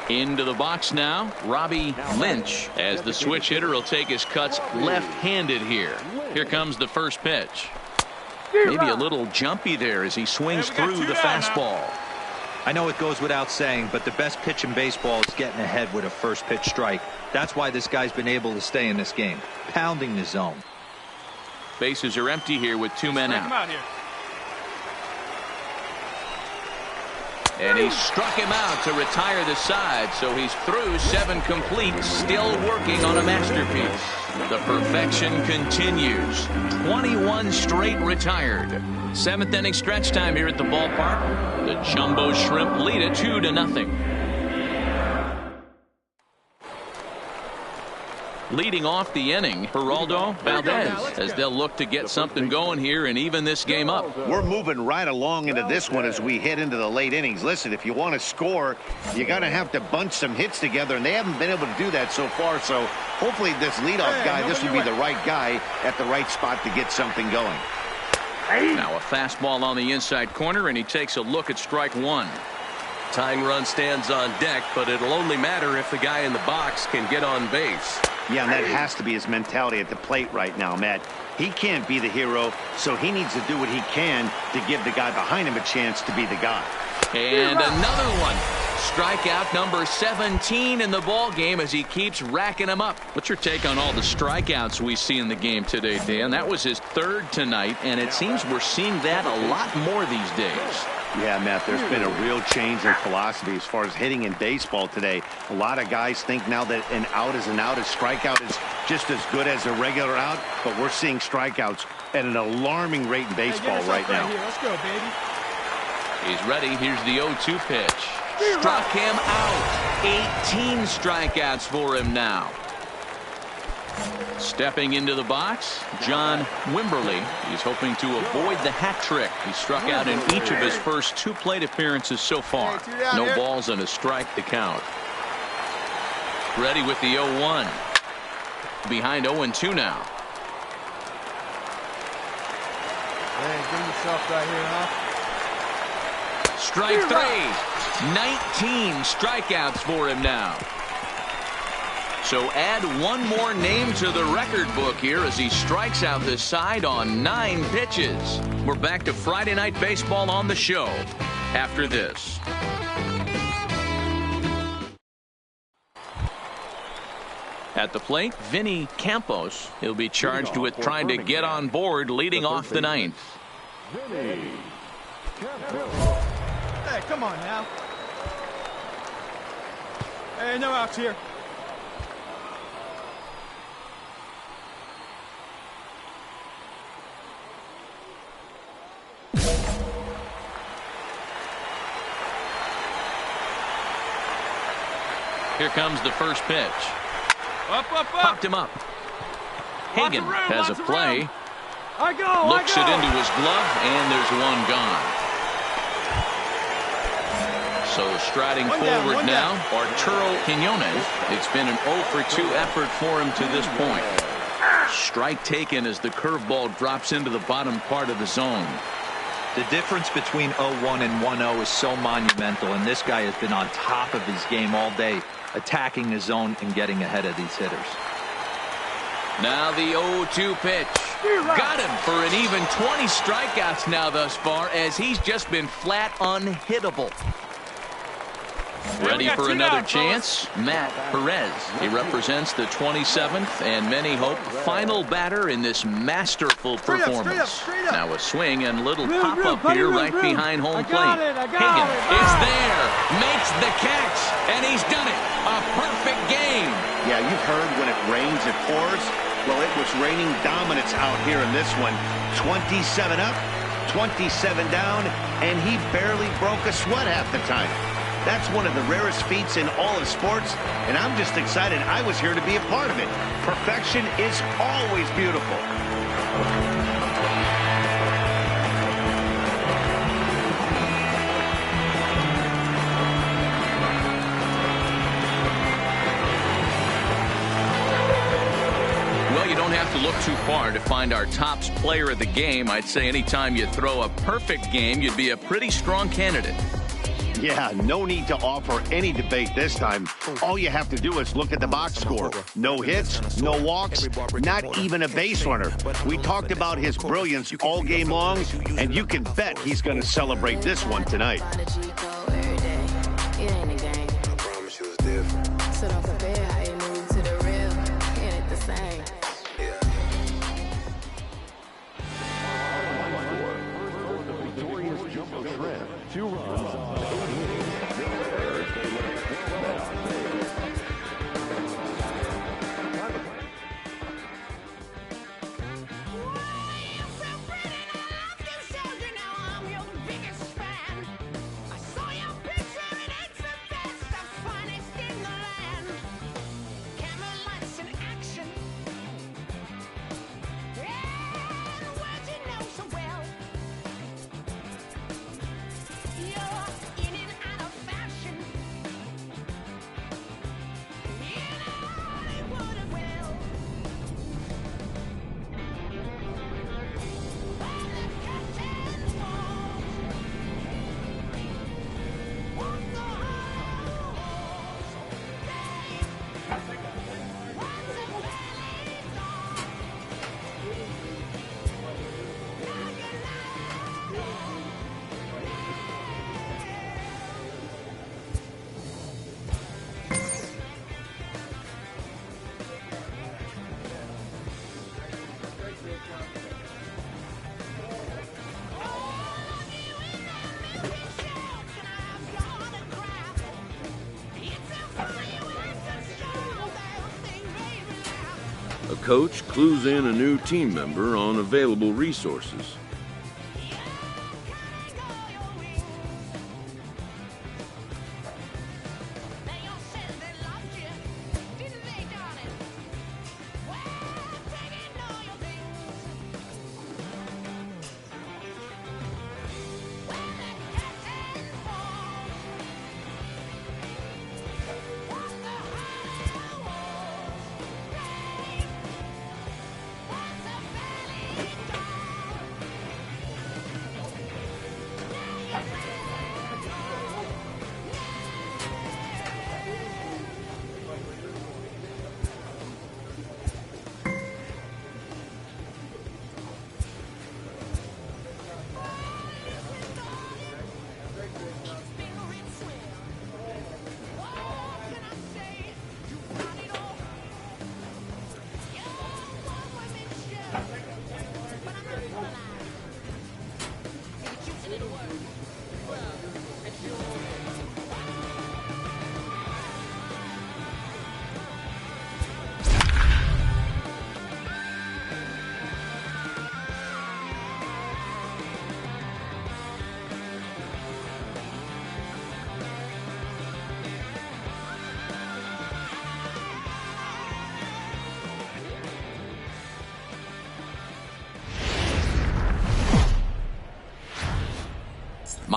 Into the box now, Robbie Lynch, as the switch hitter will take his cuts left-handed here. Here comes the first pitch. Maybe a little jumpy there as he swings through the fastball. I know it goes without saying, but the best pitch in baseball is getting ahead with a first pitch strike. That's why this guy's been able to stay in this game, pounding the zone. Bases are empty here with 2 men out. And he struck him out to retire the side, so he's through 7 complete, still working on a masterpiece. The perfection continues. 21 straight retired. 7th inning stretch time here at the ballpark. The Jumbo Shrimp lead it 2-0. Leading off the inning, Geraldo Valdez, as they'll look to get something going here and even this game up. We're moving right along into this one as we head into the late innings. Listen, if you want to score, you got to have to bunch some hits together, and they haven't been able to do that so far. So hopefully this leadoff guy, this will be the right guy at the right spot to get something going. Now a fastball on the inside corner, and he takes a look at strike 1. Tying run stands on deck, but it'll only matter if the guy in the box can get on base. Yeah, and that has to be his mentality at the plate right now, Matt. He can't be the hero, so he needs to do what he can to give the guy behind him a chance to be the guy. And another one. Strikeout number 17 in the ball game as he keeps racking them up. What's your take on all the strikeouts we see in the game today, Dan? That was his 3rd tonight, and it seems we're seeing that a lot more these days. Yeah, Matt, there's been a real change in philosophy as far as hitting in baseball today. A lot of guys think now that an out is an out, a strikeout is just as good as a regular out, but we're seeing strikeouts at an alarming rate in baseball right now. Let's go, baby. He's ready. Here's the 0-2 pitch. Struck him out. 18 strikeouts for him now. Stepping into the box, John Wimberly. He's hoping to avoid the hat trick. He struck out in each of his first 2 plate appearances so far. No balls and a strike to count. Ready with the 0-1. Behind 0-2 now. Hey, give yourself right here, huh? Strike 3. 19 strikeouts for him now. So add one more name to the record book here as he strikes out this side on 9 pitches. We're back to Friday Night Baseball on the show after this. At the plate, Vinny Campos. He'll be charged with trying to get on board leading off the ninth. Vinny Campos. Hey, come on now. Hey, no outs here. Here comes the first pitch. Up. Popped him up. Hagen has a play. I go. Looks it into his glove, and there's one gone. So striding forward now, Arturo Quiñones. It's been an 0 for 2 effort for him to this point. Strike taken as the curveball drops into the bottom part of the zone. The difference between 0-1 and 1-0 is so monumental, and this guy has been on top of his game all day, attacking the zone and getting ahead of these hitters. Now the 0-2 pitch. Got him for an even 20 strikeouts now thus far, as he's just been flat unhittable. Ready for another chance? Matt Perez. He represents the 27th and many hope final batter in this masterful performance. Now a swing and little pop-up here right behind home plate. Hagen is there, makes the catch, and he's done it. A perfect game. Yeah, you've heard when it rains, it pours. Well, it was raining dominance out here in this one. 27 up, 27 down, and he barely broke a sweat half the time. That's one of the rarest feats in all of sports, and I'm just excited I was here to be a part of it. Perfection is always beautiful. Well, you don't have to look too far to find our top player of the game. I'd say anytime you throw a perfect game, you'd be a pretty strong candidate. Yeah, no need to offer any debate this time. All you have to do is look at the box score. No hits, no walks, not even a base runner. We talked about his brilliance all game long, and you can bet he's going to celebrate this one tonight. A coach clues in a new team member on available resources.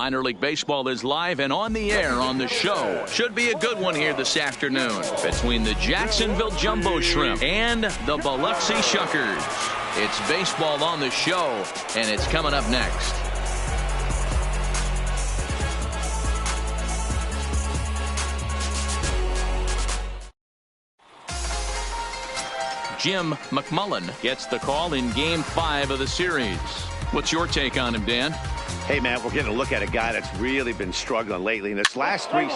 Minor League Baseball is live and on the air on the show. Should be a good one here this afternoon between the Jacksonville Jumbo Shrimp and the Biloxi Shuckers. It's baseball on the show, and it's coming up next. Jim McMullen gets the call in Game 5 of the series. What's your take on him, Dan? Hey, man, we're getting a look at a guy that's really been struggling lately. In his last three.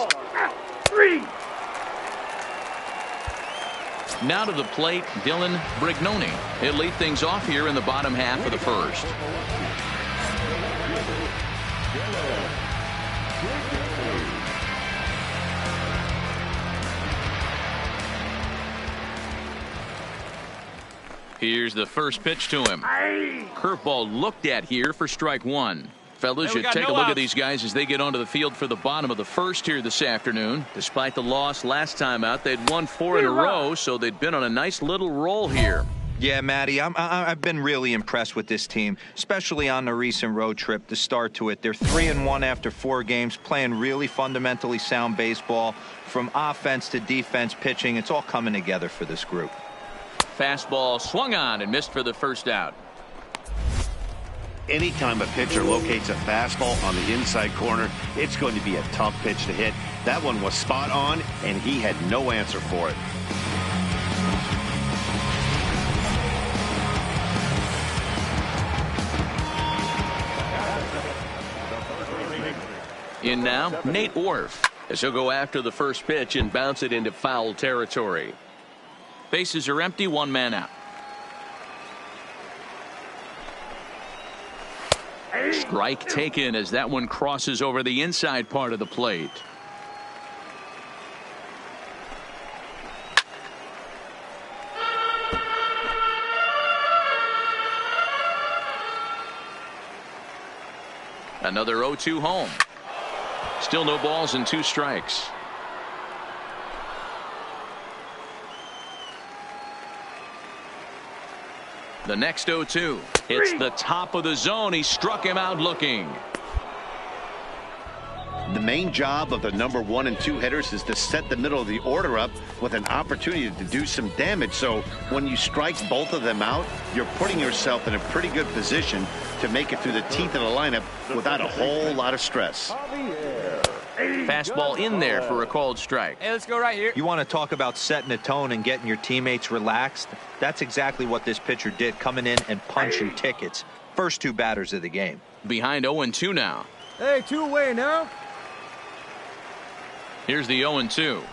Now to the plate, Dylan Brignoni. He'll lead things off here in the bottom half of the first. Here's the first pitch to him. Curveball looked at here for strike one. Fellas, you take a look at these guys as they get onto the field for the bottom of the first here this afternoon. Despite the loss last time out, they'd won 4 in a row, so they'd been on a nice little roll here. Yeah, Matty, I've been really impressed with this team, especially on the recent road trip. The start to it, they're 3-1 after 4 games, playing really fundamentally sound baseball. From offense to defense, pitching, it's all coming together for this group. Fastball swung on and missed for the first out. Anytime a pitcher locates a fastball on the inside corner, it's going to be a tough pitch to hit. That one was spot on, and he had no answer for it. In now, Nate Orf, as he'll go after the first pitch and bounce it into foul territory. Bases are empty, 1 man out. Strike taken as that one crosses over the inside part of the plate. Another 0-2 home. Still no balls and 2 strikes. The next 0-2 hits the top of the zone. He struck him out looking. The main job of the number 1 and 2 hitters is to set the middle of the order up with an opportunity to do some damage. So when you strike both of them out, you're putting yourself in a pretty good position to make it through the teeth of the lineup without a whole lot of stress. Fastball in there for a called strike. Hey, let's go right here. You want to talk about setting a tone and getting your teammates relaxed? That's exactly what this pitcher did, coming in and punching tickets. First 2 batters of the game. Behind 0-2 now. Hey, 2 away now. Here's the 0-2.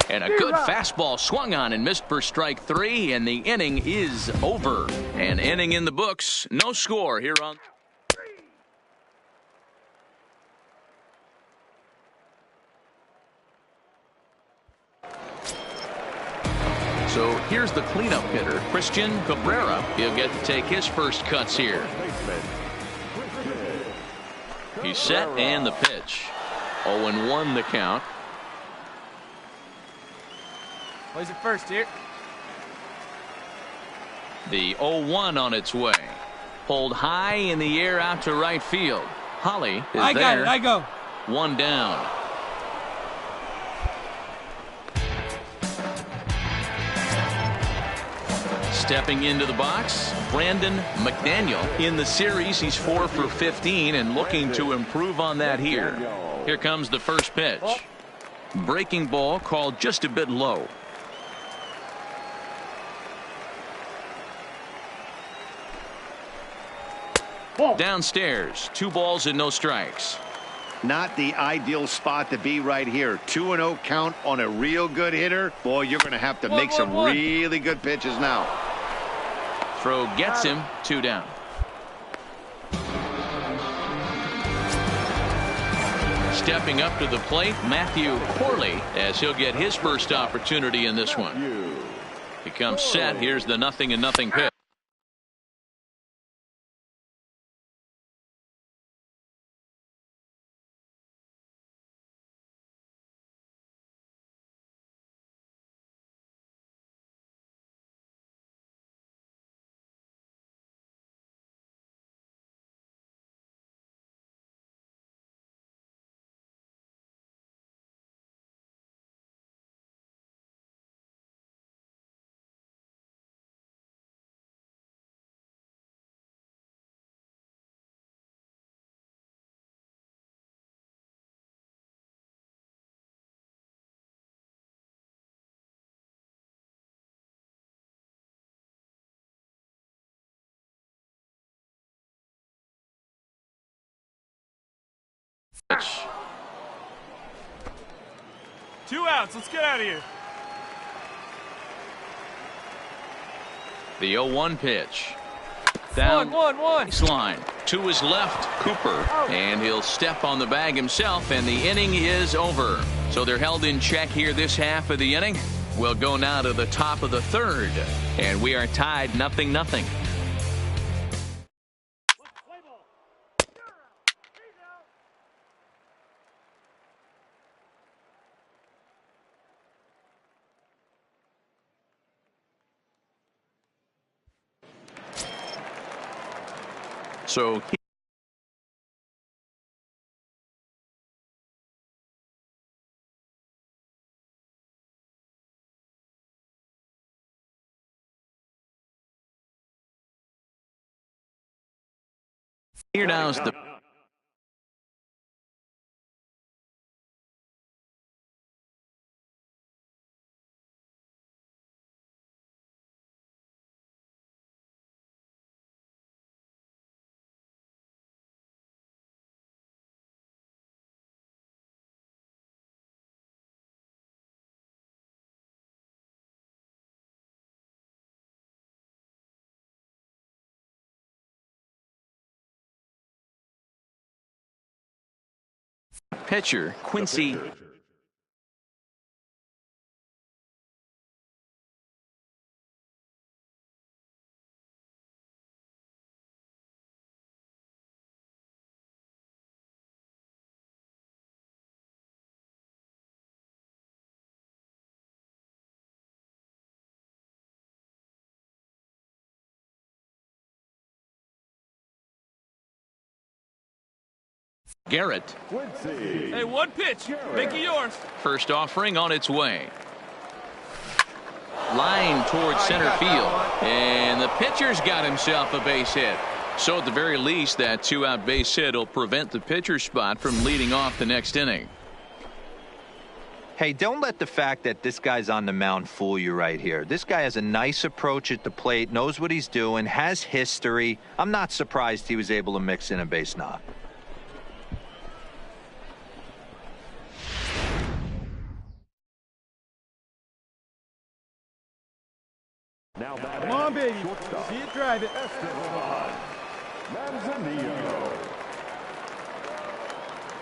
And a good fastball swung on and missed for strike 3, and the inning is over. An inning in the books. No score here on. So here's the cleanup hitter, Christian Cabrera. He'll get to take his first cuts here. He's set and the pitch. 0-1 the count. Plays it first here. The 0-1 on its way. Pulled high in the air out to right field. Holly is there. I got it. I go. 1 down. Stepping into the box, Brandon McDaniel. In the series, he's 4 for 15 and looking to improve on that here. Here comes the first pitch. Breaking ball called just a bit low. Downstairs, 2 balls and no strikes. Not the ideal spot to be right here. 2-0 count on a real good hitter. Boy, you're going to have to make some really good pitches now. Throw gets him, 2 down. Stepping up to the plate, Matthew Corley, as he'll get his first opportunity in this one. He comes set. Here's the 0-0 pitch. pitch. 2 outs. Let's get out of here. The 0-1 pitch. Down baseline to his left, Cooper, and he'll step on the bag himself, and the inning is over. So they're held in check here this half of the inning. We'll go now to the top of the third, and we are tied 0-0. So here now is the pitcher, Quincy. Garrett. Hey, 1 pitch. Make it yours. First offering on its way. Line towards center field. And the pitcher's got himself a base hit. So at the very least, that 2-out base hit will prevent the pitcher's spot from leading off the next inning. Hey, don't let the fact that this guy's on the mound fool you right here. This guy has a nice approach at the plate, knows what he's doing, has history. I'm not surprised he was able to mix in a base knock. Come on, baby. See it, drive it.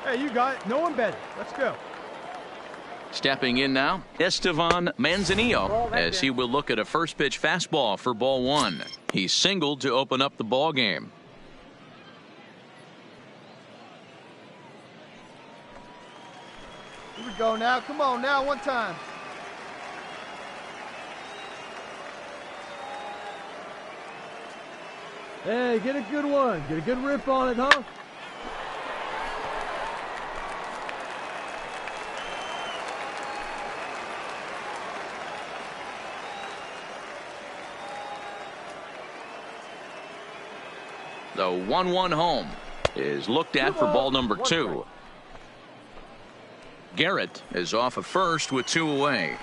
Hey, you got it. No one better. Let's go. Stepping in now, Estevan Manzanillo, as he will look at a first pitch fastball for ball 1. He singled to open up the ball game. Here we go now. Come on now, one time. Hey, get a good one. Get a good rip on it, huh? The 1-1 home is looked at for ball number 2. Garrett is off of first with 2 away.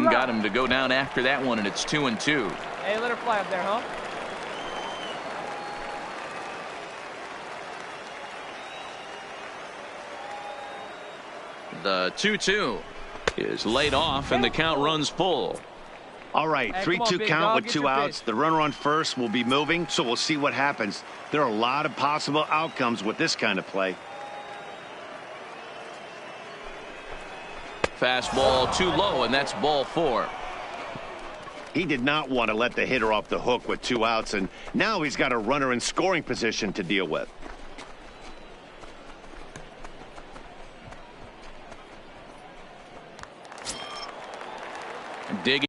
Got him to go down after that one, and it's 2-2. Hey, let her fly up there, huh? The 2-2 is laid off, and the count runs full. All right, 3-2 count with 2 outs. The runner on first will be moving, so we'll see what happens. There are a lot of possible outcomes with this kind of play. Fastball too low, and that's ball 4. He did not want to let the hitter off the hook with 2 outs, and now he's got a runner in scoring position to deal with. Digging.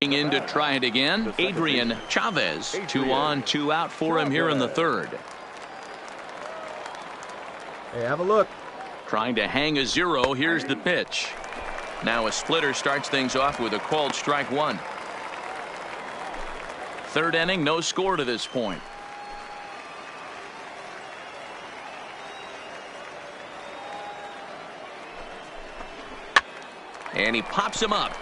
In to try it again, Adrian Chavez. 2 on, 2 out for him here in the third. Hey, have a look. Trying to hang a 0. Here's the pitch. Now a splitter starts things off with a called strike 1. Third inning, no score to this point. And he pops him up,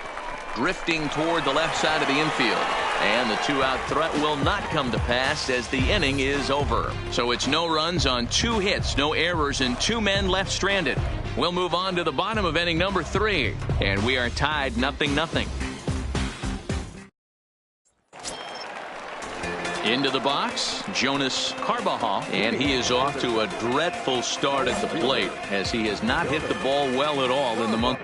drifting toward the left side of the infield. And the 2-out threat will not come to pass as the inning is over. So it's no runs on 2 hits, no errors, and 2 men left stranded. We'll move on to the bottom of inning number 3. And we are tied 0-0. Into the box, Jonas Carbajal, and he is off to a dreadful start at the plate as he has not hit the ball well at all in the month.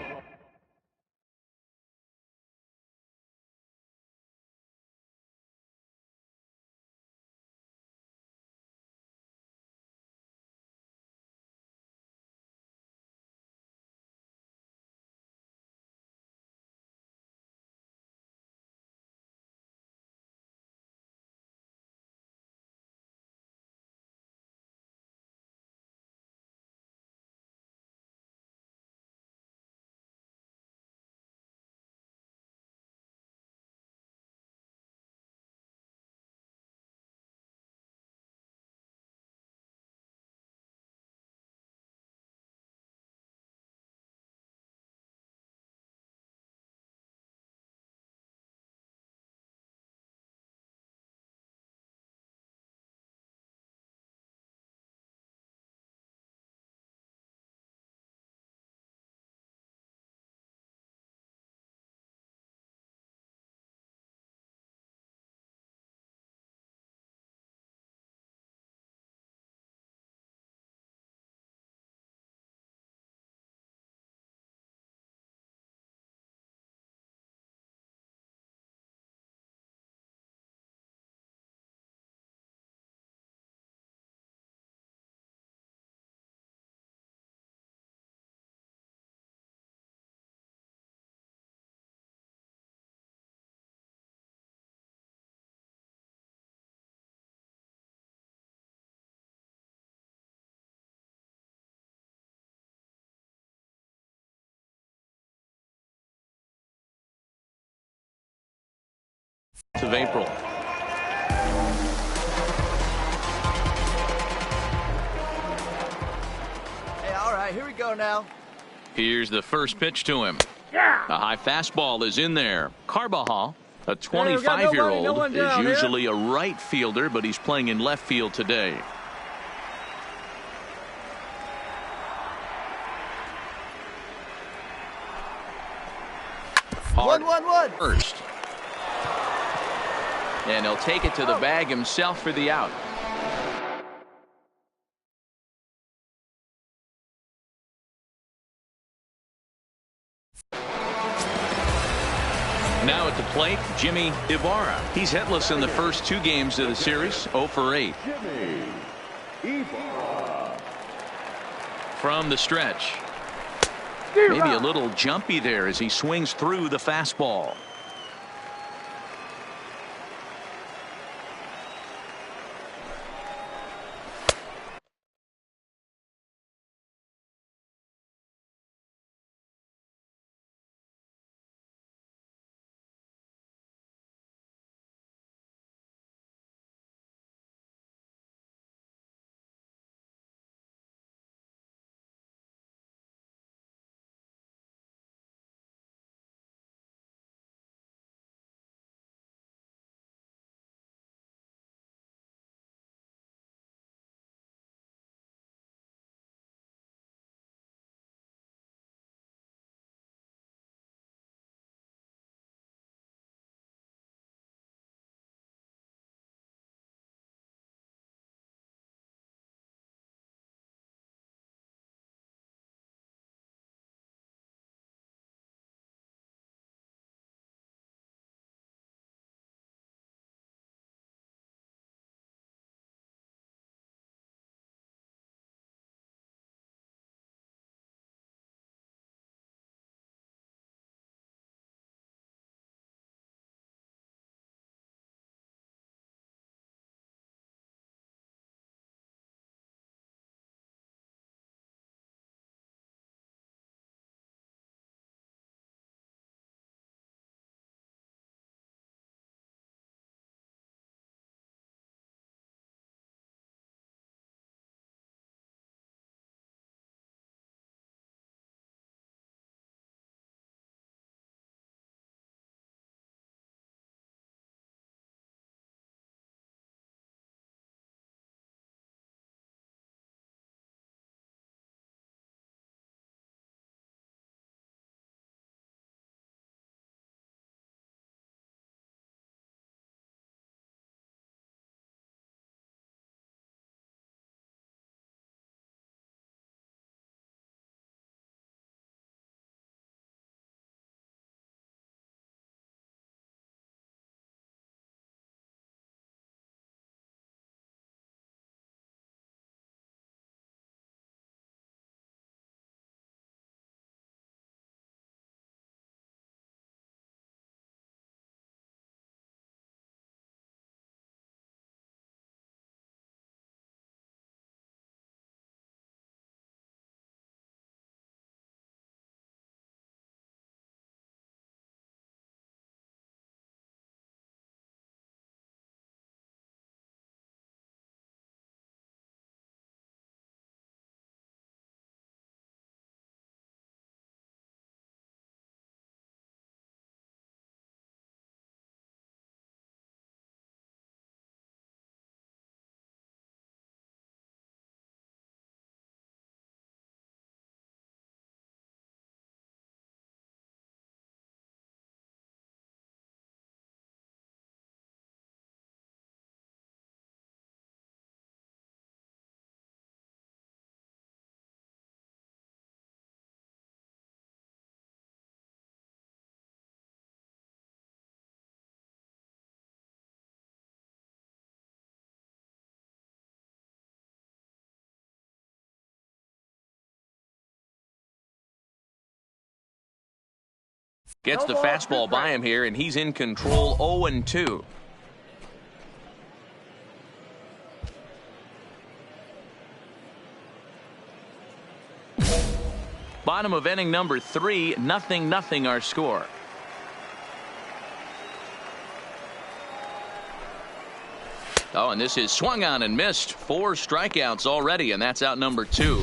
Of April. Hey, all right, here we go now. Here's the first pitch to him. Yeah. A high fastball is in there. Carbajal, a 25-year-old, is usually a right fielder, but he's playing in left field today. Hard 1-1-1. first. And he'll take it to the bag himself for the out. Now at the plate, Jimmy Ibarra. He's hitless in the first 2 games of the series, 0 for 8. Jimmy Ibarra. From the stretch. Maybe a little jumpy there as he swings through the fastball. Gets the fastball by him here, and he's in control 0-2. Bottom of inning number 3, 0-0 our score. Oh, and this is swung on and missed. 4 strikeouts already, and that's out number 2.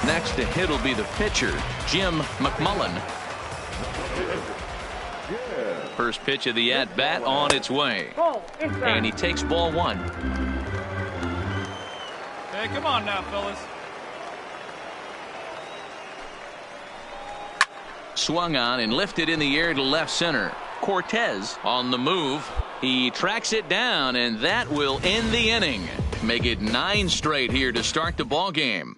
Next to hit will be the pitcher, Jim McMullen. First pitch of the at-bat on its way. And he takes ball 1. Hey, come on now, fellas. Swung on and lifted in the air to left center. Cortez on the move. He tracks it down, and that will end the inning. Make it 9 straight here to start the ball game.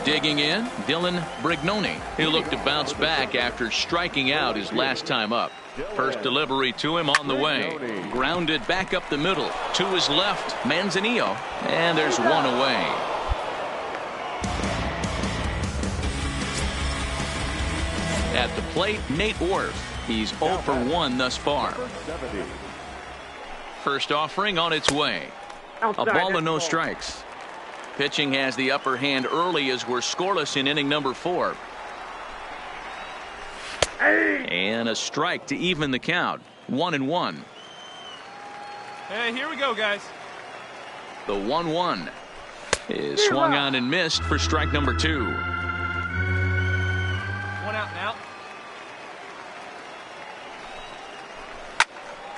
Digging in, Dylan Brignoni. He'll look to bounce back after striking out his last time up. First delivery to him on the way. Grounded back up the middle. To his left, Manzanillo. And there's 1 away. At the plate, Nate Orf. He's 0 for 1 thus far. First offering on its way. A ball and no strikes. Pitching has the upper hand early as we're scoreless in inning number 4. And a strike to even the count. 1-1. Hey, here we go, guys. The 1-1 is swung on and missed for strike number 2. 1 out now.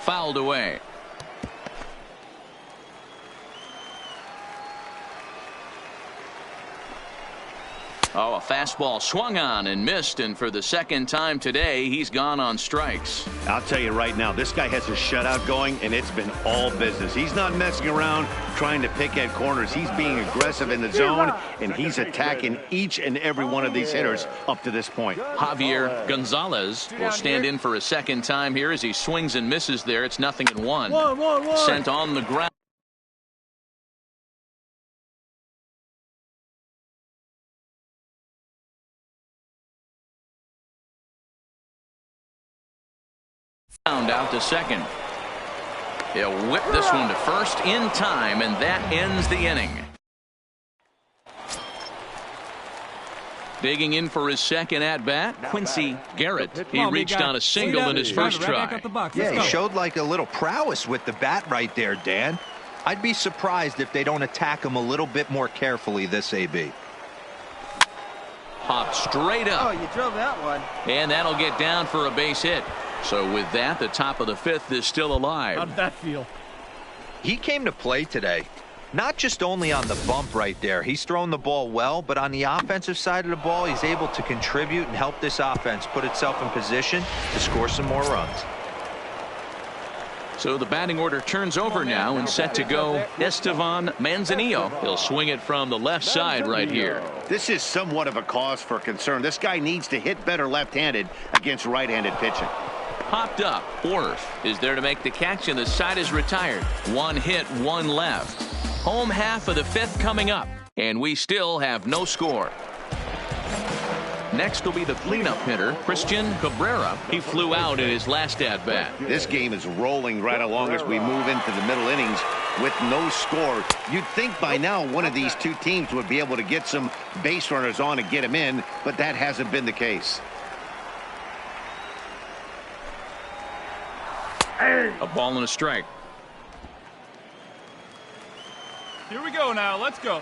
Fouled away. Oh, a fastball swung on and missed, and for the second time today, he's gone on strikes. I'll tell you right now, this guy has a shutout going, and it's been all business. He's not messing around trying to pick at corners. He's being aggressive in the zone, and he's attacking each and every one of these hitters up to this point. Javier Gonzalez will stand in for a second time here as he swings and misses there. It's 0-1. Sent on the ground. Out to second. He'll whip this one to first in time, and that ends the inning. Digging in for his second at-bat, Quincy Garrett. He reached on a single in his first try. Yeah, he showed like a little prowess with the bat right there, Dan. I'd be surprised if they don't attack him a little bit more carefully this AB. Hop straight up. Oh, you drove that one. And that'll get down for a base hit. So with that, the top of the 5th is still alive. How'd that feel? He came to play today. Not just only on the bump right there. He's thrown the ball well, but on the offensive side of the ball, he's able to contribute and help this offense put itself in position to score some more runs. So the batting order turns over now and set to go Estevan Manzanillo. He'll swing it from the left side right here. This is somewhat of a cause for concern. This guy needs to hit better left-handed against right-handed pitching. Popped up. Orf is there to make the catch, and the side is retired. 1 hit, 1 left. Home half of the 5th coming up, and we still have no score. Next will be the cleanup hitter, Christian Cabrera. He flew out in his last at-bat. This game is rolling right along as we move into the middle innings with no score. You'd think by now one of these two teams would be able to get some base runners on and get them in, but that hasn't been the case. A ball and a strike. Here we go now. Let's go.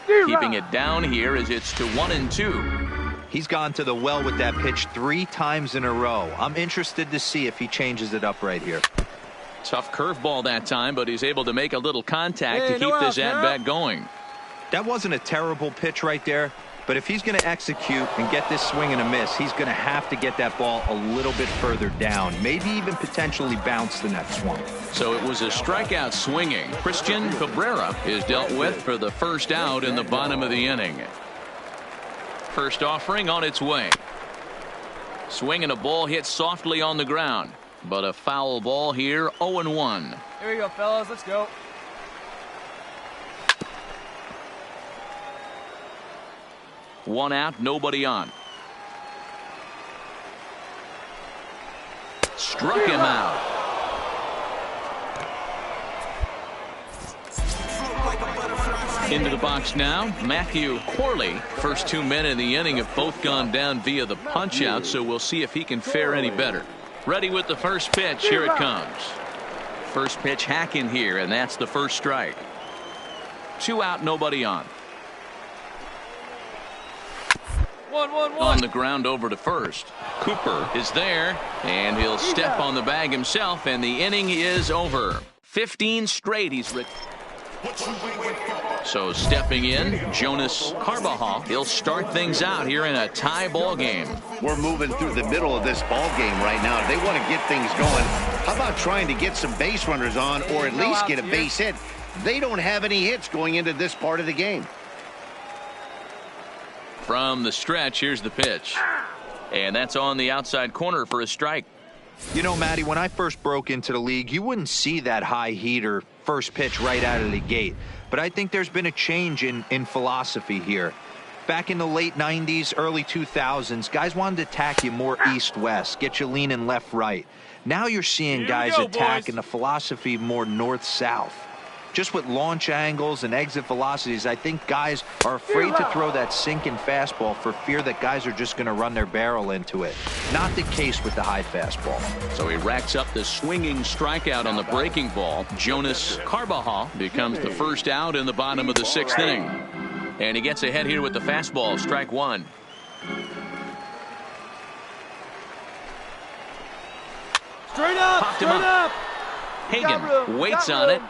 Keeping it down here as it's to 1-2. He's gone to the well with that pitch 3 times in a row. I'm interested to see if he changes it up right here. Tough curveball that time, but he's able to make a little contact to keep this at-bat going. That wasn't a terrible pitch right there, but if he's going to execute and get this swing and a miss, he's going to have to get that ball a little bit further down, maybe even potentially bounce the next one. So it was a strikeout swinging. Christian Cabrera is dealt with for the first out in the bottom of the inning. First offering on its way. Swing and a ball hit softly on the ground, but a foul ball here. 0-1. Here we go, fellas. Let's go. 1 out, nobody on. Struck him out. Into the box now, Matthew Corley. First 2 men in the inning have both gone down via the punch out, so we'll see if he can fare any better. Ready with the first pitch. Here it comes. First pitch hacking here, and that's the first strike. 2 out, nobody on. On the ground over to first. Cooper is there, and he'll step on the bag himself, and the inning is over. 15 straight he's written. So stepping in, Jonas Carbajal. He'll start things out here in a tie ball game. We're moving through the middle of this ball game right now. They want to get things going. How about trying to get some base runners on, or at least get a base hit? They don't have any hits going into this part of the game. From the stretch, here's the pitch. And that's on the outside corner for a strike. You know, Matty, when I first broke into the league, you wouldn't see that high heater first pitch right out of the gate. But I think there's been a change in philosophy here. Back in the late 90s, early 2000s, guys wanted to attack you more east-west, get you leaning left-right. Now you're seeing guys attacking the philosophy more north-south. Just with launch angles and exit velocities, I think guys are afraid to throw that sinking fastball for fear that guys are just going to run their barrel into it. Not the case with the high fastball. So he racks up the swinging strikeout on the breaking ball. Jonas Carbajal becomes the first out in the bottom of the 6th inning. And he gets ahead here with the fastball, strike 1. Straight up! Popped him up. Hagan waits on it.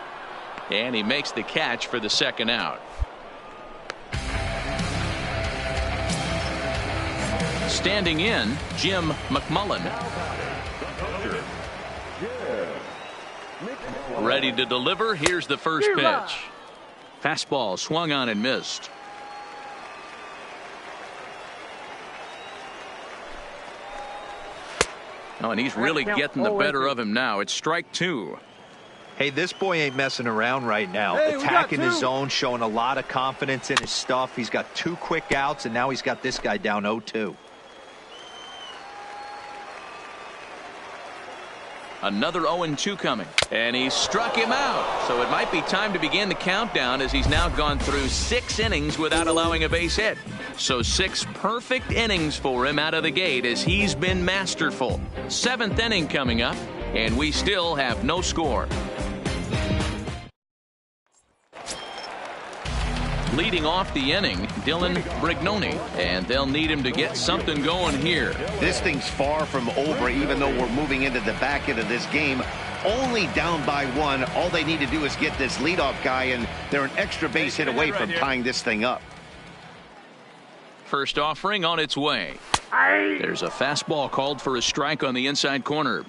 And he makes the catch for the second out. Standing in, Jim McMullen. Ready to deliver. Here's the first pitch. Fastball swung on and missed. Oh, and he's really getting the better of him now. It's strike 2. Hey, this boy ain't messing around right now. Attacking the zone, showing a lot of confidence in his stuff. He's got 2 quick outs, and now he's got this guy down 0-2. Another 0-2 coming. And he struck him out. So it might be time to begin the countdown, as he's now gone through 6 innings without allowing a base hit. So 6 perfect innings for him out of the gate, as he's been masterful. 7th inning coming up, and we still have no score. Leading off the inning, Dylan Brignoni, and they'll need him to get something going here. This thing's far from over, even though we're moving into the back end of this game. Only down by 1. All they need to do is get this leadoff guy, and they're an extra base hit away from tying this thing up. First offering on its way. There's a fastball called for a strike on the inside corner.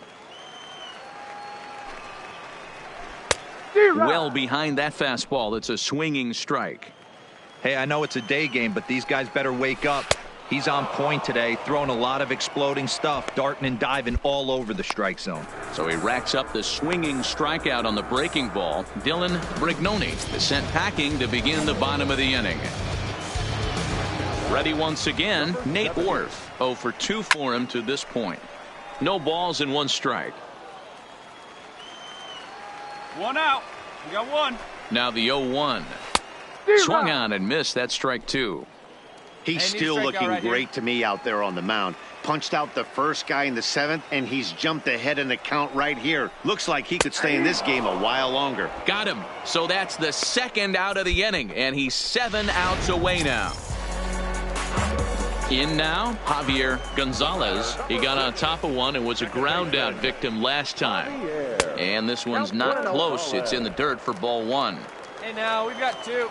Well behind that fastball. It's a swinging strike. Hey, I know it's a day game, but these guys better wake up. He's on point today, throwing a lot of exploding stuff, darting and diving all over the strike zone. So he racks up the swinging strikeout on the breaking ball. Dylan Brignoni is sent packing to begin the bottom of the inning. Ready once again, Nate Worth. 0 for 2 for him to this point. No balls and 1 strike. 1 out. We got 1. Now the 0-1. Swung on and missed. That strike 2. He's still looking great to me out there on the mound. Punched out the first guy in the 7th, and he's jumped ahead in the count right here. Looks like he could stay in this game a while longer. Got him. So that's the 2nd out of the inning, and he's 7 outs away now. In now, Javier Gonzalez. He got on top of one and was a ground out victim last time. And this one's not close. It's in the dirt for ball 1. Hey, now we've got 2.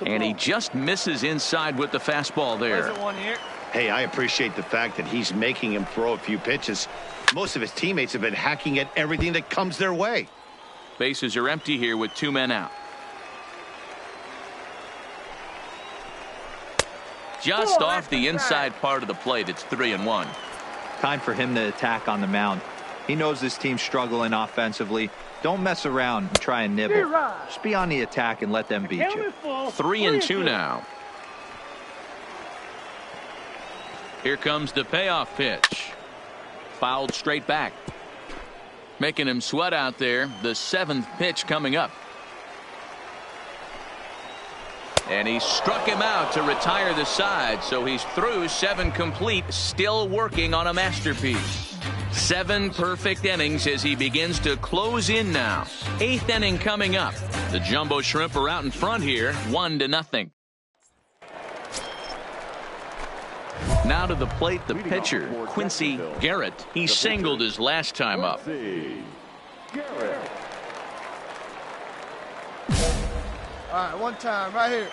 And he just misses inside with the fastball there. Hey, I appreciate the fact that he's making him throw a few pitches. Most of his teammates have been hacking at everything that comes their way. Bases are empty here with 2 men out. Just off the inside part of the plate. It's 3-1. Time for him to attack on the mound. He knows this team's struggling offensively. Don't mess around and try and nibble. Just be on the attack and let them beat you. 3-2 now. Here comes the payoff pitch. Fouled straight back. Making him sweat out there. The 7th pitch coming up. And he struck him out to retire the side. So he's through 7 complete, still working on a masterpiece. 7 perfect innings as he begins to close in now. 8th inning coming up. The Jumbo Shrimp are out in front here, 1-0. Now to the plate, the pitcher, Quincy Garrett. He singled his last time up. All right, one time, right here.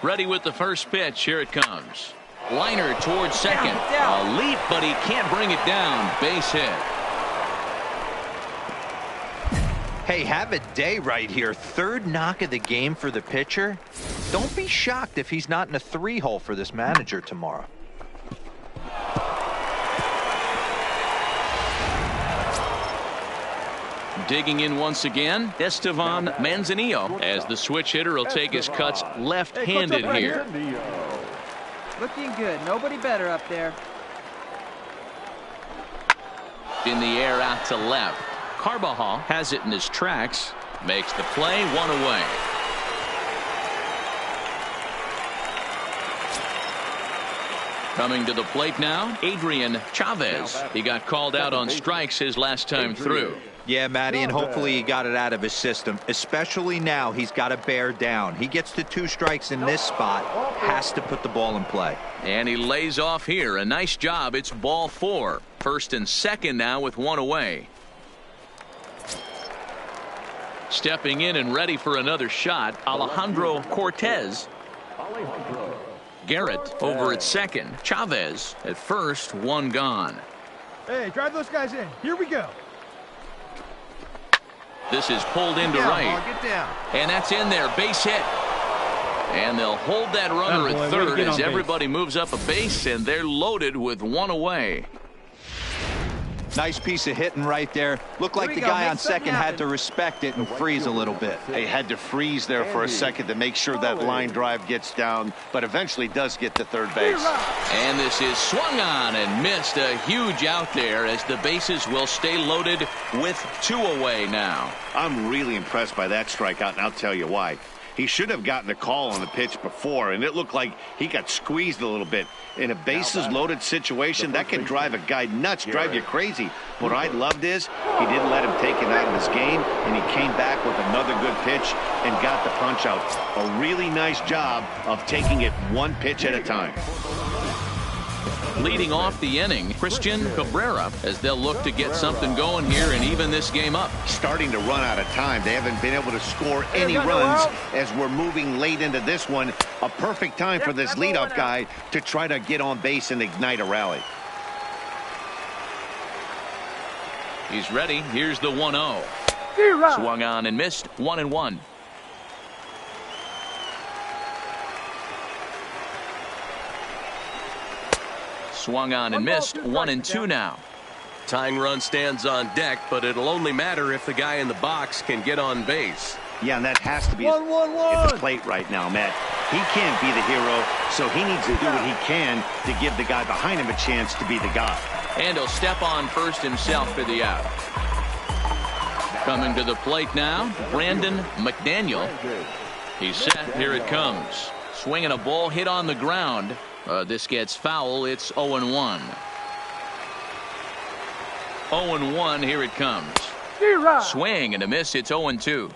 Ready with the first pitch. Here it comes. Liner towards second. A leap, but he can't bring it down. Base hit. Hey, have a day right here. 3rd knock of the game for the pitcher. Don't be shocked if he's not in a 3-hole for this manager tomorrow. Digging in once again, Estevan Manzanillo, as the switch hitter will take his cuts left-handed here. Looking good. Nobody better up there. In the air out to left. Carbajal has it in his tracks. Makes the play, 1 away. Coming to the plate now, Adrian Chavez. He got called out on strikes his last time through. Yeah, Matty, and hopefully he got it out of his system. Especially now, he's got to bear down. He gets to 2 strikes in this spot, has to put the ball in play. And he lays off here. A nice job. It's ball 4. 1st and 2nd now with 1 away. Stepping in and ready for another shot, Alejandro Cortez. Garrett over at second. Chavez at first. 1 gone. Hey, drive those guys in. Here we go. This is pulled into right. Get down. And that's in there. Base hit. And they'll hold that runner at third as everybody moves up a base, and they're loaded with 1 away. Nice piece of hitting right there. Looked like the guy on second had to respect it and freeze a little bit. He had to freeze there for a second to make sure that line drive gets down, but eventually does get to third base. And this is swung on and missed. A huge out there as the bases will stay loaded with 2 away now. I'm really impressed by that strikeout, and I'll tell you why. He should have gotten a call on the pitch before, and it looked like he got squeezed a little bit. In a bases-loaded situation, that can drive a guy nuts, drive you crazy. What I loved is he didn't let him take it out of his game, and he came back with another good pitch and got the punch out. A really nice job of taking it 1 pitch at a time. Leading off the inning, Christian Cabrera, as they'll look to get something going here and even this game up. Starting to run out of time. They haven't been able to score any runs as we're moving late into this one. A perfect time for this leadoff guy to try to get on base and ignite a rally. He's ready. Here's the 1-0. Swung on and missed. 1-1. Swung on and missed. 1-2 now. Tying run stands on deck, but it'll only matter if the guy in the box can get on base. Yeah, and that has to be at the plate right now, Matt. He can't be the hero, so he needs to do what he can to give the guy behind him a chance to be the guy. And he'll step on first himself for the out. Coming to the plate now, Brandon McDaniel. He's set. Here it comes. Swinging a ball hit on the ground. This gets foul. It's 0-1. 0-1. Here it comes. Swing and a miss. It's 0-2.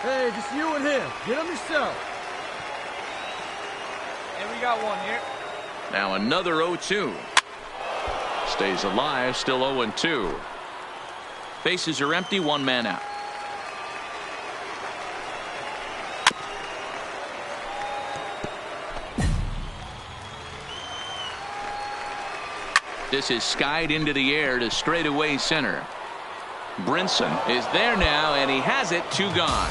Hey, just you and him. Get him yourself. And we got one here. Now another 0-2. Stays alive, still 0-2. Bases are empty, 1 man out. This is skied into the air to straightaway center. Brinson is there now, and he has it. 2 gone.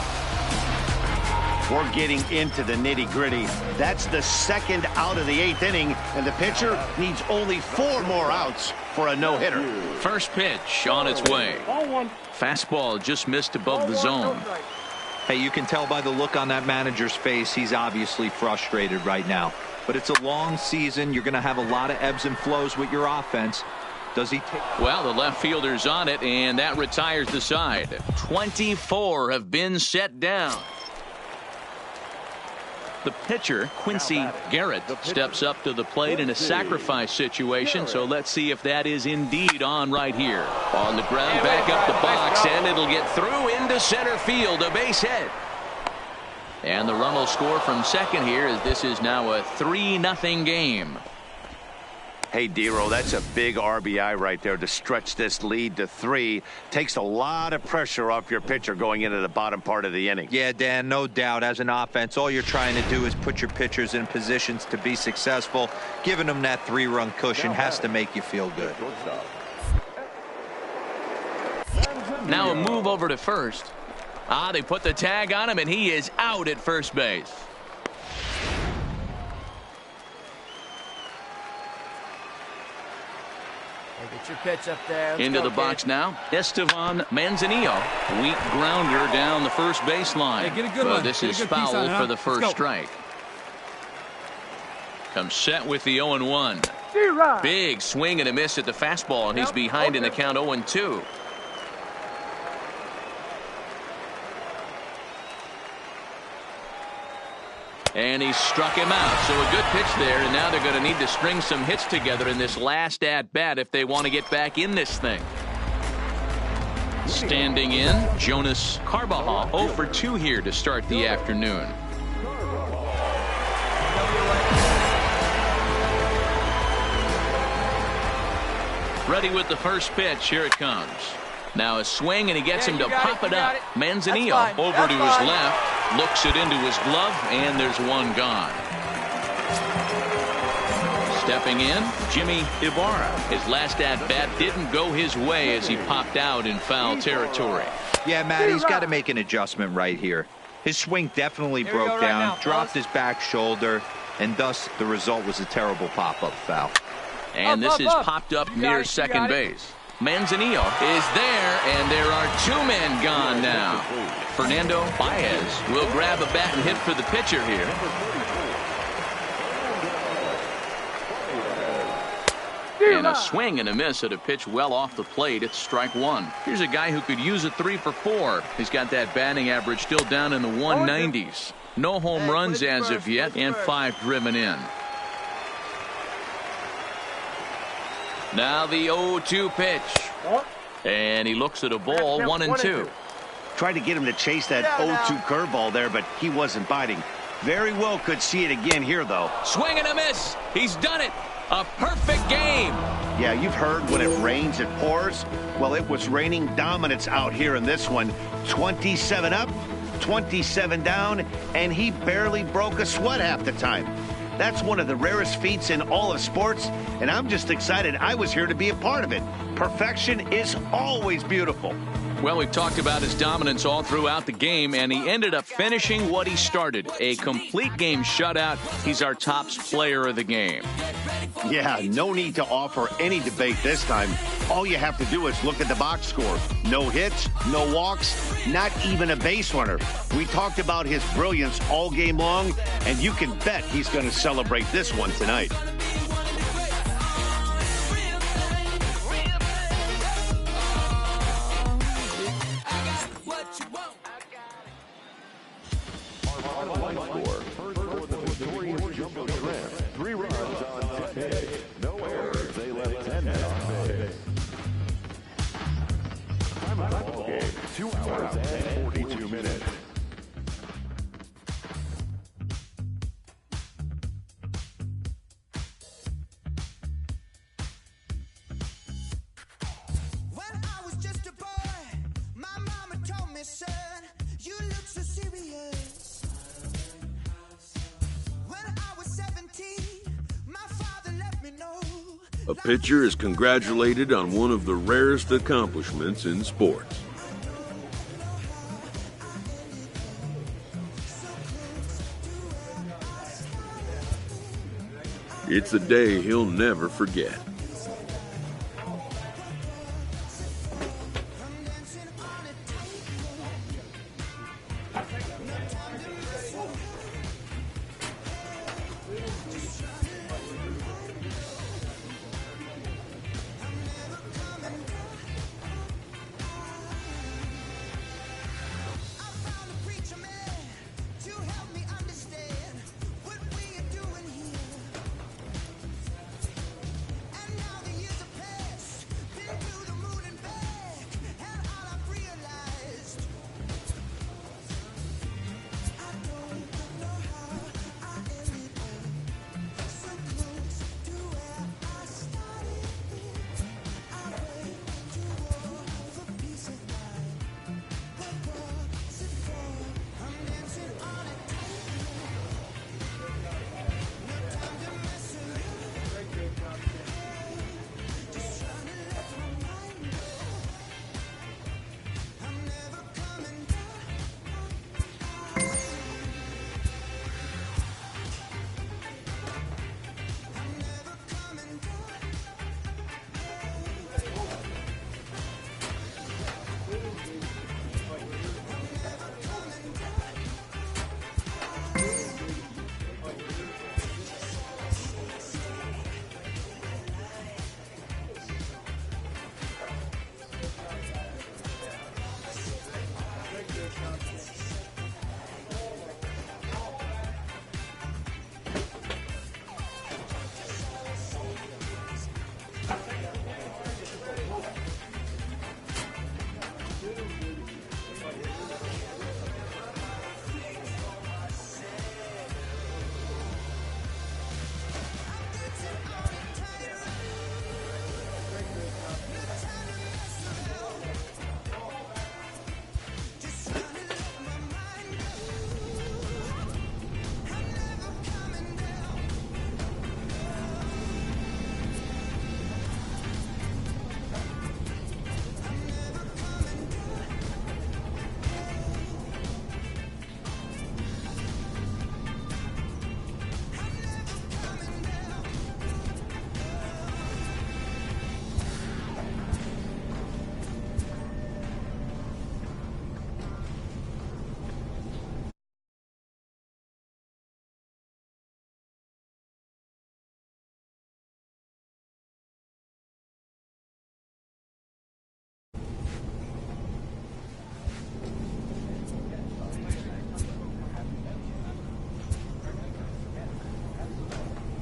We're getting into the nitty-gritty. That's the second out of the 8th inning, and the pitcher needs only 4 more outs for a no-hitter. First pitch on its way. Fastball just missed above the zone. Hey, you can tell by the look on that manager's face, he's obviously frustrated right now. But it's a long season. You're going to have a lot of ebbs and flows with your offense. Does he take... Well, the left fielder's on it, and that retires the side. 24 have been set down. The pitcher, Quincy Garrett, steps up to the plate in a sacrifice situation, so let's see if that is indeed on right here. On the ground, back up the box, and it'll get through into center field, a base hit. And the run will score from second here, as this is now a 3-0 game. Hey, Dero, that's a big RBI right there to stretch this lead to 3. Takes a lot of pressure off your pitcher going into the bottom part of the inning. Yeah, Dan, no doubt. As an offense, all you're trying to do is put your pitchers in positions to be successful. Giving them that 3-run cushion has to make you feel good. Now a move over to first. They put the tag on him, and he is out at first base. Get your pitch up there. Let's into go, the box kid. now. Estevan Manzanillo. Weak grounder down the first baseline. Hey, get a good one. This Get a is good piece foul on it, huh? for the Let's first go. strike. Comes set with the 0-1. Big swing and a miss at the fastball, and he's behind in the count 0-2. And he struck him out. So a good pitch there, and now they're going to need to string some hits together in this last at-bat if they want to get back in this thing. Standing in, Jonas Carbajal, 0 for 2 here to start the afternoon. Ready with the first pitch. Here it comes. Now a swing, and he gets him to pop it up. Manzanillo over to his left, looks it into his glove, and there's 1 gone. Stepping in, Jimmy Ibarra. His last at-bat didn't go his way as he popped out in foul territory. Yeah, Matt, he's got to make an adjustment right here. His swing definitely broke down, dropped his back shoulder, and thus the result was a terrible pop-up foul. And this is popped up near second base. Manzanillo is there, and there are 2 men gone now. Fernando Baez will grab a bat and hit for the pitcher here. And a swing and a miss at a pitch well off the plate. It's strike 1. Here's a guy who could use a 3 for 4. He's got that batting average still down in the 190s. No home runs as of yet, and 5 driven in. Now the 0-2 pitch. And he looks at a ball, 1-2. Tried to get him to chase that 0-2 curveball there, but he wasn't biting. Very well could see it again here, though. Swing and a miss. He's done it. A perfect game. Yeah, you've heard when it rains, it pours. Well, it was raining dominance out here in this one. 27 up, 27 down, and he barely broke a sweat half the time. That's one of the rarest feats in all of sports, and I'm just excited I was here to be a part of it. Perfection is always beautiful. Well, we've talked about his dominance all throughout the game, and he ended up finishing what he started. A complete game shutout. He's our top player of the game. Yeah, no need to offer any debate this time. All you have to do is look at the box score. No hits, no walks, not even a base runner. We talked about his brilliance all game long, and you can bet he's going to celebrate this one tonight. A pitcher is congratulated on one of the rarest accomplishments in sports. It's a day he'll never forget.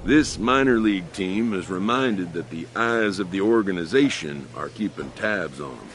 This minor league team is reminded that the eyes of the organization are keeping tabs on them.